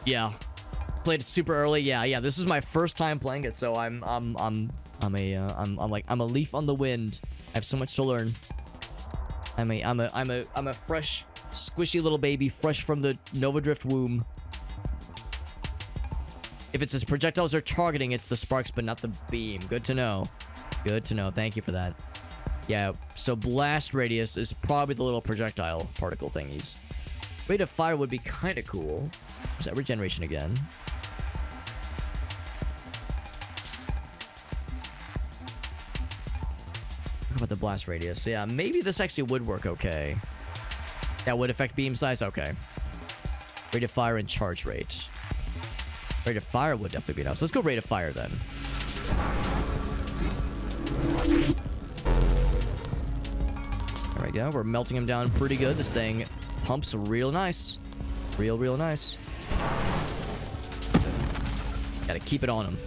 Yeah, played it super early. Yeah. This is my first time playing it, so I'm a leaf on the wind. I have so much to learn. I'm a fresh, squishy little baby, fresh from the Nova Drift womb. If it says projectiles are targeting, it's the sparks, but not the beam. Good to know. Good to know. Thank you for that. Yeah. So blast radius is probably the little projectile particle thingies. Rate of fire would be kind of cool. Is that regeneration again? How about the blast radius? Yeah, maybe this actually would work okay. That would affect beam size? Okay. Rate of fire and charge rate. Rate of fire would definitely be enough. So let's go rate of fire then. There we go. We're melting him down pretty good. This thing pumps real nice. Real nice. Gotta keep it on him.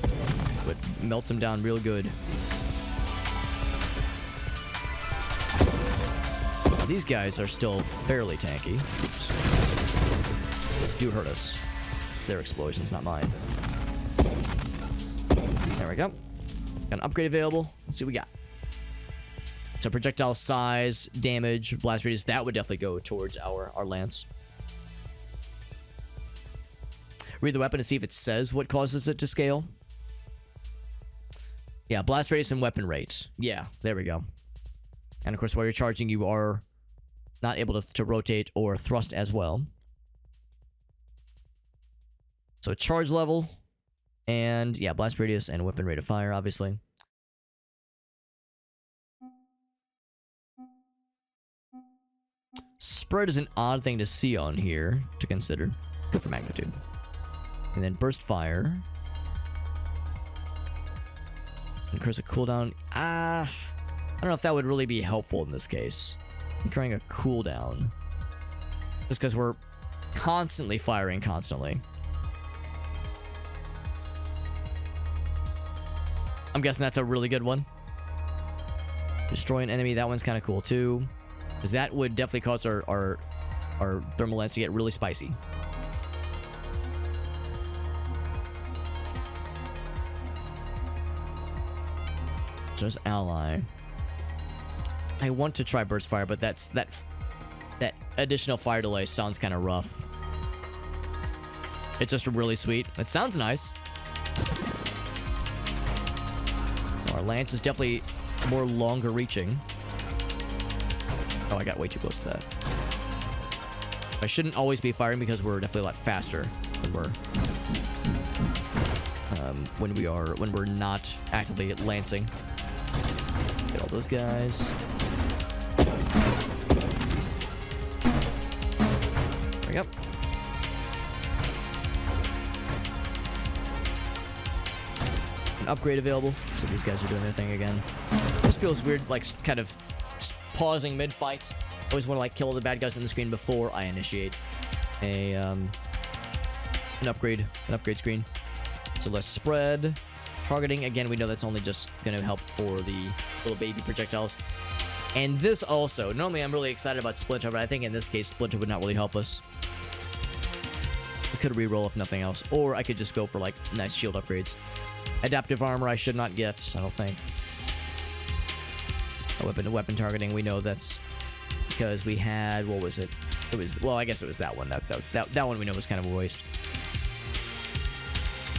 But melts him down real good. Now, these guys are still fairly tanky. Oops. These do hurt us. It's their explosions, not mine. There we go. Got an upgrade available. Let's see what we got. So projectile size, damage, blast radius, that would definitely go towards our lance. Read the weapon to see if it says what causes it to scale. Yeah, blast radius and weapon rate. Yeah, there we go. And of course, while you're charging, you are not able to rotate or thrust as well. So charge level, and yeah, blast radius and weapon rate of fire, obviously. Spread is an odd thing to see on here to consider. Let's go for magnitude. And then burst fire. Incurs a cooldown. I don't know if that would really be helpful in this case. Incurring a cooldown. Just because we're constantly firing constantly. I'm guessing that's a really good one. Destroy an enemy. That one's kind of cool too. Because that would definitely cause our thermal lance to get really spicy. Just ally. I want to try burst fire, but that additional fire delay sounds kind of rough. It's just really sweet. It sounds nice. So our lance is definitely more longer reaching. Oh, I got way too close to that. I shouldn't always be firing because we're definitely a lot faster than when we're not actively lancing. Get all those guys. There we go. An upgrade available. So these guys are doing their thing again. This feels weird, like kind of pausing mid-fight. I always want to like kill all the bad guys on the screen before I initiate an upgrade screen. So less spread. Targeting, again, we know that's only just going to help for the little baby projectiles. And this also, normally I'm really excited about Splinter, but I think in this case, Splinter would not really help us. We could reroll if nothing else, or I could just go for like nice shield upgrades. Adaptive armor I should not get, I don't think. Weapon to weapon targeting, we know that's because we had, what was it? It was, well, I guess it was that one. That one we know was kind of a waste.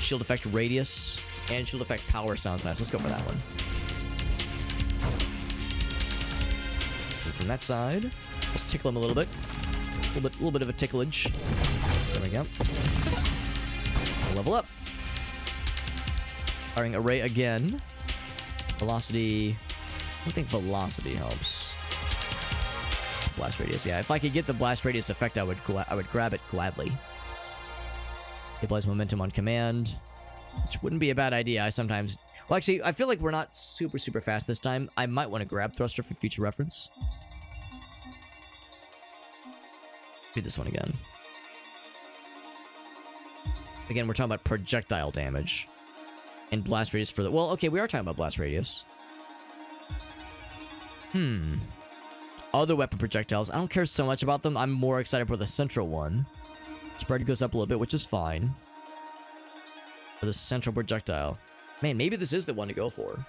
Shield effect radius and shield effect power sounds nice. Let's go for that one. And from that side, let's tickle him a little bit. A little bit of a ticklage. There we go. I'll level up. Firing array again. Velocity. I don't think velocity helps. Blast radius, yeah. If I could get the blast radius effect, I would grab it gladly. Stabilize momentum on command, which wouldn't be a bad idea. I sometimes, well, actually, I feel like we're not super fast this time. I might want to grab thruster for future reference. Do this one again. Again, we're talking about projectile damage and blast radius for the. Well, okay, we are talking about blast radius. Other weapon projectiles. I don't care so much about them. I'm more excited for the central one. Spread goes up a little bit, which is fine. For the central projectile. Man, maybe this is the one to go for.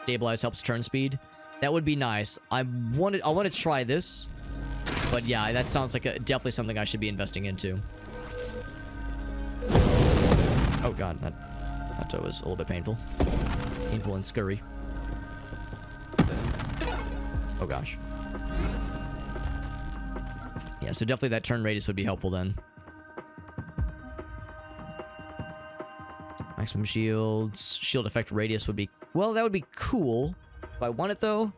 Stabilize helps turn speed. That would be nice. I want to try this. But yeah, that sounds like definitely something I should be investing into. Oh god, that was a little bit painful. Painful and scurry. Oh gosh. Yeah, so definitely that turn radius would be helpful then. Maximum shields. Shield effect radius would be... Well, that would be cool. If I want it though,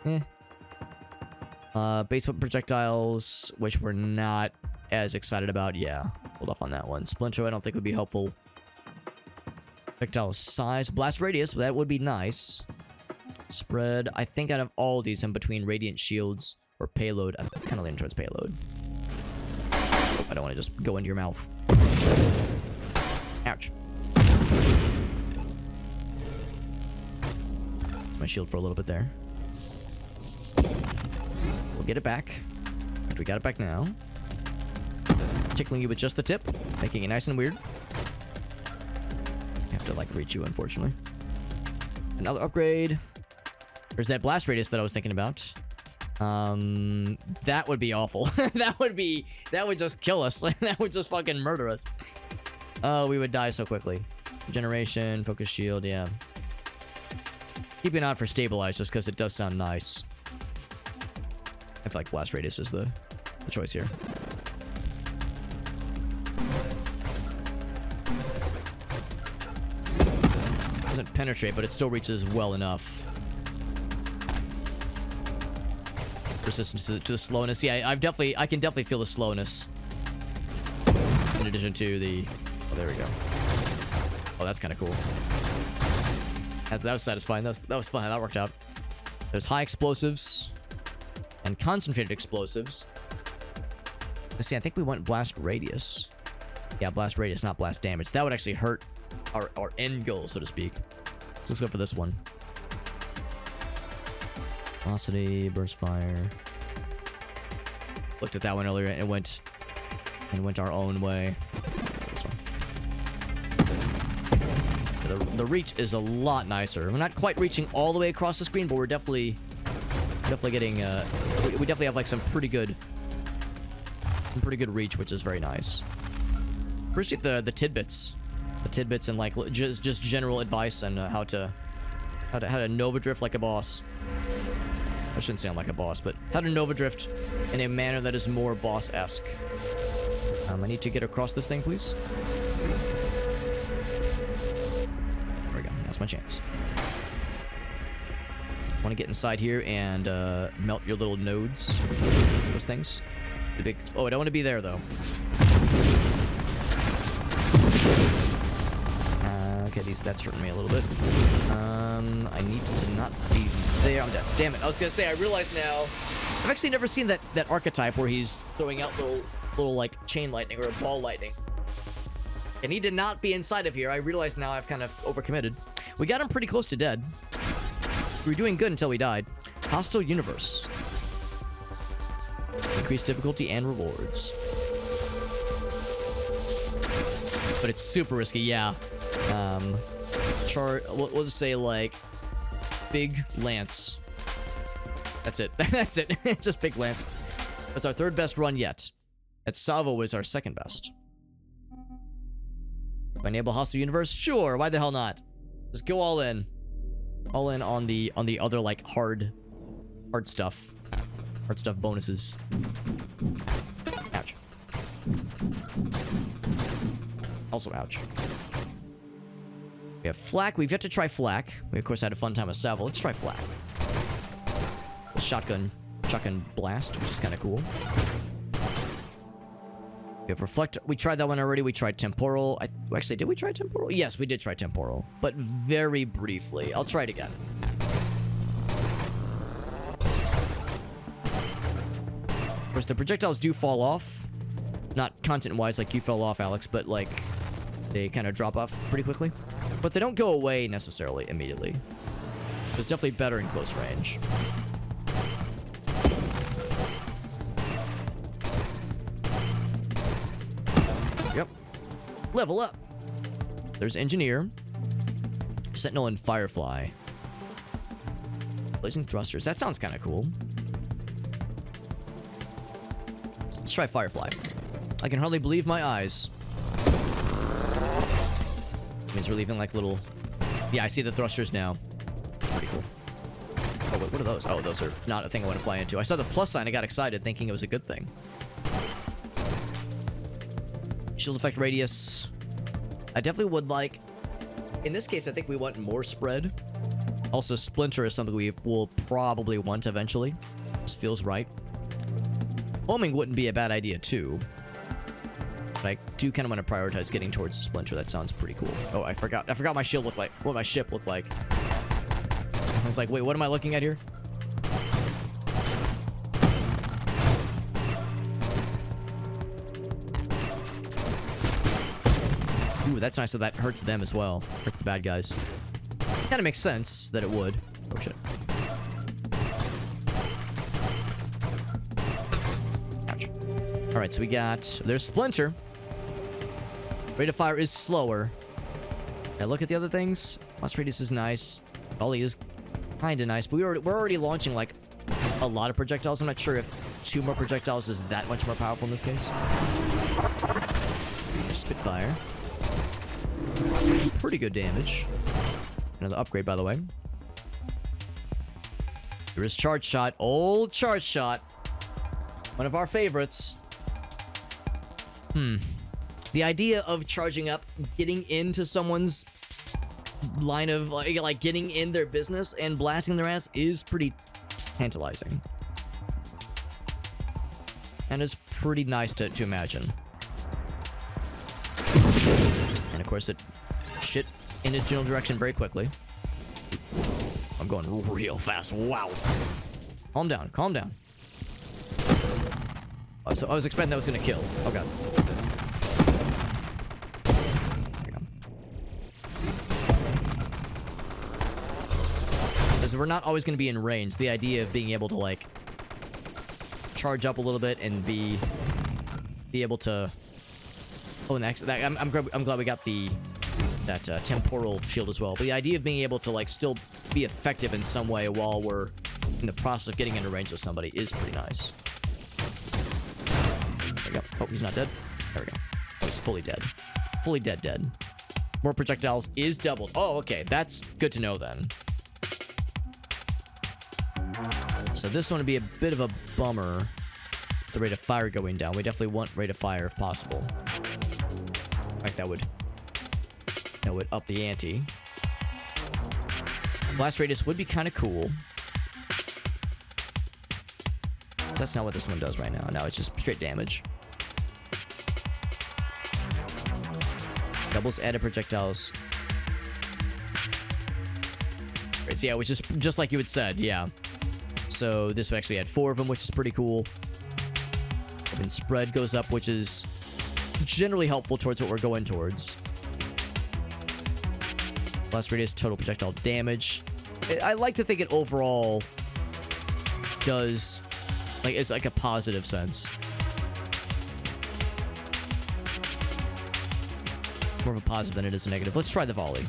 base weapon projectiles, which we're not as excited about. Yeah, hold off on that one. Splinter I don't think would be helpful. Projectile size. Blast radius, that would be nice. Spread. I think out of all these, I'm between radiant shields or payload. I'm kind of leaning towards payload. I don't want to just go into your mouth. Ouch. That's my shield for a little bit there. We'll get it back. We got it back now. Tickling you with just the tip, making it nice and weird. I have to like reach you, unfortunately. Another upgrade. There's that blast radius that I was thinking about. That would be awful. that would just kill us. That would just fucking murder us. Oh, we would die so quickly. Generation, focus shield, yeah. Keep an eye out for stabilize just because it does sound nice. I feel like blast radius is the choice here. Doesn't penetrate, but it still reaches well enough. Resistance to the slowness. Yeah, I can definitely feel the slowness. In addition to the... Oh, there we go. Oh, that's kind of cool. That was satisfying. That was fun how that worked out. There's high explosives and concentrated explosives. Let's see, I think we want blast radius. Yeah, blast radius, not blast damage. That would actually hurt our end goal, so to speak. So let's go for this one. Velocity, burst fire. Looked at that one earlier and it went our own way. This one. The reach is a lot nicer. We're not quite reaching all the way across the screen, but we're definitely getting we definitely have like some pretty good reach, which is very nice. Appreciate the tidbits. The tidbits and like just general advice on how to Nova drift like a boss. I shouldn't sound like a boss, but how to Nova drift in a manner that is more boss-esque. I need to get across this thing, please. There we go. That's my chance. Want to get inside here and melt your little nodes. Those things. The big. Oh, I don't want to be there though. Okay, that's hurting me a little bit. I need to not be there. I'm dead. Damn it. I was gonna say, I realize now, I've actually never seen that archetype where he's throwing out little like chain lightning or a ball lightning. And he did not be inside of here. I realize now I've kind of overcommitted. We got him pretty close to dead. We were doing good until we died. Hostile universe. Increased difficulty and rewards. But it's super risky, yeah. We'll just say like Big Lance. That's it. That's it. Just Big Lance. That's our third best run yet. At Salvo is our second best. Enable hostile universe? Sure, why the hell not? Just go all in. All in on the other like hard stuff. Hard stuff bonuses. Ouch. Also ouch. We have Flak. We've yet to try Flak. We of course had a fun time with Salvo. Let's try Flak. Shotgun blast, which is kind of cool. We have Reflector. We tried that one already. We tried Temporal. Actually, did we try Temporal? Yes, we did try Temporal, but very briefly. I'll try it again. Of course, the projectiles do fall off. Not content-wise like you fell off, Alex, but like they kind of drop off pretty quickly. But they don't go away necessarily immediately. It's definitely better in close range. Yep. Level up. There's Engineer, Sentinel, and Firefly. Blazing Thrusters. That sounds kind of cool. Let's try Firefly. I can hardly believe my eyes. It means we're leaving like little... Yeah, I see the thrusters now. Pretty cool. Oh, wait, what are those? Oh, those are not a thing I want to fly into. I saw the plus sign. I got excited thinking it was a good thing. Shield effect radius. I definitely would like... In this case, I think we want more spread. Also, Splinter is something we will probably want eventually. This feels right. Homing wouldn't be a bad idea, too. But I do kind of want to prioritize getting towards the Splinter. That sounds pretty cool. Oh, I forgot my shield looked like. What my ship looked like. I was like, wait, what am I looking at here? Ooh, that's nice that that hurts them as well. Hurts the bad guys. Kind of makes sense that it would. Oh, shit. Ouch. Alright, so we got... There's Splinter. Rate of fire is slower. I look at the other things. Blast radius is nice. Volley is kind of nice, but we're already launching, like, a lot of projectiles. I'm not sure if 2 more projectiles is that much more powerful in this case. Spitfire. Pretty good damage. Another upgrade, by the way. There is Charge Shot. Old Charge Shot. One of our favorites. The idea of charging up, getting into someone's line of, like getting in their business and blasting their ass is pretty tantalizing. And it's pretty nice to imagine. And of course it shit in its general direction very quickly. I'm going real fast. Wow. Calm down. Calm down. Oh, so I was expecting that was going to kill. Oh, God. Because we're not always going to be in range. The idea of being able to, like, charge up a little bit and be able to... Oh, and actually, I'm glad we got that temporal shield as well. But the idea of being able to, like, still be effective in some way while we're in the process of getting into range with somebody is pretty nice. There we go. Oh, he's not dead. There we go. Oh, he's fully dead. Fully dead. More projectiles is doubled. Oh, okay. That's good to know then. So this one would be a bit of a bummer. The rate of fire going down. We definitely want rate of fire if possible. Like that would up the ante. Blast radius would be kind of cool. That's not what this one does right now. No, it's just straight damage. Doubles added projectiles. Right, so yeah, which is just like you had said, yeah. So this would actually add 4 of them, which is pretty cool. And spread goes up, which is generally helpful towards what we're going towards. Blast radius, total projectile damage. I like to think it overall does, like, it's like a positive sense. more of a positive than it is a negative. Let's try the volley.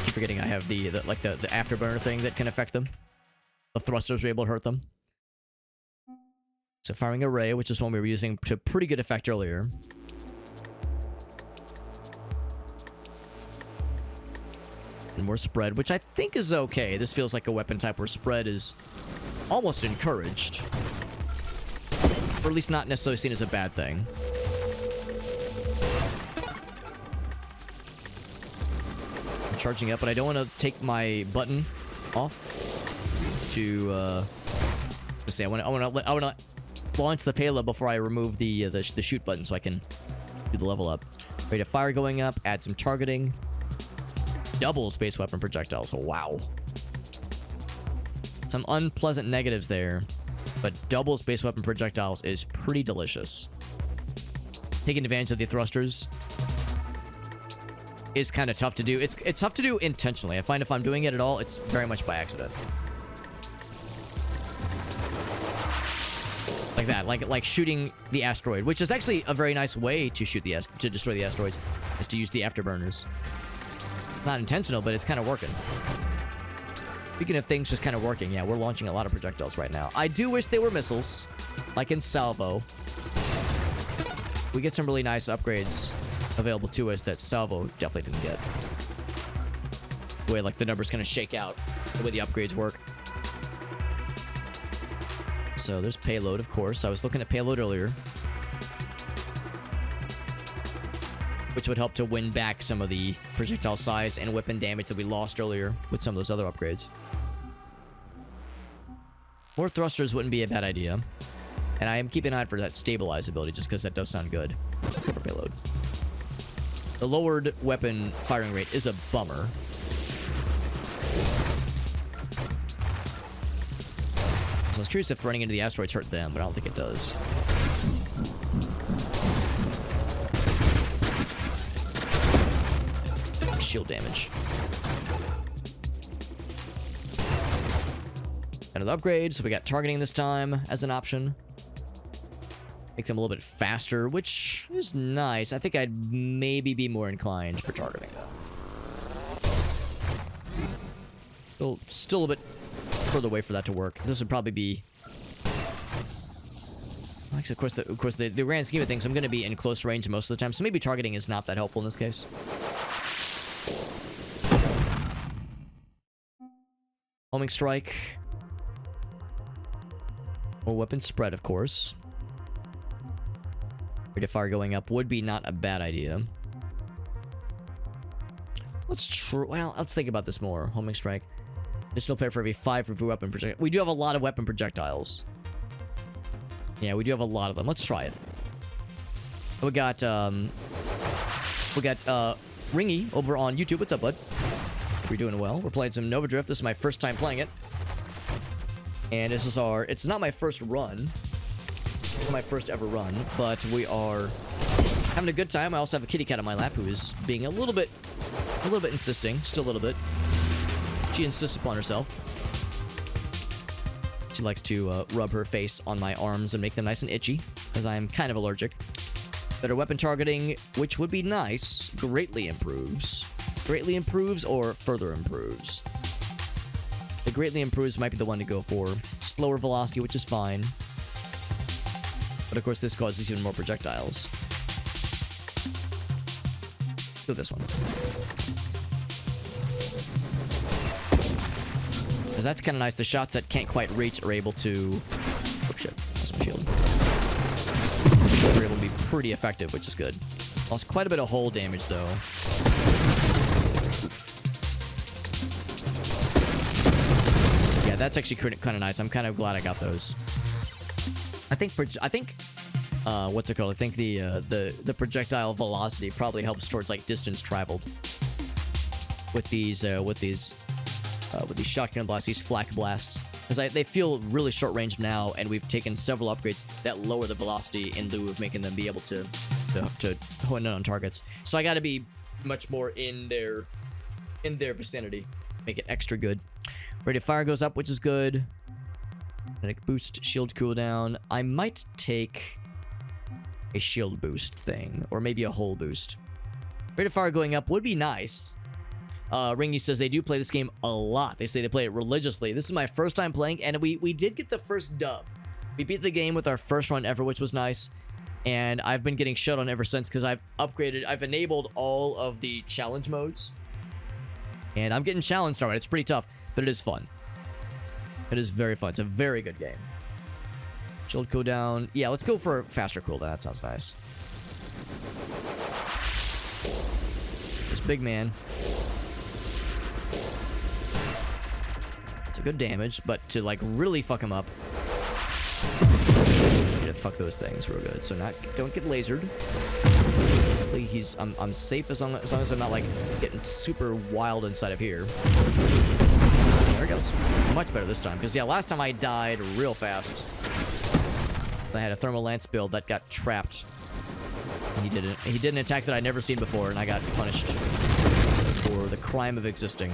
Keep forgetting I have the afterburner thing that can affect them. The thrusters are able to hurt them. So firing array, which is one we were using to pretty good effect earlier. And more spread, which I think is okay. This feels like a weapon type where spread is almost encouraged. Or at least not necessarily seen as a bad thing. I'm charging up, but I don't want to take my button off to say I want to launch the payload before I remove the shoot button so I can do the level up. Rate of fire going up, add some targeting. Double space weapon projectiles. Wow. Some unpleasant negatives there, but double space weapon projectiles is pretty delicious. Taking advantage of the thrusters is kind of tough to do. It's tough to do intentionally. I find if I'm doing it at all, it's very much by accident. Like that, like shooting the asteroid, which is actually a very nice way to shoot to destroy the asteroids, is to use the afterburners. Not intentional, but it's kind of working. Speaking of things just kind of working, yeah, we're launching a lot of projectiles right now. I do wish they were missiles, like in Salvo. We get some really nice upgrades available to us that Salvo definitely didn't get. The way, like, the numbers kind of shake out, the way the upgrades work. So there's payload, of course. I was looking at payload earlier, which would help to win back some of the projectile size and weapon damage that we lost earlier with some of those other upgrades. More thrusters wouldn't be a bad idea. And I am keeping an eye for that stabilize ability just because that does sound good for payload. The lowered weapon firing rate is a bummer. So I was curious if running into the asteroids hurt them, but I don't think it does. Shield damage. Another upgrade, so we got targeting this time as an option. Make them a little bit faster, which is nice. I think I'd maybe be more inclined for targeting though. Still a bit further away for that to work. This would probably be... Of course, the grand scheme of things, I'm going to be in close range most of the time, so maybe targeting is not that helpful in this case. Homing strike. Or weapon spread, of course. Rate of fire going up would be not a bad idea. Let's think about this more. Homing strike. Additional player for every 5 for weapon projectiles. We do have a lot of weapon projectiles. Yeah, we do have a lot of them. Let's try it. We got Ringy over on YouTube. What's up, bud? We're doing well. We're playing some Nova Drift. This is my first time playing it. And this is it's not my first run. It's not my first ever run, but we are having a good time. I also have a kitty cat on my lap who is being a little bit insisting. Still a little bit. She insists upon herself. She likes to rub her face on my arms and make them nice and itchy, because I am kind of allergic. Better weapon targeting, which would be nice, greatly improves. Greatly improves or further improves. The greatly improves might be the one to go for. Slower velocity, which is fine. But of course, this causes even more projectiles. Do this one. Because that's kind of nice. The shots that can't quite reach are able to... Oh shit, lost my shield. We're able to be pretty effective, which is good. Lost quite a bit of hull damage, though. Yeah, that's actually kind of nice. I'm kind of glad I got those. I think what's it called? I think the projectile velocity probably helps towards like distance traveled with these shotgun blasts, these flak blasts, because they feel really short range now, and we've taken several upgrades that lower the velocity in lieu of making them be able to hone in on targets. So I got to be much more in their vicinity, make it extra good. Rate of fire goes up, which is good. Kinetic boost, shield cooldown. I might take a shield boost thing, or maybe a hull boost. Rate of fire going up would be nice. Ringy says they do play this game a lot. They say they play it religiously. This is my first time playing, and we did get the first dub. We beat the game with our first run ever, which was nice. And I've been getting shut on ever since because I've enabled all of the challenge modes. And I'm getting challenged alright. It's pretty tough, but it is fun. It is very fun. It's a very good game. Shield cooldown. Yeah, let's go for faster cooldown. That sounds nice. This big man. It's a good damage, but to like really fuck him up, you need to fuck those things real good. So don't get lasered. Hopefully I'm safe as long as I'm not like getting super wild inside of here. There it goes. Much better this time, because yeah, last time I died real fast. I had a thermal lance build that got trapped. And he did an attack that I'd never seen before, and I got punished for the crime of existing.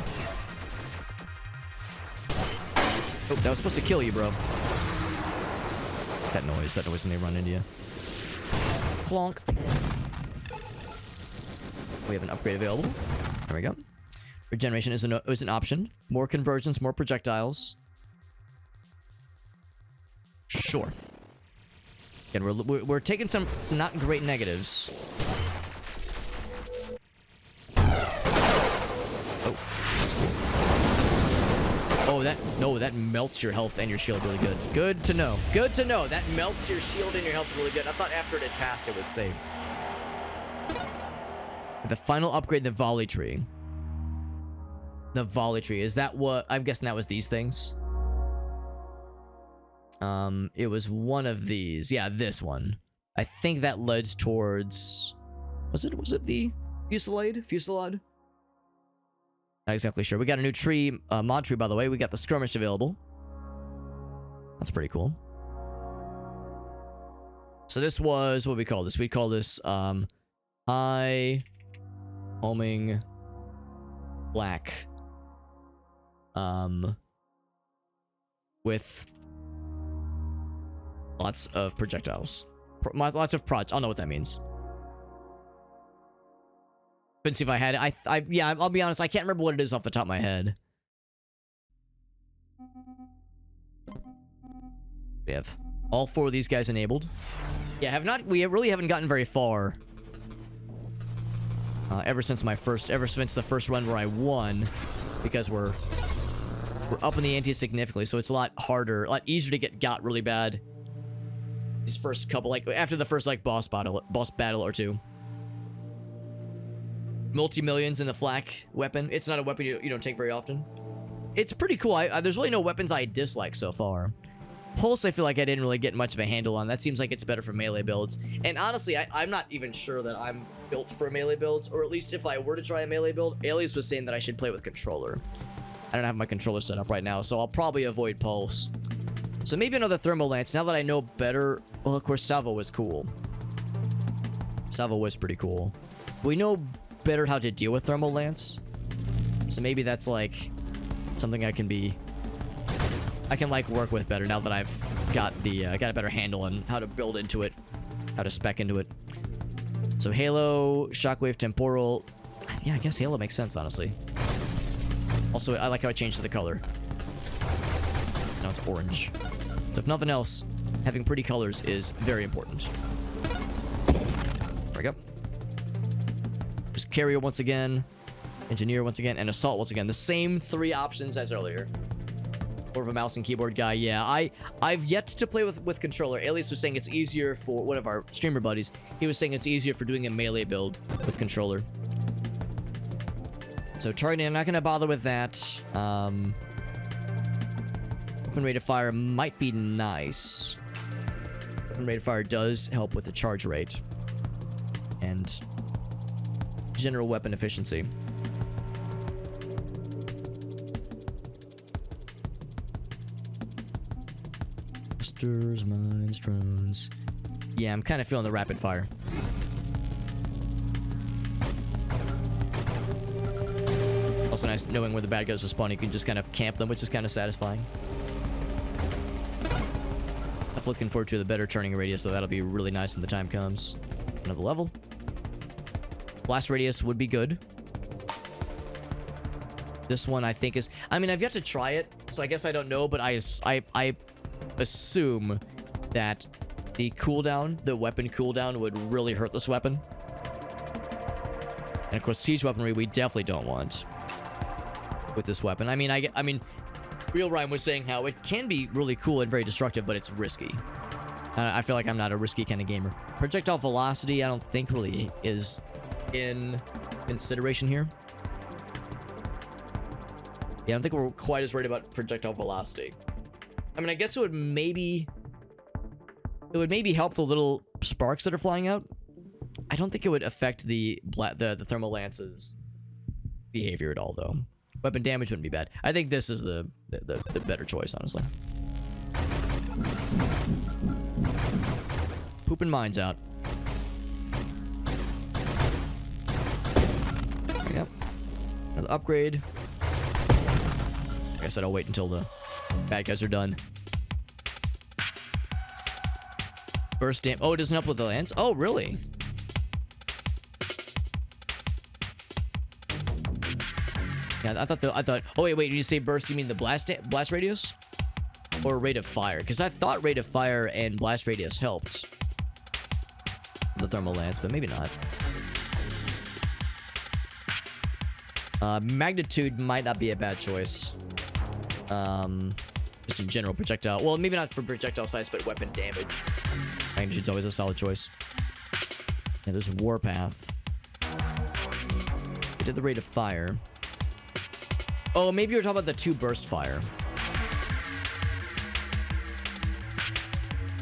Oh, that was supposed to kill you, bro. That noise when they run into you. Clonk. We have an upgrade available. There we go. Regeneration is an option. More conversions, more projectiles. Sure. Again, we're taking some not great negatives. Oh, that melts your health and your shield really good. Good to know. Good to know. That melts your shield and your health really good. I thought after it had passed, it was safe. The final upgrade, the volley tree. The volley tree. Is that what... I'm guessing that was these things. It was one of these. Yeah, this one. I think that led towards... Was it the Fusillade? Fusillade? Not exactly sure. We got a new tree, mod tree, by the way. We got the skirmish available. That's pretty cool. So this was... What we call this? We call this, high... Homing... Black... With... Lots of projectiles. Lots of prods. I don't know what that means. Couldn't see if I had it. Yeah, I'll be honest. I can't remember what it is off the top of my head. We have all 4 of these guys enabled. Yeah, we really haven't gotten very far. Ever since the first run where I won, because we're up in the ante significantly, so it's a lot harder, a lot easier to get got really bad. These first couple, like after the first like boss battle or two. Multi-millions in the flak weapon. It's not a weapon you don't take very often. It's pretty cool. There's really no weapons I dislike so far. Pulse, I feel like I didn't really get much of a handle on. That seems like it's better for melee builds. And honestly, I'm not even sure that I'm built for melee builds, or at least if I were to try a melee build, Alias was saying that I should play with controller. I don't have my controller set up right now, so I'll probably avoid Pulse. So maybe another Thermal Lance, now that I know better. Well, of course, Salvo was cool. Salvo was pretty cool. We know better how to deal with Thermal Lance. So maybe that's like something I can like work with better now that I've got a better handle on how to build into it, how to spec into it. So Halo, Shockwave, Temporal. Yeah, I guess Halo makes sense, honestly. Also, I like how I changed the color. Now it's orange. So if nothing else, having pretty colors is very important. There we go. Just Carrier once again, Engineer once again, and Assault once again. The same 3 options as earlier. More of a mouse and keyboard guy. Yeah, I've yet to play with controller. Alias was saying it's easier for one of our streamer buddies. He was saying it's easier for doing a melee build with controller. So targeting, I'm not going to bother with that. Open rate of fire might be nice. Open rate of fire does help with the charge rate. And general weapon efficiency. Boosters, mines, drones. Yeah, I'm kind of feeling the rapid fire. Also nice knowing where the bad guys are spawning. You can just kind of camp them, which is kind of satisfying. I'm looking forward to the better turning radius, so that'll be really nice when the time comes. Another level. Blast radius would be good. This one I think is... I mean, I've yet to try it, so I guess I don't know, but I assume that the cooldown, the weapon cooldown, would really hurt this weapon. And of course, siege weaponry we definitely don't want with this weapon. I mean, Real Rhyme was saying how it can be really cool and very destructive, but it's risky. I feel like I'm not a risky kind of gamer. Projectile velocity, I don't think really is in consideration here. Yeah, I don't think we're quite as worried about projectile velocity. I mean, I guess it would maybe help the little sparks that are flying out. I don't think it would affect the thermal lance's behavior at all, though. Weapon damage wouldn't be bad. I think this is the better choice, honestly. Pooping mines out. Yep. Another upgrade. Like I said, I'll wait until the bad guys are done. Burst damage. Oh, it doesn't help with the lance? Oh, really? Yeah, I thought. Oh wait. Did you say burst? You mean the blast radius, or rate of fire? Because I thought rate of fire and blast radius helped the thermal lance, but maybe not. Magnitude might not be a bad choice. Just in general, projectile. Well, maybe not for projectile size, but weapon damage. Magnitude's always a solid choice. Yeah, there's Warpath. We did the rate of fire. Oh, maybe you're talking about the 2 burst fire.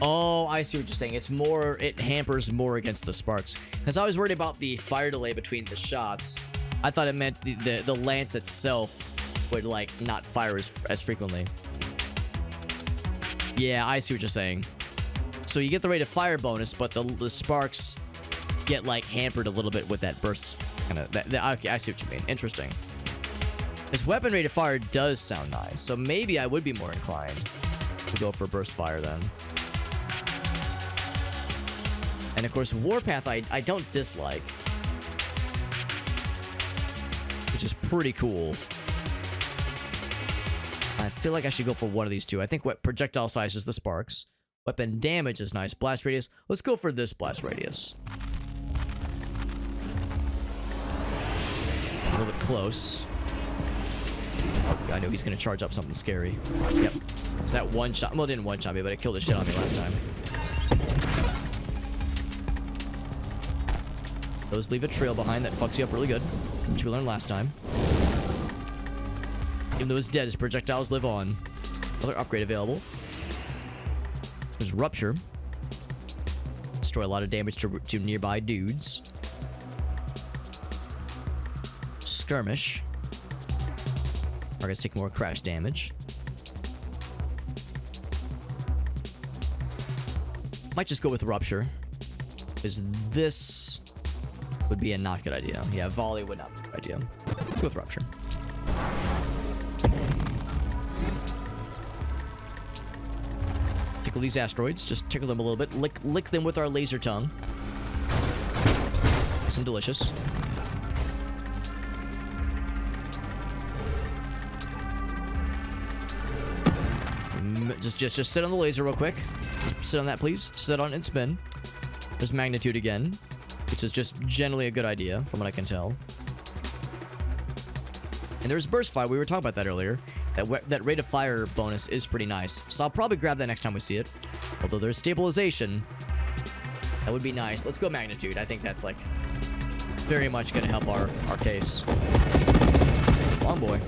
Oh, I see what you're saying. It's more, it hampers more against the sparks. Because I was worried about the fire delay between the shots. I thought it meant the lance itself would, like, not fire as frequently. Yeah, I see what you're saying. So you get the rate of fire bonus, but the sparks get, like, hampered a little bit with that burst. Kind of, okay, I see what you mean. Interesting. This weapon rate of fire does sound nice, so maybe I would be more inclined to go for burst fire then. And of course, Warpath I don't dislike, which is pretty cool. I feel like I should go for one of these two. I think what projectile size is the sparks. Weapon damage is nice. Blast radius. Let's go for this blast radius. A little bit close. I know he's gonna charge up something scary. Yep. Is that one shot? Well, it didn't one shot me, but it killed the shit on me last time. Those leave a trail behind that fucks you up really good, which we learned last time. Even though it's dead, his projectiles live on. Another upgrade available. There's Rupture. Destroy a lot of damage to nearby dudes. Skirmish. Targets take more crash damage. Might just go with Rupture, because this would be a not good idea. Yeah, Volley would not be a good idea. Let's go with Rupture. Tickle these asteroids. Just tickle them a little bit. Lick them with our laser tongue. Nice and delicious. Just sit on the laser real quick. Just sit on that, please. Sit on and spin. There's Magnitude again, which is just generally a good idea, from what I can tell. And there's Burst Fire. We were talking about that earlier. That rate of fire bonus is pretty nice. So I'll probably grab that next time we see it. Although there's Stabilization. That would be nice. Let's go Magnitude. I think that's, like, very much going to help our case. Long boy.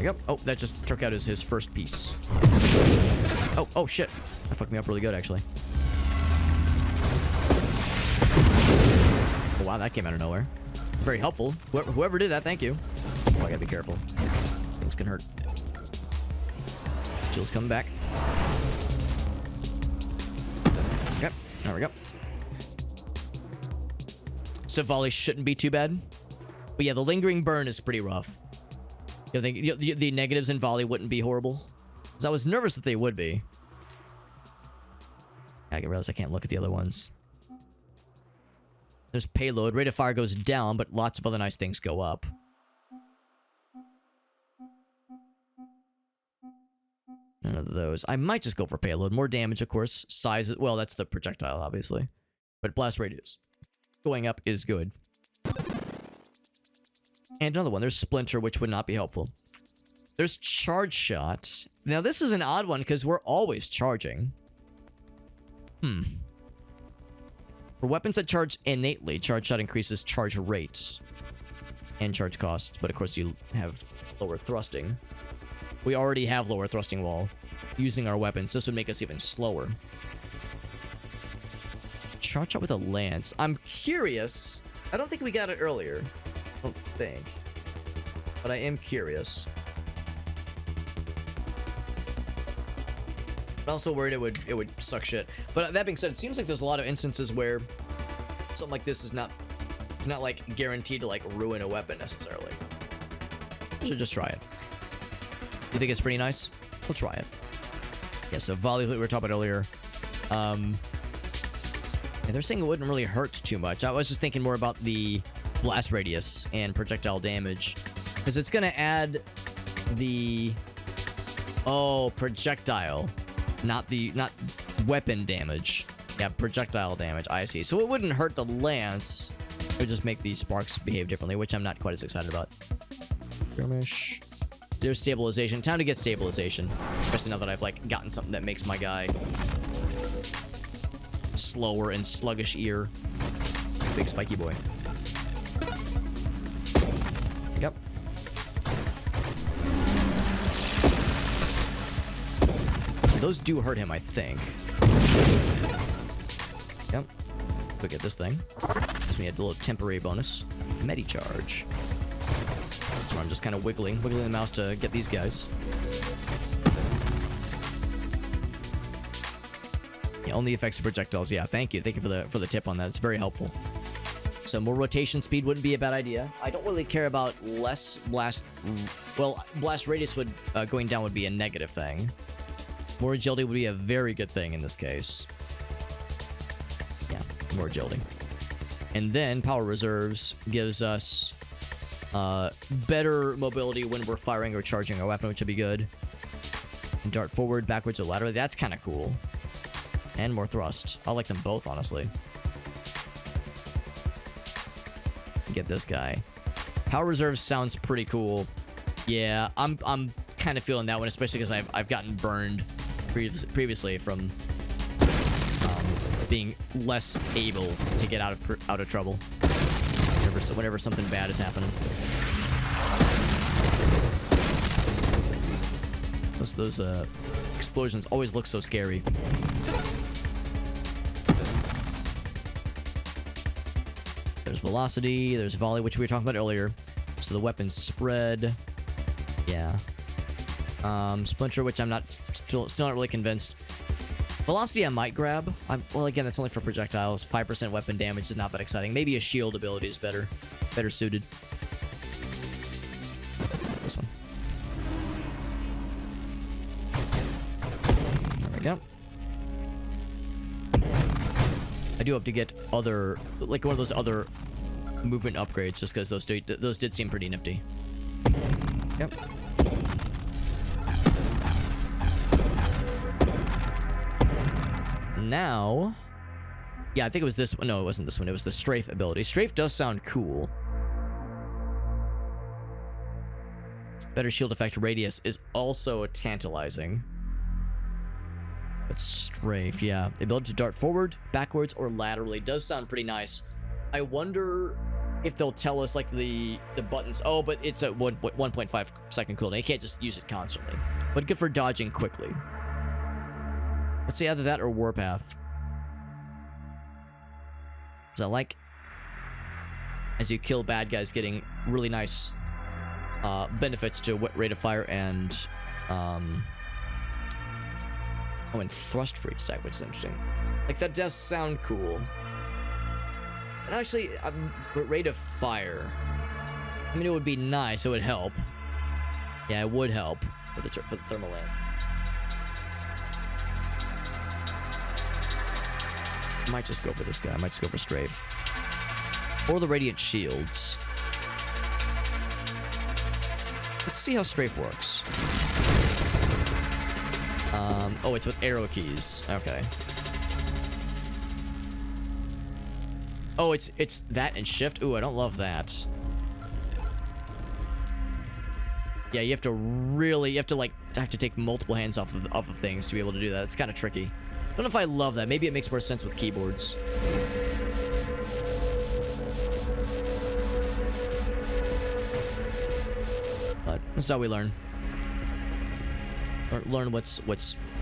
Yep. Oh, that just took out his first piece. Oh, shit. That fucked me up really good, actually. Oh, wow, that came out of nowhere. Very helpful. Whoever did that, thank you. Oh, I gotta be careful. Things can hurt. Shield's coming back. There we go. So volley shouldn't be too bad. But yeah, the lingering burn is pretty rough. You think the negatives in volley wouldn't be horrible? Because I was nervous that they would be. I realize I can't look at the other ones. There's payload. Rate of fire goes down, but lots of other nice things go up. None of those. I might just go for payload. More damage, of course. Size, well, that's the projectile, obviously. But blast radius going up is good. And another one. There's Splinter, which would not be helpful. There's Charge Shot. Now, this is an odd one because we're always charging. For weapons that charge innately, Charge Shot increases charge rate and charge cost. But, of course, you have lower thrusting. We already have lower thrusting wall using our weapons. This would make us even slower. Charge Shot with a lance. I'm curious. I don't think we got it earlier. I don't think. But I am curious. I'm also worried it would suck shit. But that being said, it seems like there's a lot of instances where something like this is not like guaranteed to like ruin a weapon necessarily. I should just try it. You think it's pretty nice? We'll try it. Yeah, so volley we were talking about earlier. Yeah, they're saying it wouldn't really hurt too much. I was just thinking more about the blast radius and projectile damage. Because it's going to add the... Oh, projectile. Not weapon damage. Yeah, projectile damage. I see. So it wouldn't hurt the lance. It would just make these sparks behave differently, which I'm not quite as excited about. Skirmish. There's stabilization. Time to get stabilization. Especially now that I've, like, gotten something that makes my guy slower and sluggish ear. Big spiky boy. Yep. Those do hurt him, I think. Yep. Look at this thing. Gives me a little temporary bonus. Medi-charge. So I'm just kind of wiggling the mouse to get these guys. Yeah, only affects the projectiles. Yeah, thank you for the tip on that. It's very helpful. So more rotation speed wouldn't be a bad idea. I don't really care about less blast. Well, blast radius would going down would be a negative thing. More agility would be a very good thing in this case. Yeah, more agility. And then power reserves gives us better mobility when we're firing or charging our weapon, which would be good. Dart forward, backwards, or laterally. That's kind of cool. And more thrust. I like them both, honestly. Get this guy. Power reserves sounds pretty cool. Yeah, I'm kind of feeling that one, especially because I've gotten burned previously from being less able to get out of trouble whenever something bad is happening. Those explosions always look so scary. There's velocity, there's volley, which we were talking about earlier. So the weapons spread. Yeah. Splinter, which I'm still not really convinced. Velocity I might grab. Well, again, that's only for projectiles. 5% weapon damage is not that exciting. Maybe a shield ability is better suited. This one. There we go. I do hope to get other, like one of those other movement upgrades, just because those did seem pretty nifty. Yep. Now, yeah, I think it was this one. No, it wasn't this one. It was the strafe ability. Strafe does sound cool. Better shield effect radius is also tantalizing. But strafe, yeah. The ability to dart forward, backwards, or laterally does sound pretty nice. I wonder if they'll tell us, like, the buttons. Oh, but it's a 1.5 second cooldown. You can't just use it constantly. But good for dodging quickly. Let's see, either that or Warpath. Because I like, as you kill bad guys, getting really nice benefits to rate of fire and Oh, and thrust for each stack, which is interesting. Like, that does sound cool. And actually, rate of fire. I mean, it would be nice. It would help. Yeah, it would help for the thermal lamp. I might just go for this guy. I might just go for strafe. Or the radiant shields. Let's see how strafe works. Oh, it's with arrow keys. Okay. Oh, it's that and shift. Ooh, I don't love that. Yeah, you have to take multiple hands off of things to be able to do that. It's kind of tricky. I don't know if I love that. Maybe it makes more sense with keyboards. But that's how we learn. Learn what's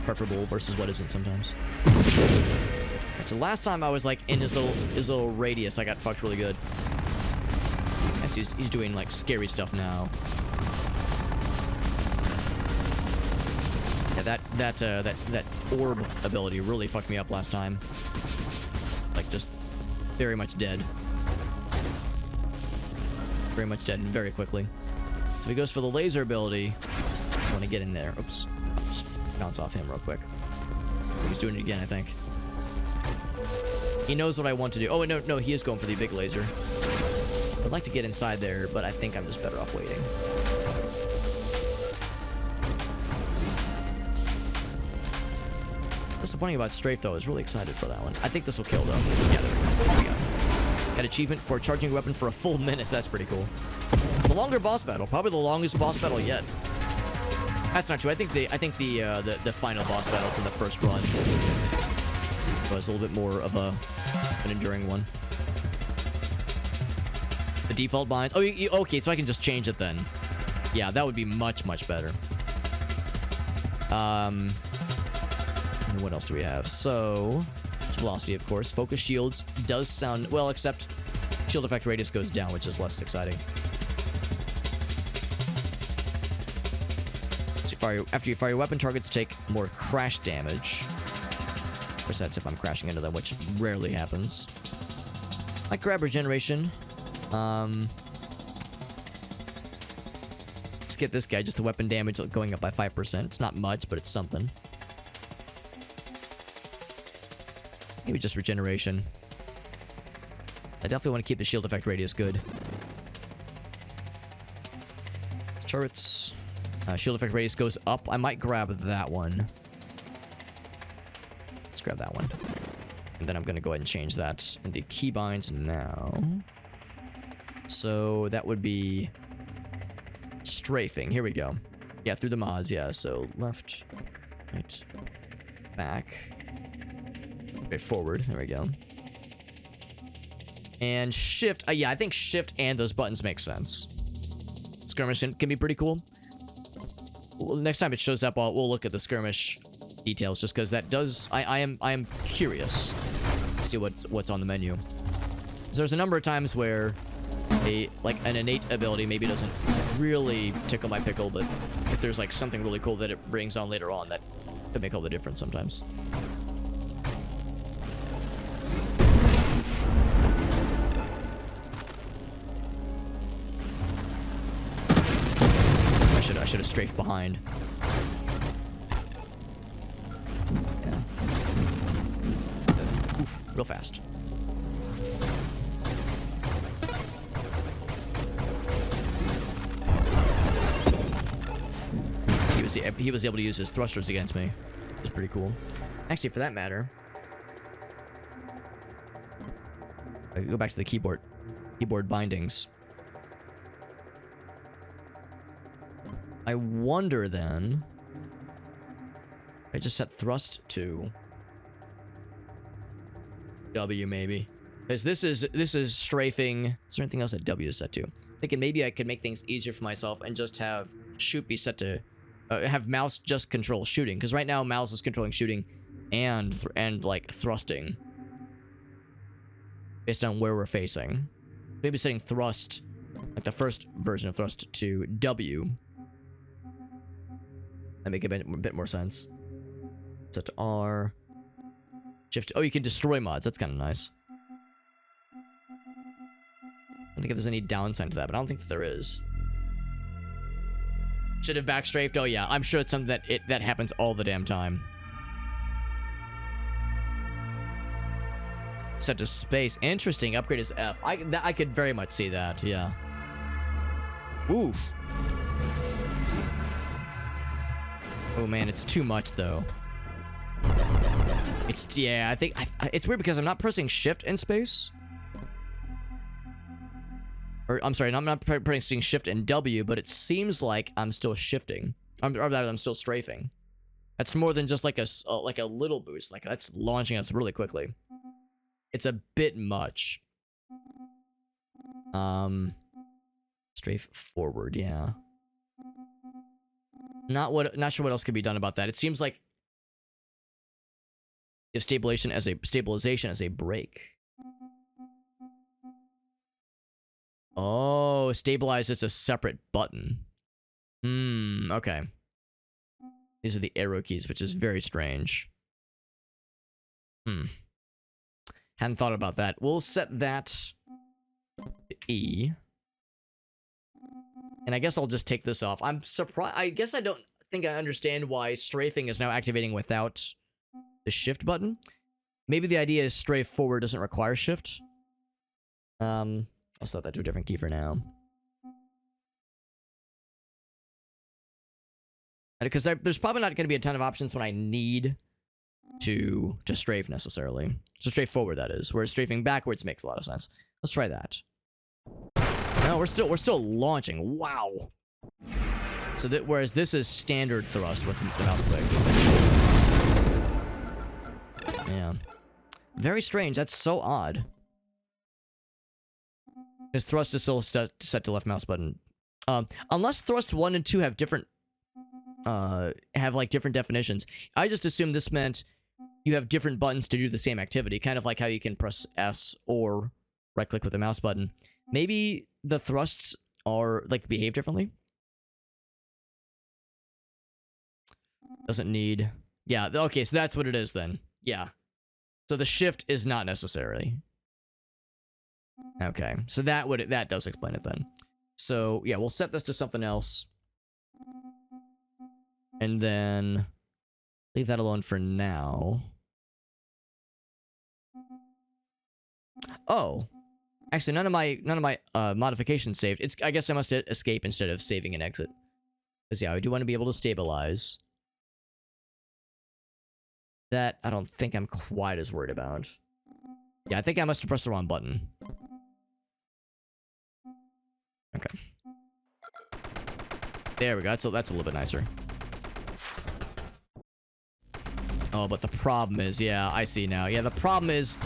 preferable versus what isn't sometimes. Right, so last time I was like in his little radius, I got fucked really good. I see he's doing like scary stuff now. Yeah, that orb ability really fucked me up last time. Like, just very much dead. Very much dead and very quickly. So he goes for the laser ability. I want to get in there. Oops. I'll just bounce off him real quick. He's doing it again, I think. He knows what I want to do. Oh, no, he is going for the big laser. I'd like to get inside there, but I think I'm just better off waiting. Disappointing about strafe, though. I was really excited for that one. I think this will kill, though. Yeah, there we go. Got achievement for charging a weapon for a full minute. That's pretty cool. The longer boss battle. Probably the longest boss battle yet. That's not true. I think the final boss battle from the first run was a little bit more of an enduring one. The default binds. Oh, okay. So I can just change it then. Yeah, that would be much better. What else do we have? So, velocity, of course. Focus shields does sound well, except shield effect radius goes down, which is less exciting. So after you fire your weapon, targets take more crash damage. Of course, that's if I'm crashing into them, which rarely happens. Might grab regeneration. Let's get this guy. Just the weapon damage going up by 5%. It's not much, but it's something. Maybe just regeneration. I definitely want to keep the shield effect radius good. Turrets. Shield effect radius goes up. I might grab that one. Let's grab that one. And then I'm going to go ahead and change that in the keybinds now. So that would be strafing. Here we go. Yeah, through the mods. Yeah, so left, right, back. Okay, forward. There we go. And shift. Yeah, I think shift and those buttons make sense. Skirmish can be pretty cool. Well, next time it shows up, we'll look at the skirmish details, just because that does. I am curious to see what's on the menu. So there's a number of times where an innate ability maybe doesn't really tickle my pickle, but if there's like something really cool that it brings on later on, that could make all the difference sometimes. I should have strafed behind. Yeah. Oof, real fast. He was able to use his thrusters against me. Which is pretty cool. Actually, for that matter, I go back to the keyboard bindings. I wonder then, I just set thrust to W maybe, because this is strafing. Is there anything else that W is set to? Thinking maybe I could make things easier for myself and just have shoot be set to have mouse just control shooting, because right now mouse is controlling shooting and like thrusting based on where we're facing. Maybe setting thrust, like the first version of thrust, to W. That make a bit more sense. Set to R. Shift. Oh, you can destroy mods. That's kind of nice. I don't think if there's any downside to that, but I don't think that there is. Should have backstrafed. Oh yeah, I'm sure it's something that happens all the damn time. Set to space. Interesting. Upgrade is F. I could very much see that. Yeah. Oof. Oh man, it's too much though. Yeah, I think it's weird because I'm not pressing shift in space. Or I'm sorry, I'm not pressing shift and W, but it seems like I'm still shifting. Or rather, I'm still strafing. That's more than just like a little boost. Like that's launching us really quickly. It's a bit much. Strafe forward, yeah. Not sure what else could be done about that. It seems like if stabilization as a break. Oh, stabilize is a separate button. Okay. These are the arrow keys, which is very strange. Hadn't thought about that. We'll set that to E. And I guess I'll just take this off. I'm surprised. I guess I don't think I understand why strafing is now activating without the shift button. Maybe the idea is strafe forward doesn't require shift. I'll set that to a different key for now. Because there's probably not going to be a ton of options when I need to strafe necessarily. So strafe forward, that is. Whereas strafing backwards makes a lot of sense. Let's try that. No, we're still launching. Wow. So that whereas this is standard thrust with the mouse click. Yeah. Very strange. That's so odd. Because thrust is still set to left mouse button. Unless thrust 1 and 2 have different different definitions. I just assumed this meant you have different buttons to do the same activity, kind of like how you can press S or right click with the mouse button. Maybe the thrusts are behave differently. Doesn't need. Yeah, okay, so that's what it is then. Yeah. So the shift is not necessary. Okay. So that does explain it then. So, yeah, we'll set this to something else. And then leave that alone for now. Oh. Actually, none of my modifications saved. I guess I must escape instead of saving and exit. Because yeah, I do want to be able to stabilize. That I don't think I'm quite as worried about. Yeah, I think I must have pressed the wrong button. Okay. There we go. That's a little bit nicer. Oh, but the problem is, yeah, I see now. Yeah, the problem is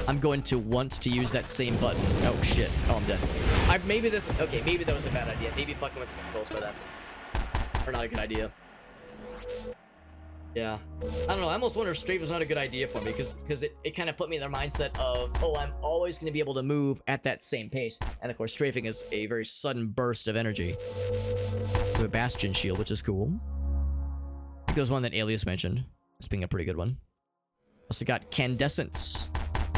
I'm going to want to use that same button. Oh, shit. Oh, I'm dead. Maybe that was a bad idea. Maybe fucking with the controls by that. Or not a good idea. Yeah. I don't know. I almost wonder if strafe was not a good idea for me because it kind of put me in the mindset of, oh, I'm always going to be able to move at that same pace. And of course, strafing is a very sudden burst of energy. To a bastion shield, which is cool. I think there was one that Alias mentioned. This being a pretty good one. Also got Candescence.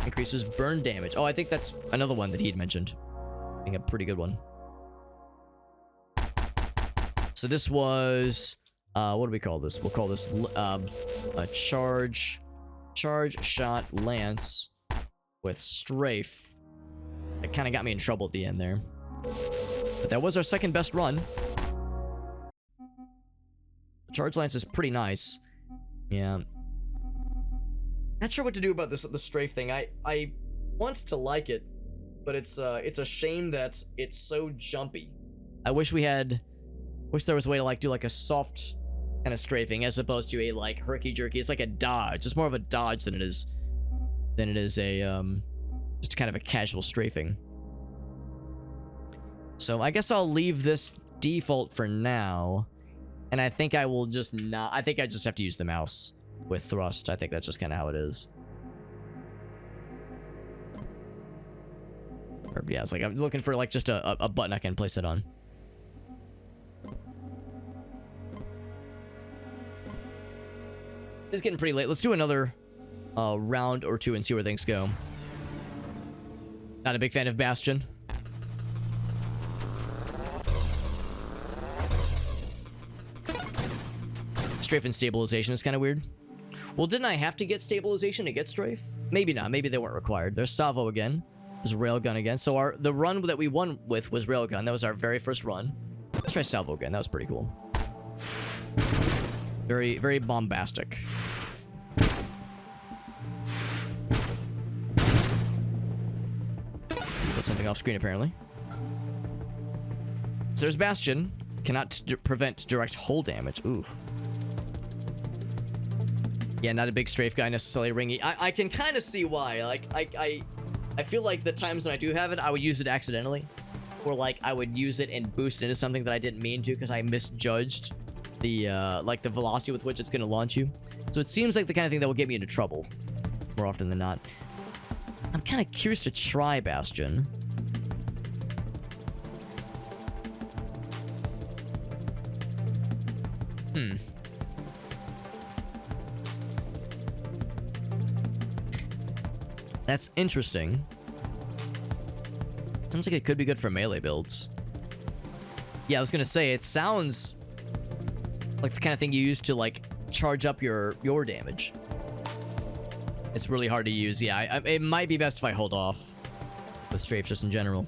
Increases burn damage. Oh, I think that's another one that he had mentioned. Being a pretty good one. So this was... what do we call this? We'll call this a charge shot lance with strafe. That kind of got me in trouble at the end there. But that was our second best run. The charge lance is pretty nice. Yeah. Not sure what to do about the strafe thing. I want to like it, but it's a shame that it's so jumpy. I wish there was a way to do a soft kind of strafing as opposed to a herky-jerky. It's like a dodge. It's more of a dodge than it is a just kind of a casual strafing. So I guess I'll leave this default for now, and I think I will just not. I think I just have to use the mouse with thrust. I think that's just kind of how it is. Or, yeah, it's I'm looking for just a button I can place it on. It's getting pretty late. Let's do another round or two and see where things go. Not a big fan of Bastion. Strafe and stabilization is kind of weird. Well, didn't I have to get stabilization to get strafe? Maybe not. Maybe they weren't required. There's Salvo again. There's Railgun again. So the run that we won with was Railgun. That was our very first run. Let's try Salvo again. That was pretty cool. Very, very bombastic. Put something off screen, apparently. So there's Bastion. Cannot prevent direct hull damage. Oof. Yeah, not a big strafe guy necessarily, Ringy. I can kind of see why. Like, I feel like the times when I do have it, I would use it accidentally. Or, like, I would use it and boost into something that I didn't mean to because I misjudged the, like, the velocity with which it's going to launch you. So it seems like the kind of thing that will get me into trouble. More often than not. I'm kind of curious to try Bastion. That's interesting. Seems like it could be good for melee builds. Yeah, I was gonna say, it sounds like the kind of thing you use to, like, charge up your damage. It's really hard to use. Yeah, it might be best if I hold off with strafes just in general.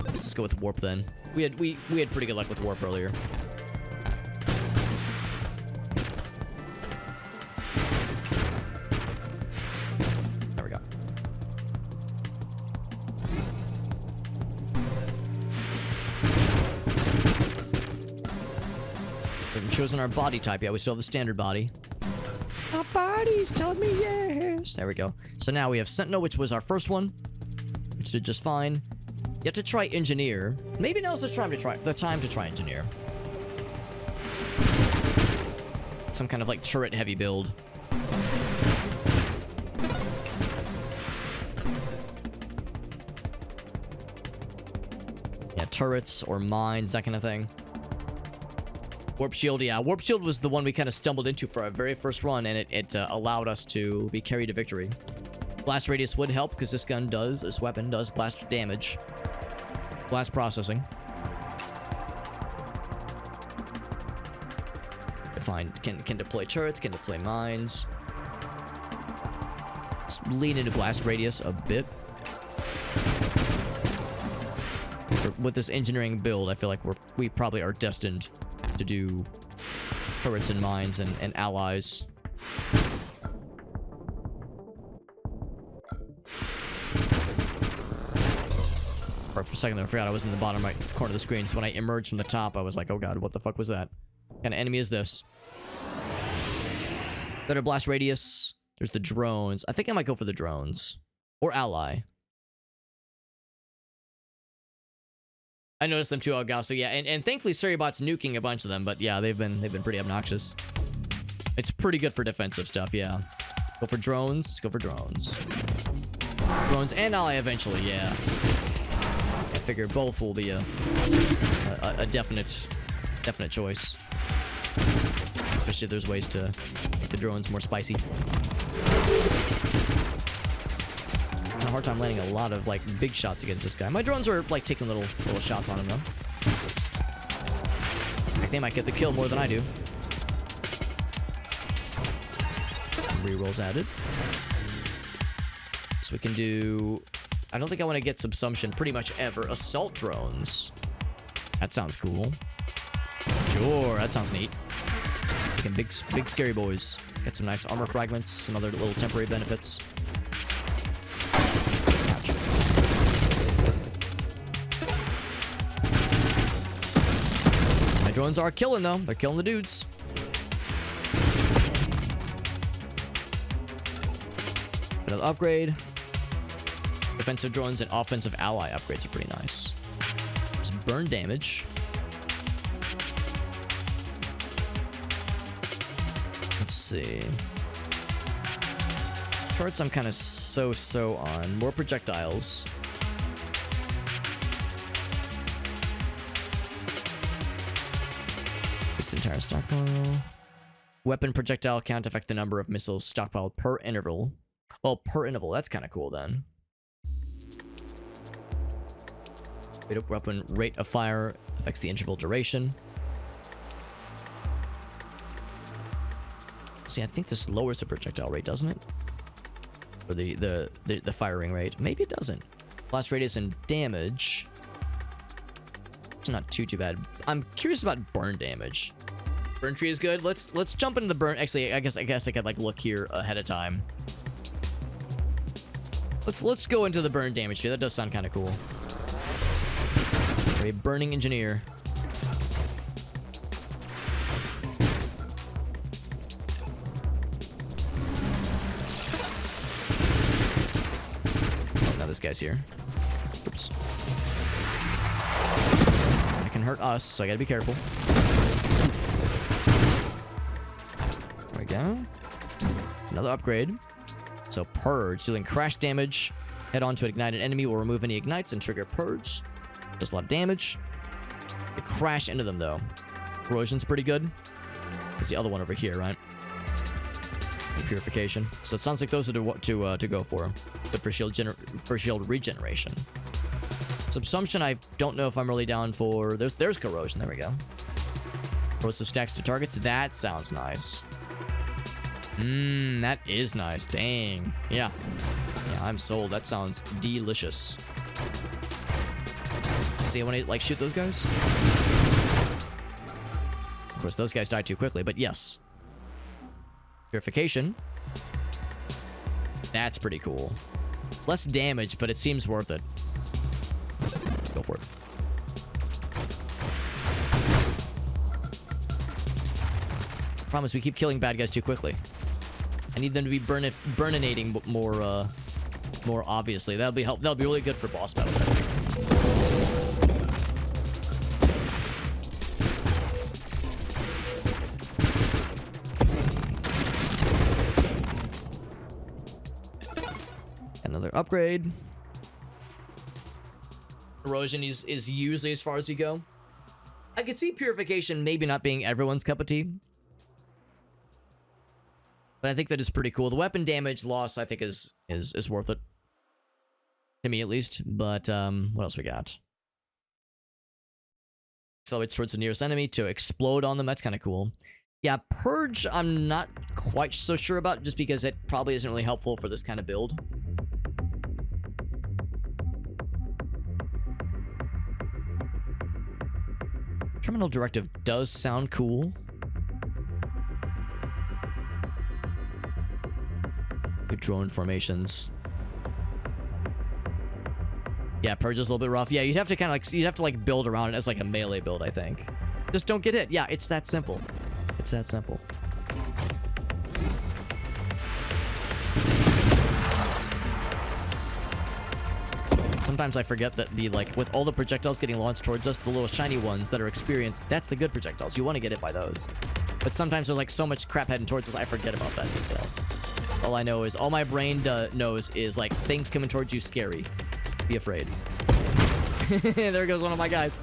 Let's just go with warp then. We had pretty good luck with warp earlier. There we go. We haven't chosen our body type yet. We still have the standard body. Our body's telling me yes. There we go. So now we have Sentinel, which was our first one, which did just fine. You have to try Engineer. Maybe now's the time to try Engineer. Some kind of like turret heavy build. Yeah, turrets or mines, that kind of thing. Warp Shield, yeah. Warp Shield was the one we kind of stumbled into for our very first run, and it allowed us to be carried to victory. Blast Radius would help, because this weapon does blast damage. Blast processing. Fine. Can deploy turrets, can deploy mines. Let's lean into Blast Radius a bit. With this engineering build, I feel like we probably are destined to do turrets and mines and allies. For a second there, I forgot I was in the bottom right corner of the screen, so when I emerged from the top, I was like, oh god, what the fuck was that? What kind of enemy is this? Better blast radius. There's the drones. I think I might go for the drones. Or ally. I noticed them too, Augusto. Yeah, and thankfully Surrybot's nuking a bunch of them, but yeah, they've been pretty obnoxious. It's pretty good for defensive stuff, yeah. Go for drones. Let's go for drones. Drones and ally eventually, yeah. I figure both will be a definite choice. Especially if there's ways to make the drones more spicy. A hard time landing a lot of like big shots against this guy. My drones are like taking little shots on him though. I think they might get the kill more than I do. Rerolls added. So we can do... I don't think I want to get subsumption pretty much ever. Assault drones. That sounds cool. Sure, that sounds neat. Making big scary boys. Get some nice armor fragments, some other little temporary benefits. My drones are killing though. They're killing the dudes. Another upgrade. Defensive drones and offensive ally upgrades are pretty nice. There's burn damage. Let's see. Turrets I'm kind of so on. More projectiles. Just the entire stockpile. Weapon projectile count affect the number of missiles stockpiled per interval. Well, per interval. That's kind of cool then. Weapon rate of fire affects the interval duration. See, I think this lowers the projectile rate, doesn't it? Or the firing rate. Maybe it doesn't. Blast radius and damage. It's not too bad. I'm curious about burn damage. Burn tree is good. Let's jump into the burn. Actually, I guess I could like look here ahead of time. Let's go into the burn damage tree. That does sound kind of cool. A burning engineer. Oh, now this guy's here. Oops. That can hurt us, so I gotta be careful. There we go. Another upgrade. So purge, dealing crash damage. Head on to an ignited enemy will remove any ignites and trigger purge. Does a lot of damage. They crash into them though. Corrosion's pretty good. There's the other one over here, right? And purification. So it sounds like those are to go for. Good for shield regeneration. Subsumption, I don't know if I'm really down for. There's corrosion. There we go. Corrosive stacks to targets. That sounds nice. That is nice. Dang. Yeah. Yeah, I'm sold. That sounds delicious. See, I want to like shoot those guys. Of course, those guys die too quickly, but yes. Purification. That's pretty cool. Less damage, but it seems worth it. Go for it. Promise we keep killing bad guys too quickly. I need them to be burninating more obviously. That'll be That'll be really good for boss battles. Another upgrade. Corrosion is usually as far as you go. I could see purification maybe not being everyone's cup of tea. But I think that is pretty cool. The weapon damage loss, I think, is worth it. To me, at least. But, what else we got? Accelerates towards the nearest enemy to explode on them. That's kind of cool. Yeah, Purge, I'm not quite so sure about, just because it probably isn't really helpful for this kind of build. Terminal Directive does sound cool. Good drone formations. Yeah, Purge is a little bit rough. Yeah, you'd have to like build around it as like a melee build, I think. Just don't get hit. Yeah, it's that simple. It's that simple. Sometimes I forget that with all the projectiles getting launched towards us, the little shiny ones that are experienced, that's the good projectiles. You want to get hit by those. But sometimes there's like so much crap heading towards us, I forget about that detail. All I know is, all my brain knows is like things coming towards you scary. Be afraid. There goes one of my guys.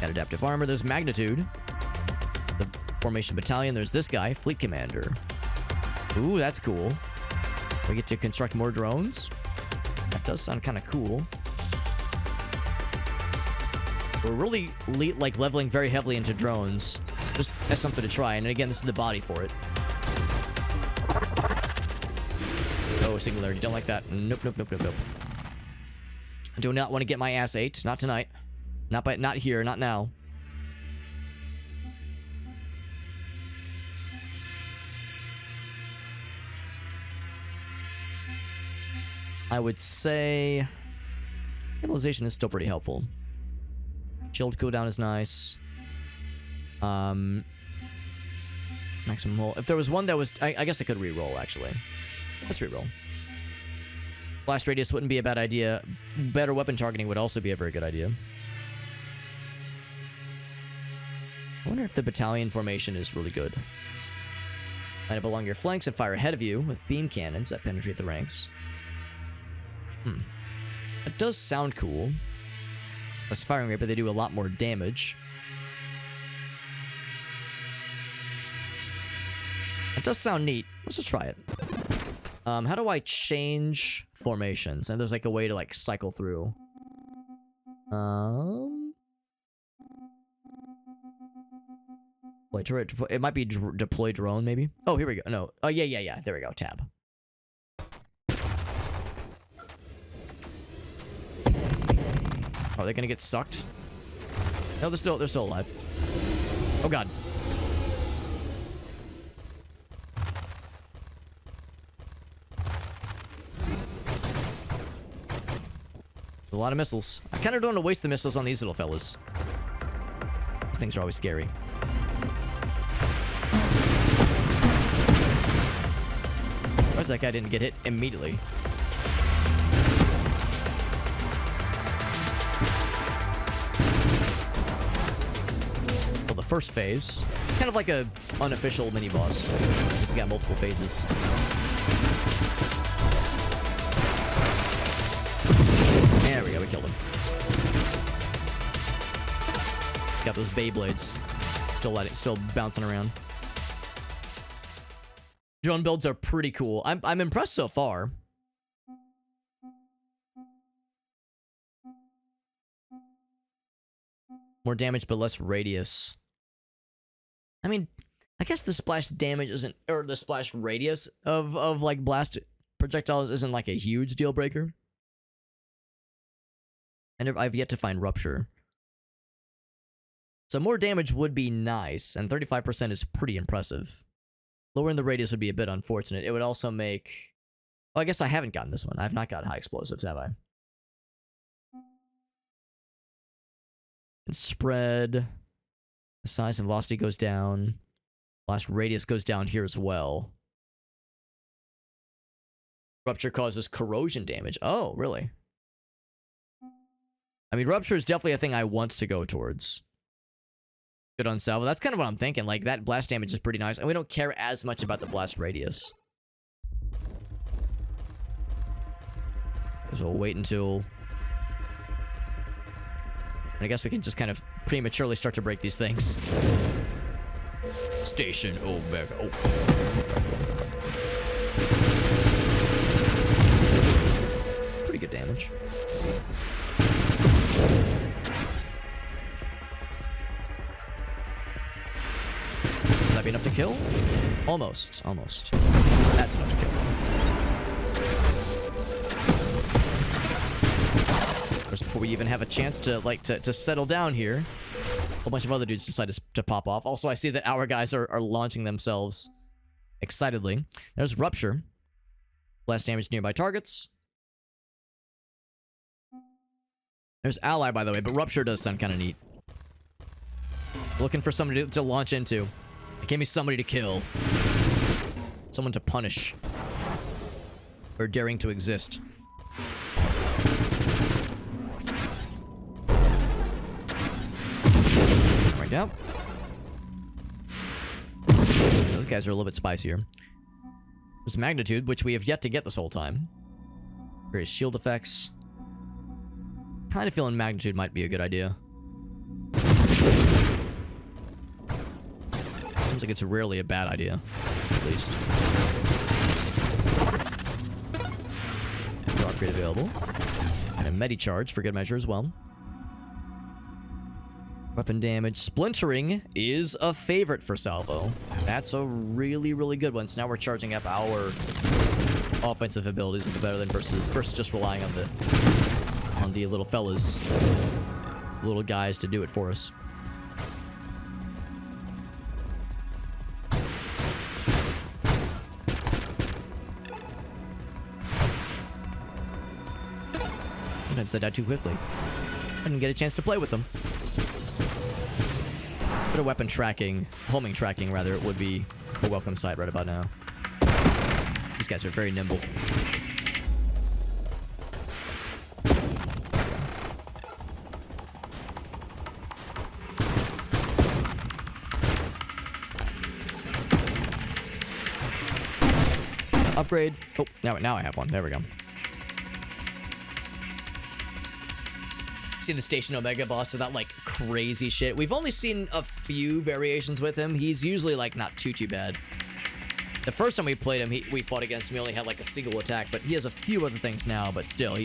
Got adaptive armor. There's magnitude. The formation battalion. There's this guy, fleet commander. Ooh, that's cool. We get to construct more drones. That does sound kind of cool. We're really leveling very heavily into drones. Just as something to try. And again, this is the body for it. Oh, singularity. Don't like that. Nope, nope, nope, nope, nope. I do not want to get my ass ate. Not tonight. Not here. Not now. I would say stabilization is still pretty helpful. Shield cooldown is nice. Maximum roll. If there was one that was, I guess I could re-roll actually. Let's re-roll. Blast radius wouldn't be a bad idea. Better weapon targeting would also be a very good idea. I wonder if the battalion formation is really good. Line up along your flanks and fire ahead of you with beam cannons that penetrate the ranks. That does sound cool. Less firing rate, but they do a lot more damage. It does sound neat. Let's just try it. How do I change formations? And there's like a way to like cycle through. Wait, it might be deploy drone, maybe. Oh, here we go. No. Oh, yeah. There we go. Tab. Are they gonna get sucked? No, they're still alive. Oh god. A lot of missiles. I kind of don't want to waste the missiles on these little fellas. These things are always scary. Where's that guy didn't get hit immediately? Well, the first phase, kind of like a unofficial mini boss. It's got multiple phases. There we go, we killed him. He's got those Beyblades. Still bouncing around. Drone builds are pretty cool. I'm impressed so far. More damage, but less radius. I mean, I guess the splash damage isn't, or the splash radius of like blast projectiles isn't like a huge deal breaker. And I've yet to find rupture. So more damage would be nice, and 35% is pretty impressive. Lowering the radius would be a bit unfortunate. It would also make... Well, I guess I haven't gotten this one. I've not got high explosives, have I? And spread. The size and velocity goes down. Blast radius goes down here as well. Rupture causes corrosion damage. Oh, really? I mean, rupture is definitely a thing I want to go towards. Good on salvo. That's kind of what I'm thinking. Like, that blast damage is pretty nice. And we don't care as much about the blast radius. So we'll wait until... And I guess we can just kind of prematurely start to break these things. Station Omega. Oh. Pretty good damage. Would that be enough to kill? Almost. Almost. That's enough to kill. First, before we even have a chance to, like, to settle down here, a whole bunch of other dudes decide to pop off. Also, I see that our guys are launching themselves excitedly. There's Rupture. Less damage to nearby targets. There's Ally, by the way, but Rupture does sound kind of neat. Looking for somebody to launch into. Give me somebody to kill. Someone to punish. Or daring to exist. Right down. Those guys are a little bit spicier. There's Magnitude, which we have yet to get this whole time. Various shield effects. Kind of feeling Magnitude might be a good idea. Seems like it's rarely a bad idea, at least. No upgrade available. And a Medi-Charge for good measure as well. Weapon damage. Splintering is a favorite for Salvo. That's a really, really good one. So now we're charging up our offensive abilities a bit better than versus just relying on the little fellas. Little guys to do it for us. Sometimes I die too quickly. I didn't get a chance to play with them. Bit of weapon tracking, homing tracking rather, it would be a welcome sight right about now. These guys are very nimble. Upgrade. Oh, now I have one. There we go. seen the Station Omega boss without like crazy shit. We've only seen a few variations with him. He's usually like not too bad. The first time we played him, we fought against him, he only had like a single attack, but he has a few other things now, but still,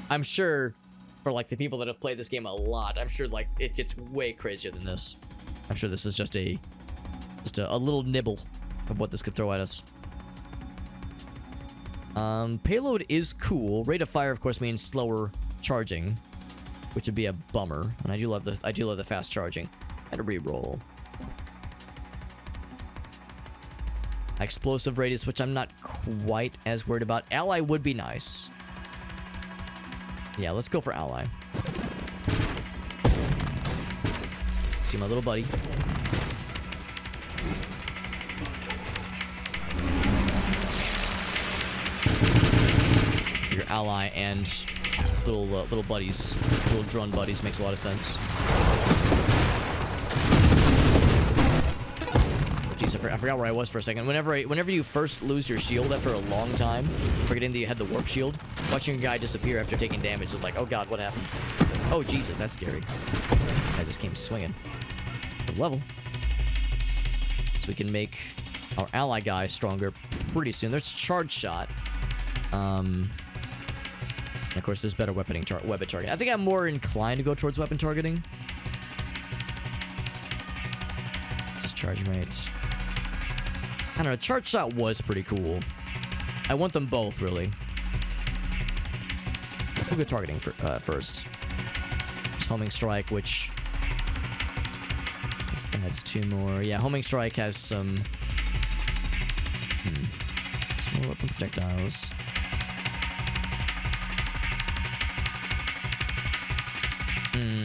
I'm sure, for like the people that have played this game a lot, I'm sure like it gets way crazier than this. I'm sure this is just a little nibble of what this could throw at us. Payload is cool. Rate of fire, of course, means slower charging, which would be a bummer. And I do love the fast charging. And a reroll. Explosive radius, which I'm not quite as worried about. Ally would be nice. Yeah, let's go for ally. See my little buddy. Your ally and little buddies, little drone buddies, makes a lot of sense. Jeez, I forgot where I was for a second. Whenever you first lose your shield after a long time, forgetting that you had the warp shield, watching a guy disappear after taking damage is like, oh god, what happened? Oh Jesus, that's scary. I just came swinging. Good level. So we can make our ally guy stronger pretty soon. There's charge shot. And of course, there's better weapon targeting. I think I'm more inclined to go towards weapon targeting. Just charge rate. I don't know, charge shot was pretty cool. I want them both, really. We'll go targeting first. Just homing strike, which... That's 2 more. Yeah, homing strike has some... Some more weapon projectiles.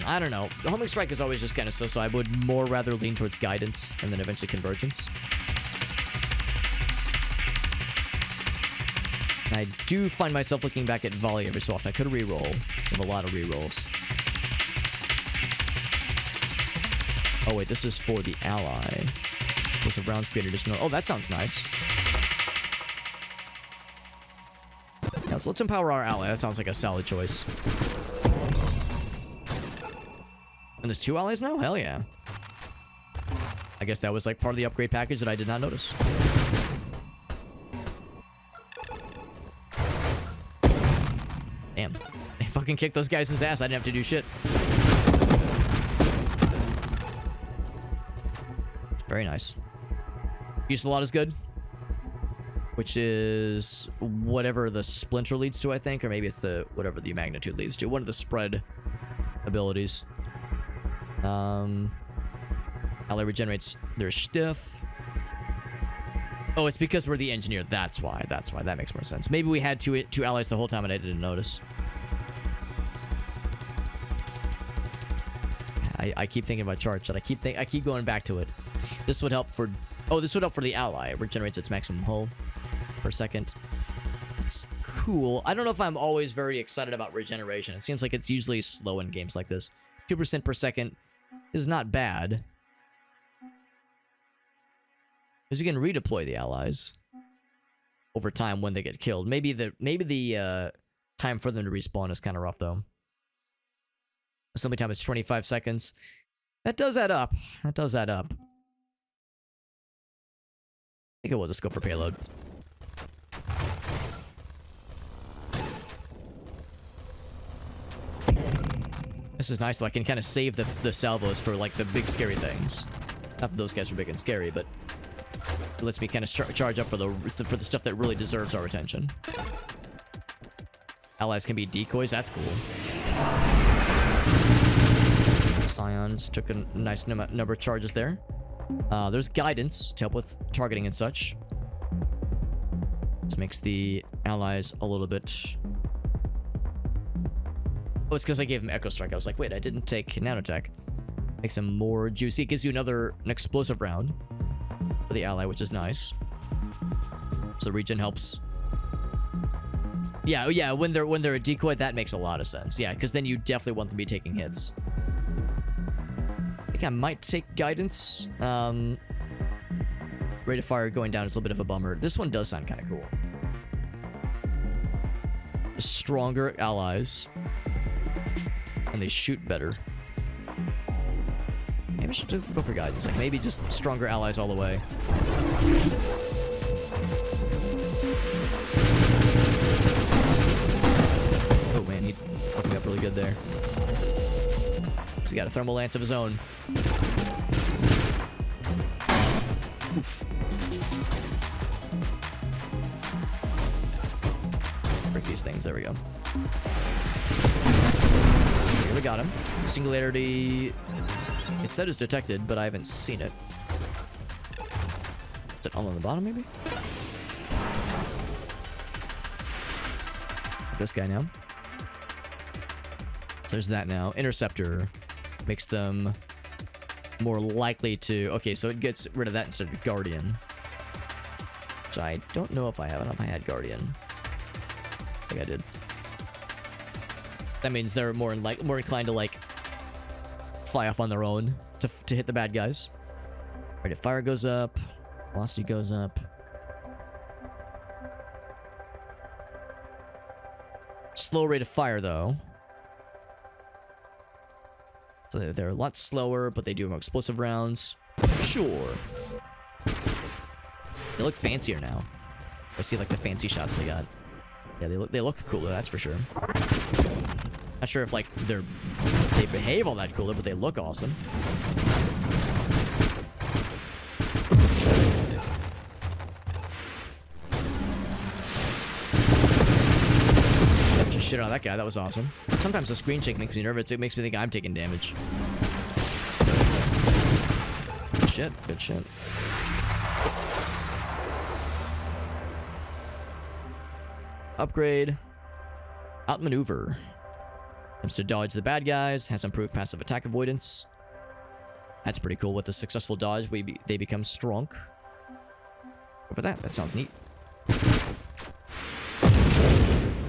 I don't know. Homing strike is always just kind of so I would more rather lean towards guidance and then eventually convergence. I do find myself looking back at volley every so often. I could reroll. I have a lot of rerolls. Oh wait, this is for the ally. Explosive rounds create additional... Oh, that sounds nice. Yeah, so let's empower our ally. That sounds like a solid choice. And there's 2 allies now? Hell yeah. I guess that was like part of the upgrade package that I did not notice. Damn. They fucking kicked those guys' ass. I didn't have to do shit. Very nice. Use a lot is good. Which is whatever the splinter leads to, I think. Or maybe it's the whatever the magnitude leads to. One of the spread abilities. Ally regenerates their stiff. Oh, it's because we're the engineer. That's why. That makes more sense. Maybe we had two allies the whole time and I didn't notice. I keep thinking about charge shot. I keep going back to it. This would help for... Oh, this would help for the ally. It regenerates its maximum hull per second. It's cool. I don't know if I'm always very excited about regeneration. It seems like it's usually slow in games like this. 2% per second is not bad. Because you can redeploy the allies over time when they get killed. Maybe the time for them to respawn is kind of rough, though. Assembly time is 25 seconds. That does add up. I think I will just go for payload. This is nice, though. I can kind of save the salvos for, like, the big scary things. Not that those guys are big and scary, but it lets me kind of charge up for the stuff that really deserves our attention. Allies can be decoys. That's cool. Scions took a nice number of charges there. There's guidance to help with targeting and such. This makes the allies a little bit... Oh, it's because I gave him Echo Strike. I was like, wait, I didn't take Nanotech. Makes him more juicy. It gives you an explosive round for the ally, which is nice. So regen helps. Yeah, when they're a decoy, that makes a lot of sense. Yeah, because then you definitely want them to be taking hits. I think I might take guidance. Rate of fire going down is a little bit of a bummer. This one does sound kind of cool. Stronger allies. And they shoot better. Maybe I should go for guidance. Like, maybe just stronger allies all the way. Oh man, he fucked me up really good there. He's got a thermal lance of his own. Oof. Break these things. There we go. Here we got him. Singularity. It said it's detected, but I haven't seen it. Is it all on the bottom, maybe? This guy now. So there's that now. Interceptor makes them more likely to... Okay, so it gets rid of that instead of Guardian. Which I don't know if I have. I don't know if I had Guardian. I think I did. That means they're more inclined to, like, fly off on their own to hit the bad guys. Rate of fire goes up. Velocity goes up. Slow rate of fire, though. So they're a lot slower, but they do more explosive rounds. Sure. They look fancier now. I see, like, the fancy shots they got. Yeah, they look cooler, that's for sure. Not sure if, like, they behave all that cooler, but they look awesome. Just shit out of that guy. That was awesome. Sometimes the screen shake makes me nervous. It makes me think I'm taking damage. Good shit. Good shit. Upgrade. Outmaneuver. Attempts to dodge the bad guys. Has improved passive attack avoidance. That's pretty cool. With a successful dodge, they become strong. Over that. That sounds neat.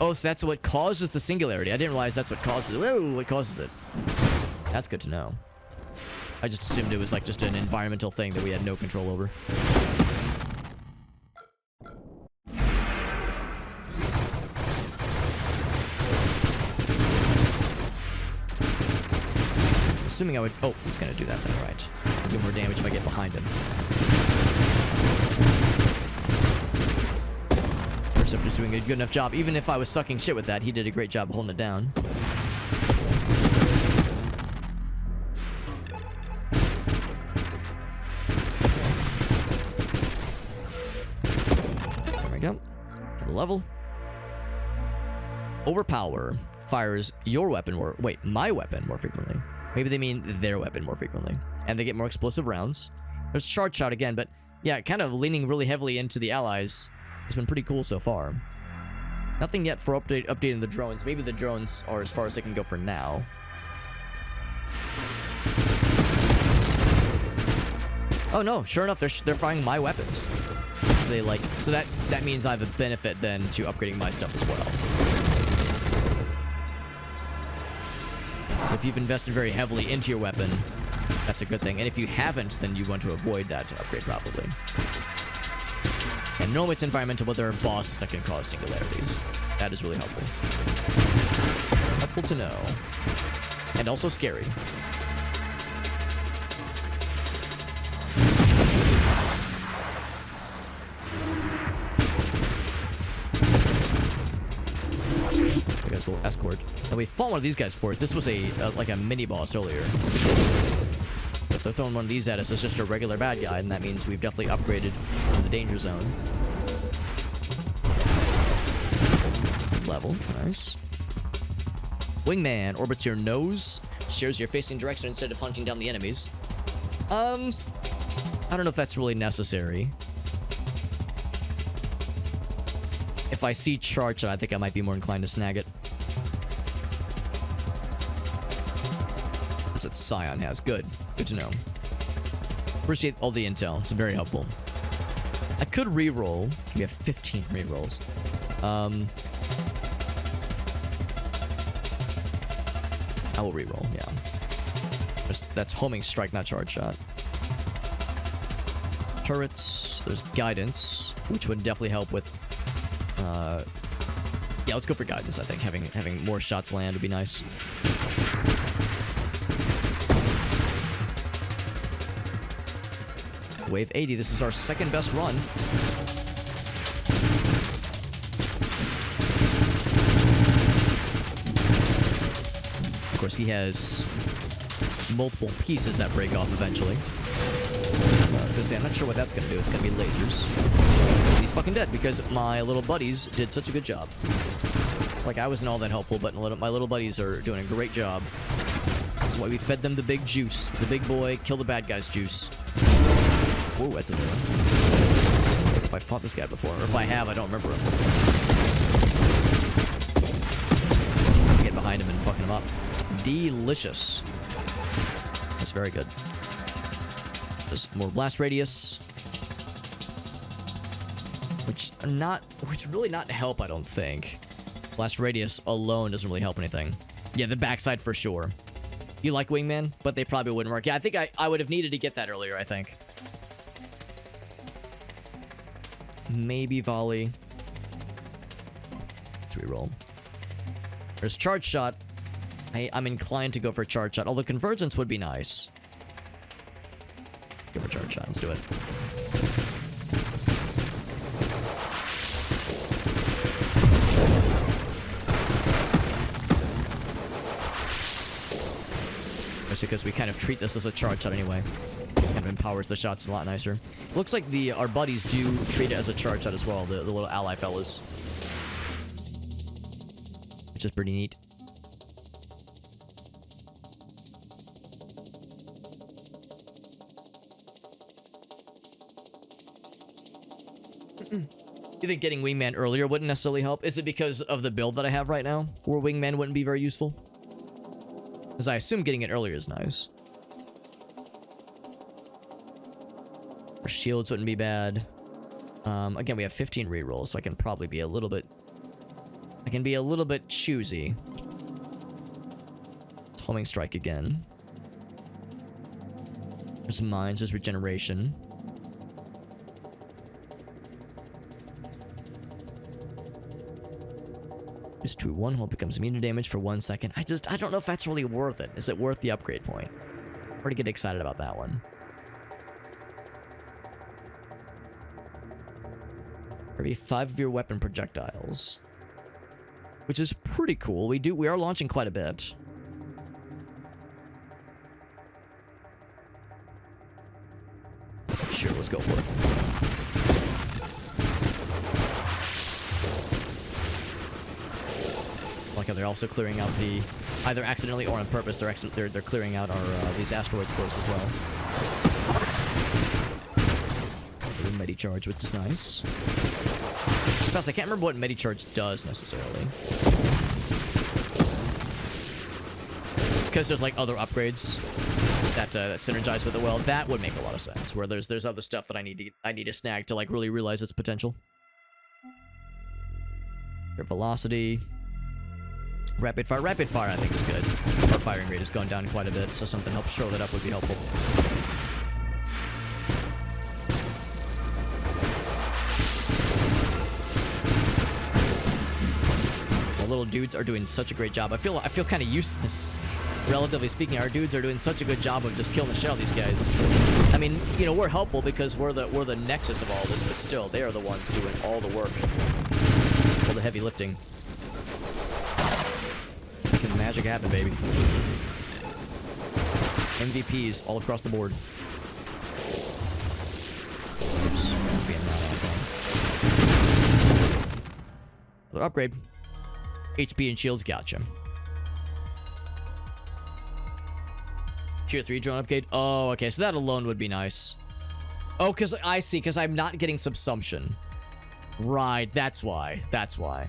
Oh, so that's what causes the singularity. I didn't realize that's what causes it. Whoa, what causes it? That's good to know. I just assumed it was like just an environmental thing that we had no control over. Assuming I would... Oh, he's gonna do that thing, right. I'll do more damage if I get behind him. Interceptor's doing a good enough job. Even if I was sucking shit with that, he did a great job holding it down. There we go. To the level. Overpower. Fires your weapon more... Wait, my weapon more frequently. Maybe they mean their weapon more frequently. And they get more explosive rounds. There's charge shot again, but yeah, kind of leaning really heavily into the allies. It's been pretty cool so far. Nothing yet for updating the drones. Maybe the drones are as far as they can go for now. Oh no, sure enough, they're firing my weapons. So that means I have a benefit then to upgrading my stuff as well. So if you've invested very heavily into your weapon, that's a good thing. And if you haven't, then you want to avoid that upgrade probably. And normally it's environmental, but there are bosses that can cause singularities. That is really helpful. Helpful to know. And also scary. I guess a little escort. And we fought one of these guys for it. This was like a mini boss earlier. If they're throwing one of these at us, it's just a regular bad guy, and that means we've definitely upgraded to the danger zone. Level, nice. Wingman orbits your nose, shows your facing direction instead of hunting down the enemies. I don't know if that's really necessary. If I see charge, I think I might be more inclined to snag it. That's what Scion has. Good. Good to know. Appreciate all the intel. It's very helpful. I could reroll. We have 15 rerolls. I will reroll, yeah. That's homing strike, not charge shot. Turrets. There's guidance, which would definitely help with... yeah, let's go for guidance, I think. Having more shots land would be nice. Wave 80. This is our second best run. Of course, he has multiple pieces that break off eventually. So I'm not sure what that's going to do. It's going to be lasers. And he's fucking dead because my little buddies did such a good job. Like, I wasn't all that helpful, but my little buddies are doing a great job. That's why we fed them the big juice. The big boy, kill the bad guys juice. Whoa, that's a new one. If I fought this guy before, or if I have, I don't remember him. Get behind him and fucking him up. Delicious. That's very good. Just more blast radius. Which really not help, I don't think. Blast radius alone doesn't really help anything. Yeah, the backside for sure. You like Wingman, but they probably wouldn't work. Yeah, I think I would have needed to get that earlier, I think. Maybe volley. Should we roll? There's charge shot. I'm inclined to go for charge shot, although convergence would be nice. Go for charge shot. Let's do it. Especially because we kind of treat this as a charge shot anyway. Kind of empowers the shots a lot nicer. Looks like our buddies do treat it as a charge shot as well, the little ally fellas. Which is pretty neat. You think getting Wingman earlier wouldn't necessarily help? Is it because of the build that I have right now, where Wingman wouldn't be very useful? Because I assume getting it earlier is nice. Our shields wouldn't be bad. Again, we have 15 rerolls, so I can probably be a little bit... I can be a little bit choosy. Homing strike again. There's mines, there's regeneration. Just true, one hole becomes immune to damage for 1 second. I don't know if that's really worth it. Is it worth the upgrade point? I'm pretty get excited about that one. Maybe 5 of your weapon projectiles. Which is pretty cool. We are launching quite a bit. Sure, let's go for it. Like how they're also clearing out the, either accidentally or on purpose, they're clearing out our these asteroids for us as well. A Medi-charge, which is nice. Plus, I can't remember what Medi-charge does necessarily. It's because there's like other upgrades that synergize with it well. That would make a lot of sense. Where there's other stuff that I need to snag to like really realize its potential. Your velocity. Rapid fire I think is good. Our firing rate has gone down quite a bit, so something helps show that up would be helpful. The little dudes are doing such a great job. I feel kind of useless. Relatively speaking, our dudes are doing such a good job of just killing the shit out of these guys. I mean, you know, we're helpful because we're the nexus of all this, but still, they are the ones doing all the work. All the heavy lifting. Making the magic happen, baby. MVPs all across the board. Oops. Being loud on phone. Another upgrade. HP and shields, gotcha. Tier 3 drone upgrade. Oh, okay. So that alone would be nice. Oh, because I see. Because I'm not getting subsumption. Right. That's why. That's why.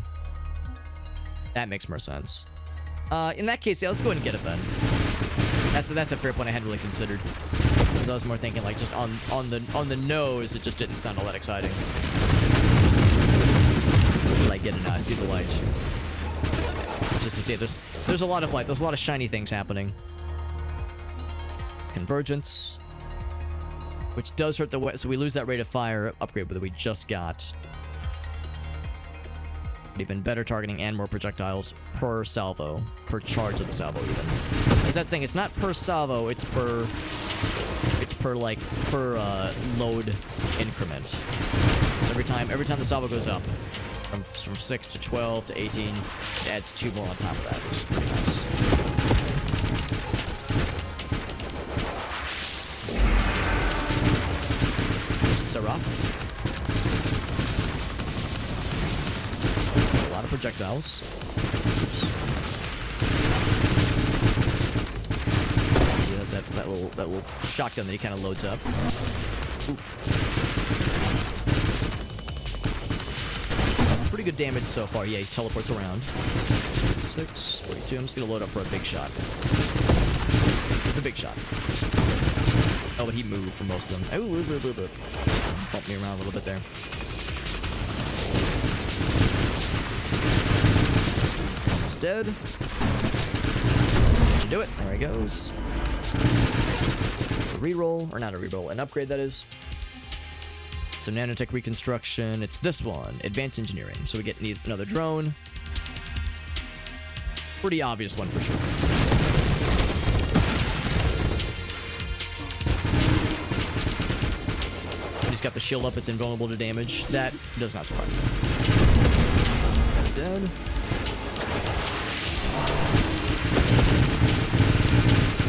That makes more sense. In that case, yeah, let's go ahead and get it then. That's a fair point I hadn't really considered. Because I was more thinking like just on the nose, it just didn't sound all that exciting. Like getting see the light. Just to see it. There's a lot of light. There's a lot of shiny things happening. Convergence, which does hurt the so we lose that rate of fire upgrade that we just got. Even better targeting and more projectiles per salvo, per charge of the salvo even. Is that thing? It's not per salvo, it's per per load increment. So every time the salvo goes up from 6 to 12 to 18, it adds 2 more on top of that, which is pretty nice. Seraph. A lot of projectiles. He has that little shotgun that he kind of loads up. Oof. Pretty good damage so far. Yeah, he teleports around. 6, 42. I'm just gonna load up for a big shot. The big shot. Oh, but he moved for most of them. Oh, bump me around a little bit there. Almost dead. That should do it. There he goes. A reroll, or not a reroll, an upgrade that is. So nanotech reconstruction. It's this one, advanced engineering. So we get another drone. Pretty obvious one for sure. He's got the shield up, it's invulnerable to damage. That does not surprise me. That's dead.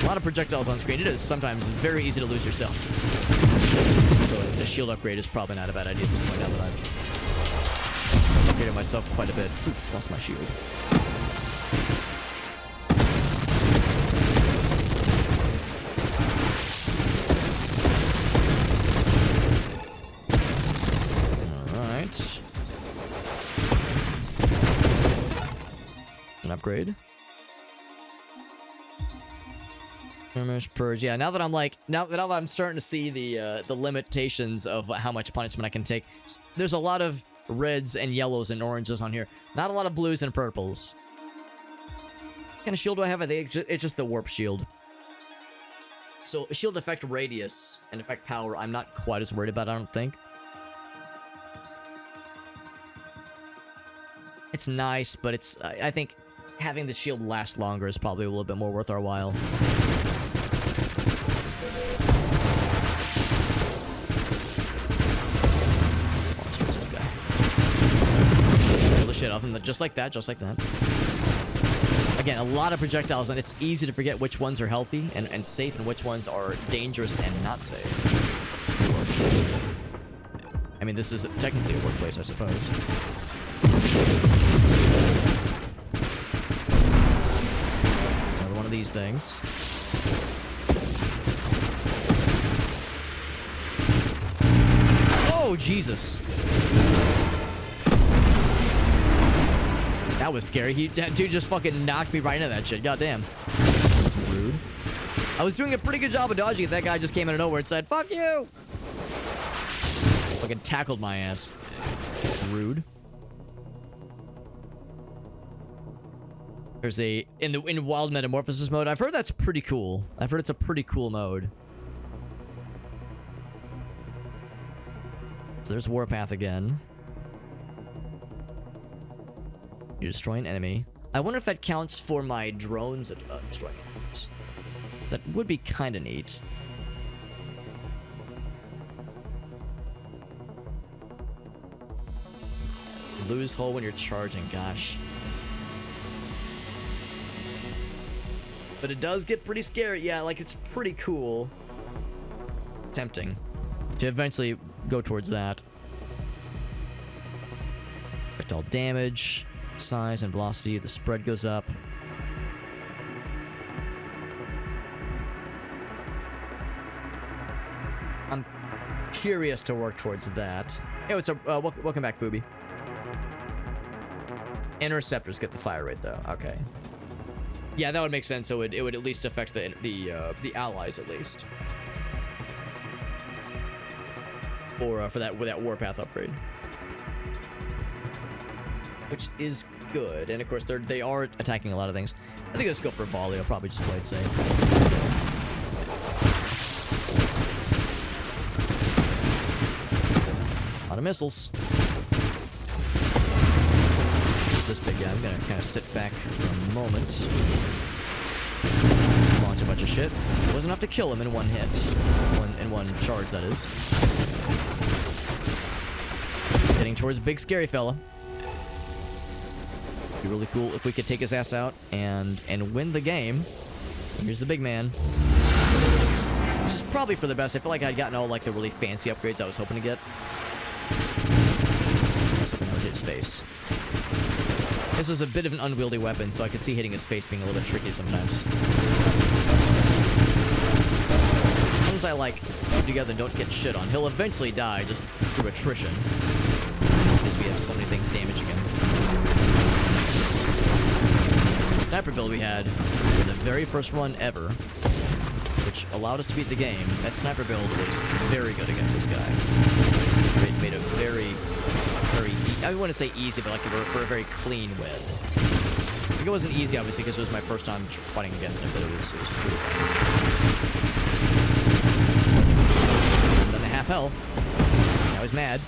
A lot of projectiles on screen. It is sometimes very easy to lose yourself. So a shield upgrade is probably not a bad idea at this point, now that I've upgraded myself quite a bit. Oof, lost my shield. Upgrade. Purge. Yeah, now that I'm starting to see the limitations of how much punishment I can take. There's a lot of reds and yellows and oranges on here. Not a lot of blues and purples. What kind of shield do I have? I think it's just the warp shield. So shield effect radius and effect power, I'm not quite as worried about, I don't think. It's nice, but it's I think having the shield last longer is probably a little bit more worth our while. Let's towards this guy. Pull the shit off him, just like that, just like that. Again, a lot of projectiles, and it's easy to forget which ones are healthy and safe and which ones are dangerous and not safe. I mean, this is technically a workplace, I suppose. Another one of these things. Oh, Jesus. That was scary. That dude just fucking knocked me right into that shit. Goddamn. That's rude. I was doing a pretty good job of dodging it. That guy just came out of nowhere and said, "Fuck you!" Fucking tackled my ass. Rude. There's a in wild metamorphosis mode. I've heard that's pretty cool. I've heard it's a pretty cool mode. So there's Warpath again. You destroy an enemy. I wonder if that counts for my drones destroying enemies. That would be kind of neat. Lose hull when you're charging, gosh. But it does get pretty scary. Yeah, like, it's pretty cool. Tempting to eventually go towards that. Projectile damage, size and velocity, the spread goes up. I'm curious to work towards that. Hey, what's up? Welcome back, Fubi. Interceptors get the fire rate, though. Okay. Yeah, that would make sense. So it would at least affect the allies, at least. Or for that Warpath upgrade, which is good. And of course, they are attacking a lot of things. I think let's go for a volley. I'll probably just play it safe. A lot of missiles. This big guy. I'm gonna kind of sit back for a moment. Launch a bunch of shit. It wasn't enough to kill him in one hit. In one charge, that is. Getting towards big scary fella. Be really cool if we could take his ass out and win the game. Here's the big man. Which is probably for the best. I feel like I'd gotten all like the really fancy upgrades I was hoping to get. I was hoping I would hit his face. This is a bit of an unwieldy weapon, so I could see hitting his face being a little bit tricky sometimes. As long as I like put together and don't get shit on, he'll eventually die just through attrition. Just because we have so many things damaging him. The sniper build we had in the very first run ever, which allowed us to beat the game, that sniper build was very good against this guy. It made a very, I wouldn't say easy, but like for a very clean win. I think it wasn't easy, obviously, because it was my first time fighting against him, but it was pretty fun. And then the half health. Now he's mad.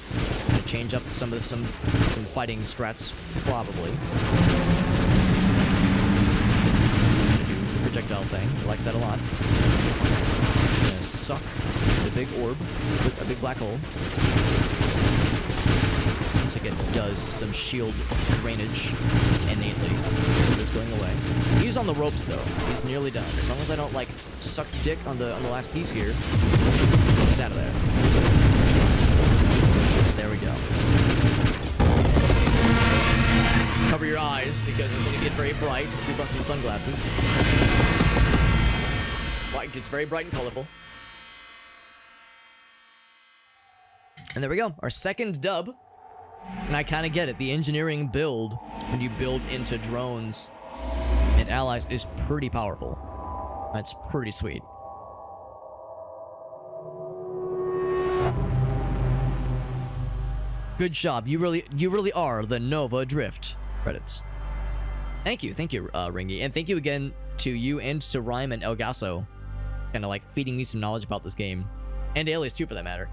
Gonna change up some fighting strats, probably. Gonna do the projectile thing. He likes that a lot. Gonna suck the big orb, a big black hole. Seems like it does some shield drainage just innately. It's going away. He's on the ropes though. He's nearly done. As long as I don't like suck dick on the last piece here, he's out of there. So there we go. Cover your eyes because it's going to get very bright. We brought some sunglasses. It gets very bright and colorful. And there we go. Our second dub. And I kind of get it. The engineering build, when you build into drones and allies, is pretty powerful. That's pretty sweet. Good job. You really are the Nova Drift. Credits. Thank you, Ringy. And thank you again to you and to Rhyme and El Gaso. Kind of like feeding me some knowledge about this game. And Alias too, for that matter.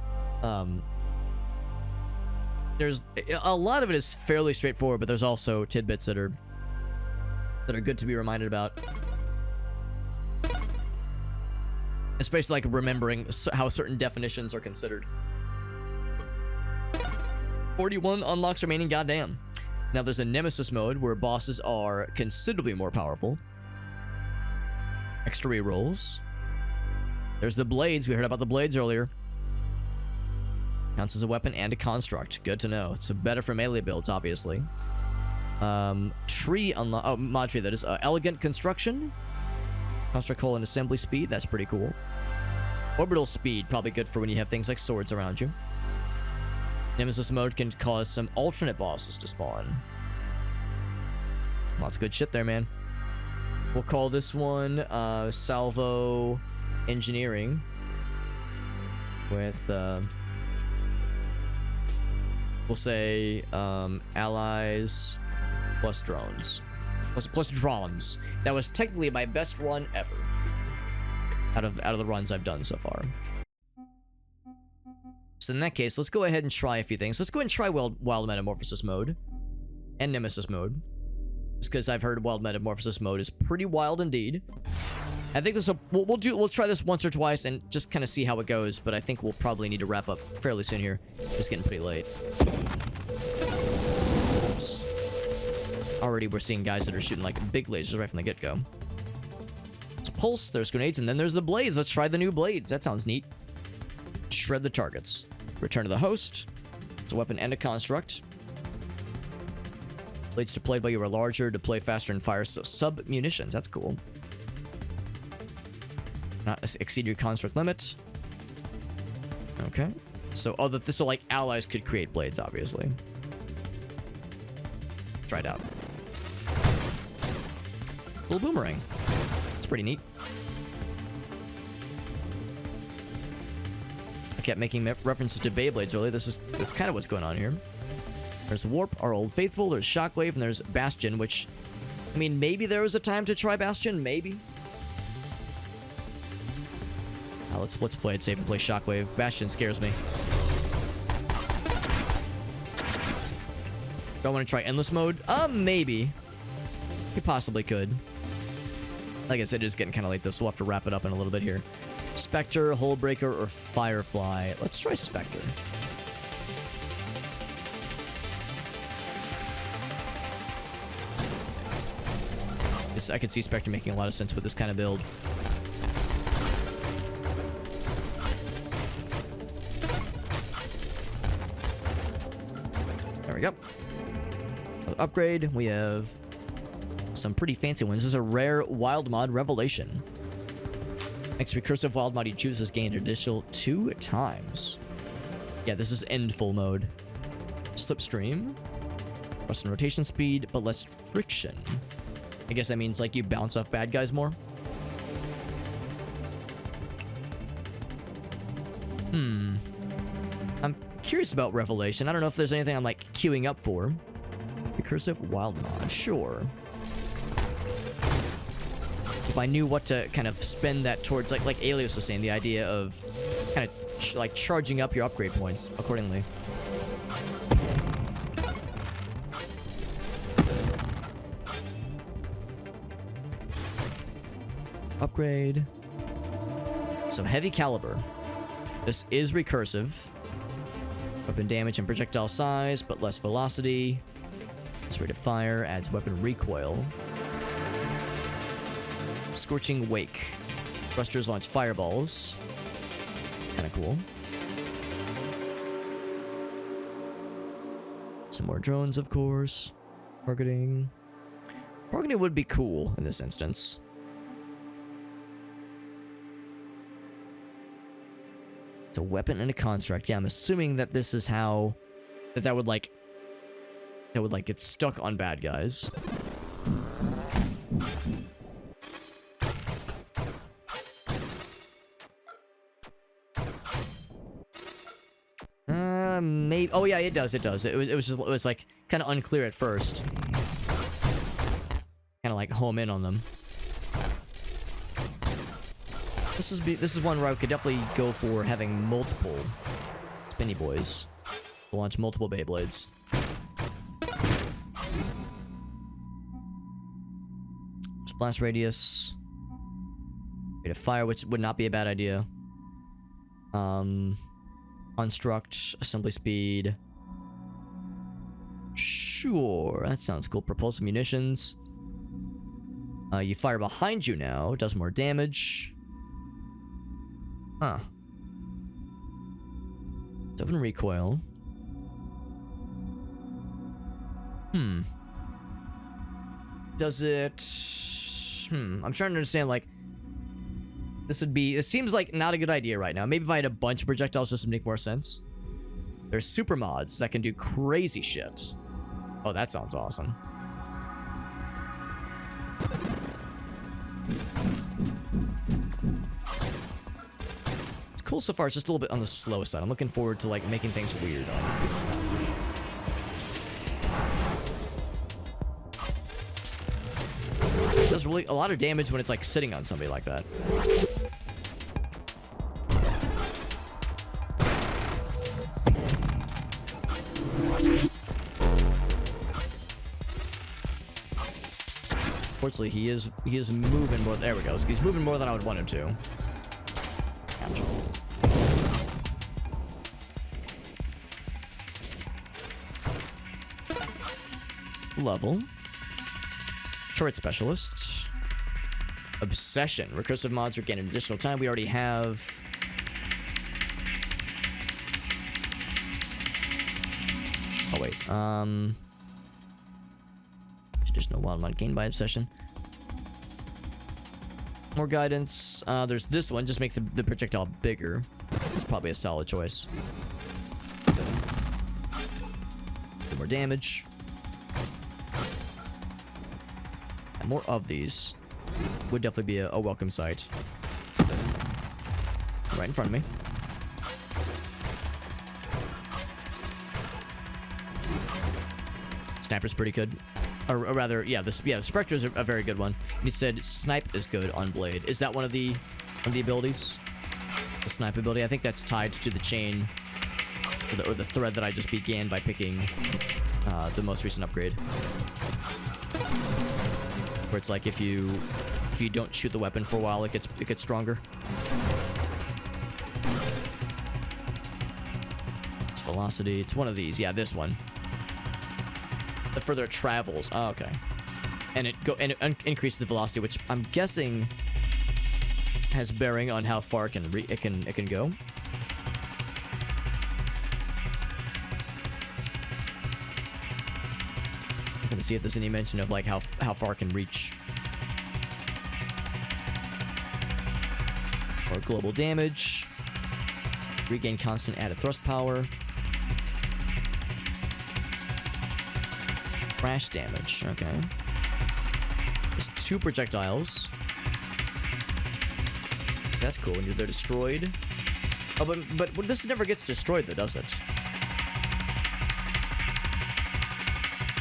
There's a lot of it is fairly straightforward, but there's also tidbits that are good to be reminded about. Especially like remembering how certain definitions are considered. 41 unlocks remaining, goddamn. Now there's a Nemesis mode where bosses are considerably more powerful. Extra rerolls. There's the blades. We heard about the blades earlier. Counts as a weapon and a construct. Good to know. It's better for melee builds, obviously. Tree unlock. Oh, mod tree, that is. Elegant construction. Construct hole and assembly speed. That's pretty cool. Orbital speed. Probably good for when you have things like swords around you. Nemesis mode can cause some alternate bosses to spawn. Lots of good shit there, man. We'll call this one Salvo Engineering. With we'll say allies plus drones. Plus drones. That was technically my best run ever. Out of the runs I've done so far. So in that case, let's go ahead and try a few things. Let's go ahead and try Wild Metamorphosis mode. And Nemesis mode. Just because I've heard Wild Metamorphosis mode is pretty wild indeed. I think we'll try this once or twice and just kind of see how it goes, but I think we'll probably need to wrap up fairly soon here. It's getting pretty late. Oops. Already we're seeing guys that are shooting like big lasers right from the get-go. There's pulse, there's grenades, and then there's the blades. Let's try the new blades. That sounds neat. Shred the targets. Return to the host. It's a weapon and a construct. Blades deployed while you are larger, deploy faster and fire sub-munitions. That's cool. Not exceed your construct limit. Okay. So, so like allies could create blades, obviously. Try it out. Little boomerang. It's pretty neat. I kept making references to Beyblades earlier. That's kind of what's going on here. There's Warp, our old faithful. There's Shockwave, and there's Bastion, which, I mean, maybe there was a time to try Bastion. Maybe. Let's play it safe and play Shockwave. Bastion scares me. Do I want to try endless mode? Maybe. You possibly could. Like I said, it's getting kind of late though, so we'll have to wrap it up in a little bit here. Spectre, Hullbreaker, or Firefly? Let's try Spectre. I could see Spectre making a lot of sense with this kind of build. There we go. Another upgrade. We have some pretty fancy ones. This is a rare wild mod revelation. Next recursive wild mod you choose is gained additional 2 times. Yeah, this is end full mode. Slipstream. Less in rotation speed, but less friction. I guess that means like you bounce off bad guys more. I'm curious about Revelation. I don't know if there's anything I'm like queuing up for. Recursive wild mod, sure. If I knew what to kind of spend that towards, like Alias was saying, the idea of kind of like charging up your upgrade points accordingly. Upgrade. So heavy caliber. This is recursive. Weapon damage and projectile size, but less velocity. It's rate of fire, adds weapon recoil. Scorching Wake. Thrusters launch fireballs. Kind of cool. Some more drones, of course. Targeting. Targeting would be cool in this instance. It's a weapon and a construct. Yeah, I'm assuming that this is how that would like get stuck on bad guys. Maybe. Oh yeah, it does. It does. It was like kind of unclear at first. Kind of like home in on them. This is one where I could definitely go for having multiple spinny boys to launch multiple Beyblades. Blast radius, rate of fire, which would not be a bad idea. Construct, assembly speed. Sure, that sounds cool. Propulsive munitions. You fire behind you now, does more damage. Huh. 7 recoil. Does it... I'm trying to understand, like... This seems like not a good idea right now. Maybe if I had a bunch of projectiles, this would make more sense. There's super mods that can do crazy shit. Oh, that sounds awesome. It's cool so far. It's just a little bit on the slow side. I'm looking forward to like making things weird. It does really a lot of damage when it's like sitting on somebody like that. Fortunately, he is moving more. There we go. He's moving more than I would want him to. Ouch. Level. Turret specialist. Obsession. Recursive mods are getting additional time. We already have. Oh wait. Additional wild mod gained by obsession. More guidance. There's this one. Just make the projectile bigger. It's probably a solid choice. More damage. And more of these would definitely be a welcome sight. Right in front of me. Sniper's pretty good. Or rather, yeah, the Spectre is a very good one. He said Snipe is good on Blade. Is that one of the abilities? The Snipe ability? I think that's tied to the chain or the thread that I just began by picking the most recent upgrade. Where it's like if you if you don't shoot the weapon for a while, it gets stronger. It's velocity. It's one of these. Yeah, this one. The further it travels. Oh, okay. And it increases the velocity, which I'm guessing has bearing on how far it can go. I'm gonna see if there's any mention of like how far it can reach. Or global damage. Regain constant added thrust power. Crash damage. Okay. There's 2 projectiles. That's cool when they're destroyed. Oh, but this never gets destroyed though, does it?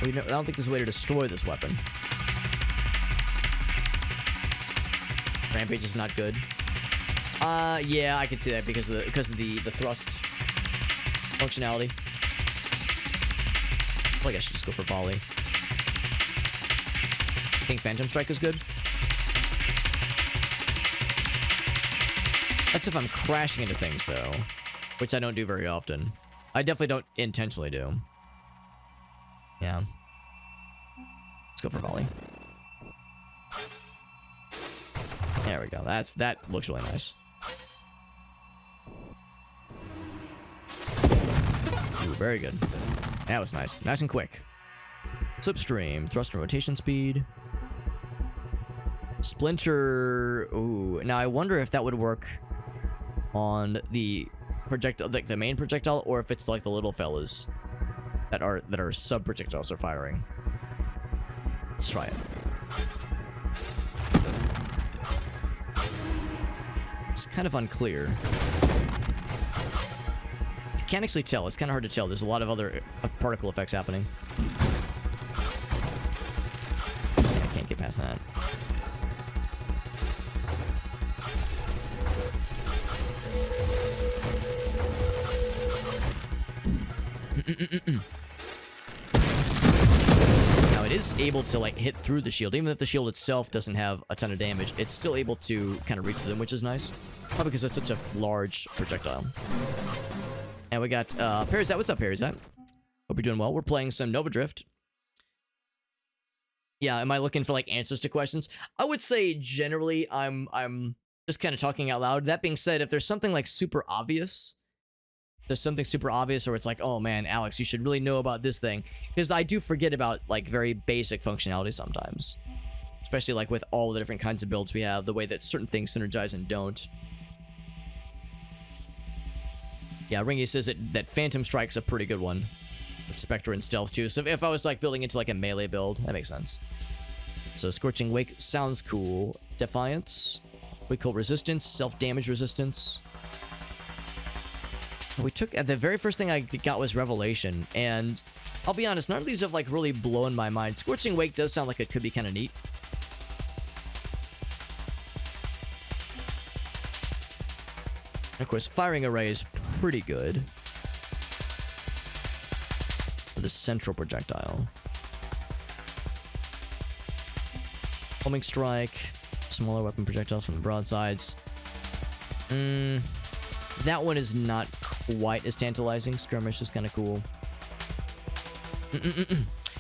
I don't think there's a way to destroy this weapon. Rampage is not good. Yeah, I can see that because of the thrust functionality. I feel like I should just go for volley. I think Phantom Strike is good. That's if I'm crashing into things, though. Which I don't do very often. I definitely don't intentionally do. Yeah. Let's go for volley. There we go. That looks really nice. Ooh, very good. That was nice. Nice and quick. Slipstream. Thrust and rotation speed. Splinter. Ooh. Now I wonder if that would work on the projectile, like the main projectile, or if it's like the little fellas that are sub projectiles are firing. Let's try it. It's kind of unclear. I can't actually tell. It's kind of hard to tell. There's a lot of other particle effects happening. Yeah, I can't get past that. Now it is able to like hit through the shield, even if the shield itself doesn't have a ton of damage. It's still able to kind of reach them, which is nice. Probably because it's such a large projectile. And we got Parizat. What's up, Parizat? Hope you're doing well. We're playing some Nova Drift. Yeah, am I looking for like answers to questions? I would say generally I'm just kind of talking out loud. That being said, if there's something like super obvious, or it's like, oh man, Alex, you should really know about this thing, because I do forget about like very basic functionality sometimes, especially like with all the different kinds of builds we have, the way that certain things synergize and don't. Yeah, Ringy says that Phantom Strike's a pretty good one with Spectre and Stealth too. So if I was like building into like a melee build, that makes sense. So Scorching Wake sounds cool. Defiance, Wake Cold Resistance, Self-Damage Resistance. We took, the very first thing I got was Revelation, and I'll be honest, none of these have like really blown my mind. Scorching Wake does sound like it could be kind of neat. And of course, Firing Array is pretty good for the central projectile. Homing Strike, smaller weapon projectiles from the broadsides. That one is not quite as tantalizing. Skirmish is kind of cool.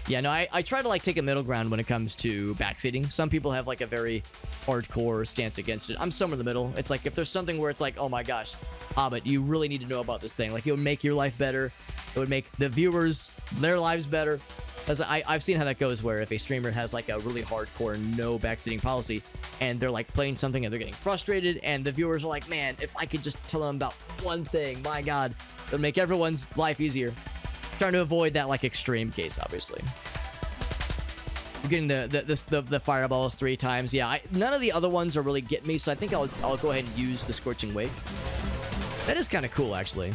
Yeah, no, I try to like take a middle ground when it comes to backseating. Some people have like a very hardcore stance against it. I'm somewhere in the middle. It's like if there's something where it's like, oh my gosh, but you really need to know about this thing. Like it would make your life better. It would make the viewers, their lives better. As I've seen how that goes, where if a streamer has like a really hardcore no backseating policy, and they're like playing something and they're getting frustrated, and the viewers are like, man, if I could just tell them about one thing, my god, it would make everyone's life easier. Trying to avoid that like extreme case, obviously. You're getting the fireballs 3 times. Yeah, none of the other ones are really getting me, so I think I'll go ahead and use the Scorching Wake. That is kind of cool, actually.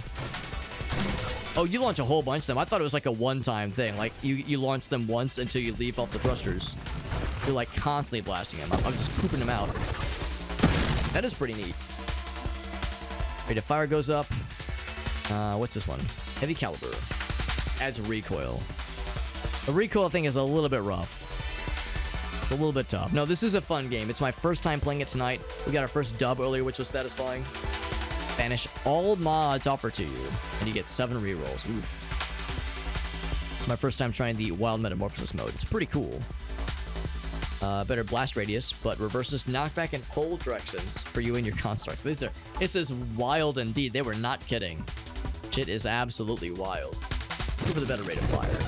Oh, you launch a whole bunch of them. I thought it was like a one-time thing. Like, you launch them once until you leave off the thrusters. You're like constantly blasting them. I'm just pooping them out. That is pretty neat. Rate of fire goes up. What's this one? Heavy caliber. Adds recoil. The recoil thing is a little bit rough. It's a little bit tough. No, this is a fun game. It's my first time playing it tonight. We got our first dub earlier, which was satisfying. Banish all mods offered to you, and you get 7 rerolls. Oof. It's my first time trying the wild metamorphosis mode. It's pretty cool. Better blast radius, but reverses knockback in whole directions for you and your constructs. This is wild indeed. They were not kidding. Shit is absolutely wild. Give it a better rate of fire.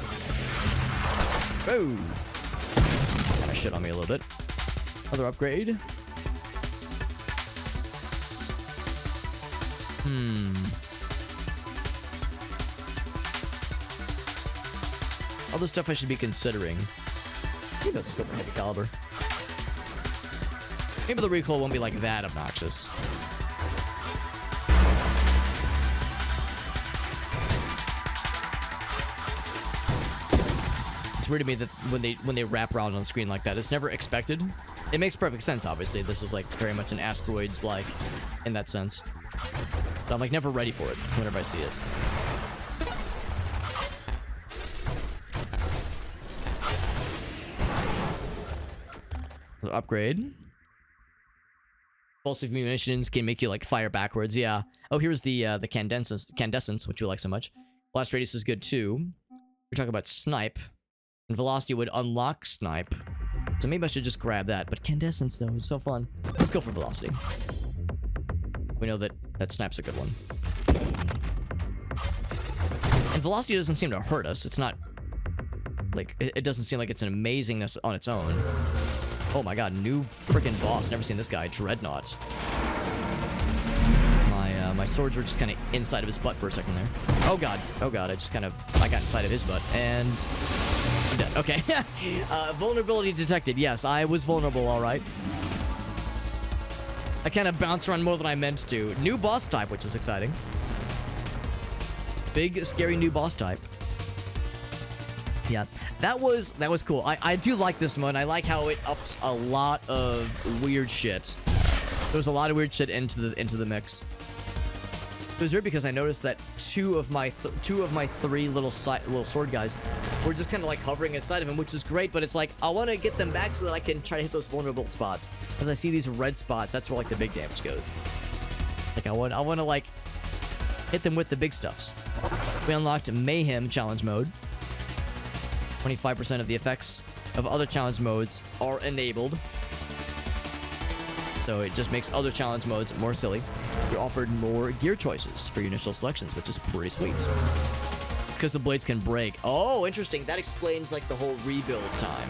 Boom. Kind of shit on me a little bit. Another upgrade. All the stuff I should be considering. Maybe I'll just go for heavy caliber. Maybe the recoil won't be like that obnoxious. It's weird to me that when they wrap around on the screen like that, it's never expected. It makes perfect sense, obviously. This is like very much an asteroids like in that sense. But I'm like never ready for it whenever I see it. Upgrade. Impulsive munitions can make you like fire backwards. Yeah. Oh, here's the candescence, which you like so much. Blast radius is good too. We're talking about snipe, and velocity would unlock snipe. So maybe I should just grab that. But candescence though is so fun. Let's go for velocity. We know that snipe's a good one. And velocity doesn't seem to hurt us. It's not like it doesn't seem like it's an amazingness on its own. Oh my god, new freaking boss. Never seen this guy. Dreadnought. My swords were just kind of inside of his butt for a second there. Oh god. Oh god, I got inside of his butt. And I'm dead. Okay. Vulnerability detected. Yes, I was vulnerable, alright. I kind of bounced around more than I meant to. New boss type, which is exciting. Big, scary new boss type. Yeah, that was cool. I do like this mode. I like how it ups a lot of weird shit. There's a lot of weird shit into the mix. It was weird because I noticed that two of my 3 little sword guys were just kind of like hovering inside of him, which is great. But it's like I want to get them back so that I can try to hit those vulnerable spots. As I see these red spots, that's where like the big damage goes. Like I want to like hit them with the big stuffs. We unlocked Mayhem challenge mode. 25% of the effects of other challenge modes are enabled. So it just makes other challenge modes more silly. You're offered more gear choices for your initial selections, which is pretty sweet. It's because the blades can break. Oh, interesting. That explains like the whole rebuild time.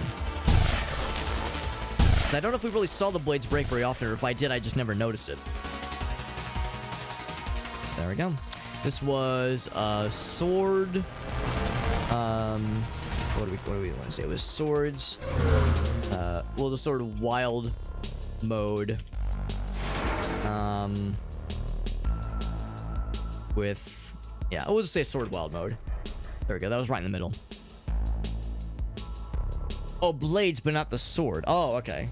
I don't know if we really saw the blades break very often, or if I did, I just never noticed it. There we go. This was a sword. What do we want to say? It was swords. Well, the sort of wild mode. We'll just say sword wild mode. There we go. That was right in the middle. Oh, blades, but not the sword. Oh, okay.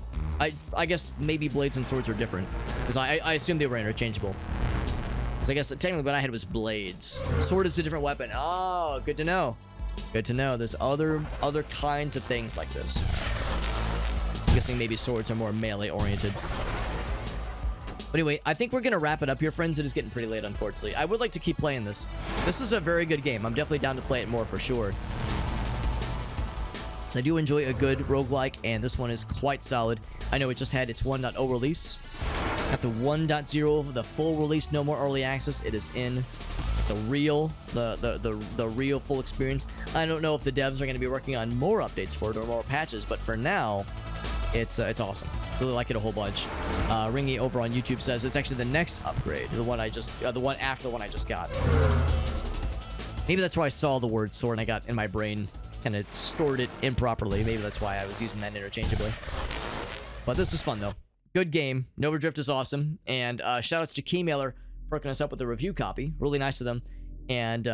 I guess maybe blades and swords are different, because I assumed they were interchangeable. Because I guess technically what I had was blades. Sword is a different weapon. Oh, good to know. Good to know. There's other kinds of things like this. I'm guessing maybe swords are more melee oriented. But anyway, I think we're gonna wrap it up here, friends. It is getting pretty late, unfortunately. I would like to keep playing this. This is a very good game. I'm definitely down to play it more for sure. So I do enjoy a good roguelike, and this one is quite solid. I know it just had its 1.0 release. Got the 1.0, the full release, no more early access. It is in the real full experience. I don't know if the devs are going to be working on more updates for it or more patches, but for now, it's awesome. Really like it a whole bunch. Ringy over on YouTube says it's actually the next upgrade, the one after the one I just got. Maybe that's why I saw the word sword and I got in my brain, kind of stored it improperly. Maybe that's why I was using that interchangeably. But this was fun though. Good game. Nova Drift is awesome. And shoutouts to Keymailer for hooking us up with a review copy. Really nice of them. And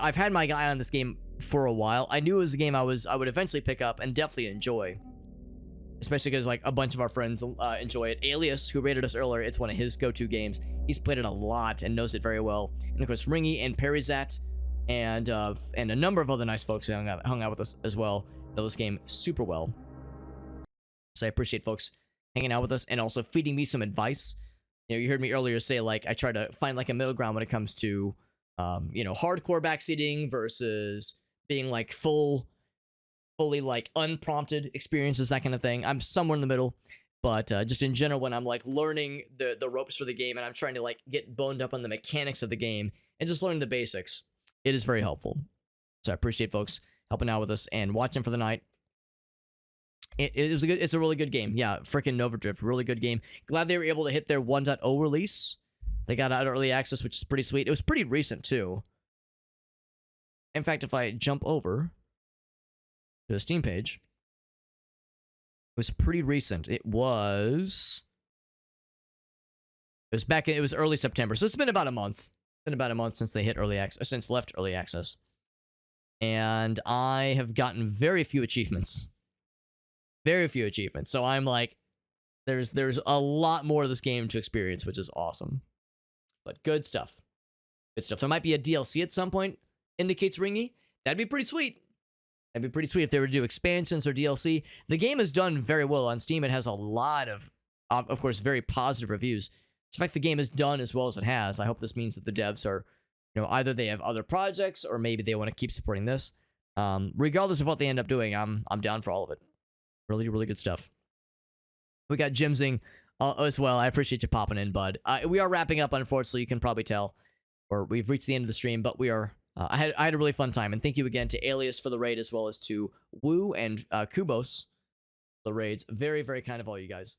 I've had my eye on this game for a while. I knew it was a game I would eventually pick up and definitely enjoy. Especially because like a bunch of our friends enjoy it. Alias, who rated us earlier, it's one of his go-to games. He's played it a lot and knows it very well. And of course, Ringy and Perizat and a number of other nice folks who hung out with us as well know this game super well. So I appreciate folks hanging out with us and also feeding me some advice. You know, you heard me earlier say, like, I try to find like a middle ground when it comes to, you know, hardcore backseating versus being like fully like unprompted experiences, that kind of thing. I'm somewhere in the middle, but just in general, when I'm like learning the ropes for the game and I'm trying to like get boned up on the mechanics of the game and just learning the basics, it is very helpful. So I appreciate folks helping out with us and watching for the night. It's a really good game. Yeah, freaking Nova Drift, really good game. Glad they were able to hit their 1.0 release. They got out of early access, which is pretty sweet. It was pretty recent too. In fact, if I jump over to the Steam page, it was pretty recent. It was early September, so it's been about a month. It's been about a month since they hit early access, since left early access, and I have gotten very few achievements. Very few achievements. So I'm like, there's a lot more of this game to experience, which is awesome. But good stuff. Good stuff. There might be a DLC at some point, indicates Ringy. That'd be pretty sweet. That'd be pretty sweet if they were to do expansions or DLC. The game has done very well on Steam. It has a lot of course, very positive reviews. In fact, the game has done as well as it has. I hope this means that the devs are, you know, either they have other projects or maybe they want to keep supporting this. Regardless of what they end up doing, I'm down for all of it. Really, really good stuff. We got Jimzing as well. I appreciate you popping in, bud. We are wrapping up, unfortunately. You can probably tell, or we've reached the end of the stream, but we are. I had a really fun time, and thank you again to Alias for the raid, as well as to Woo and Kubos for the raids. Very, very kind of all you guys.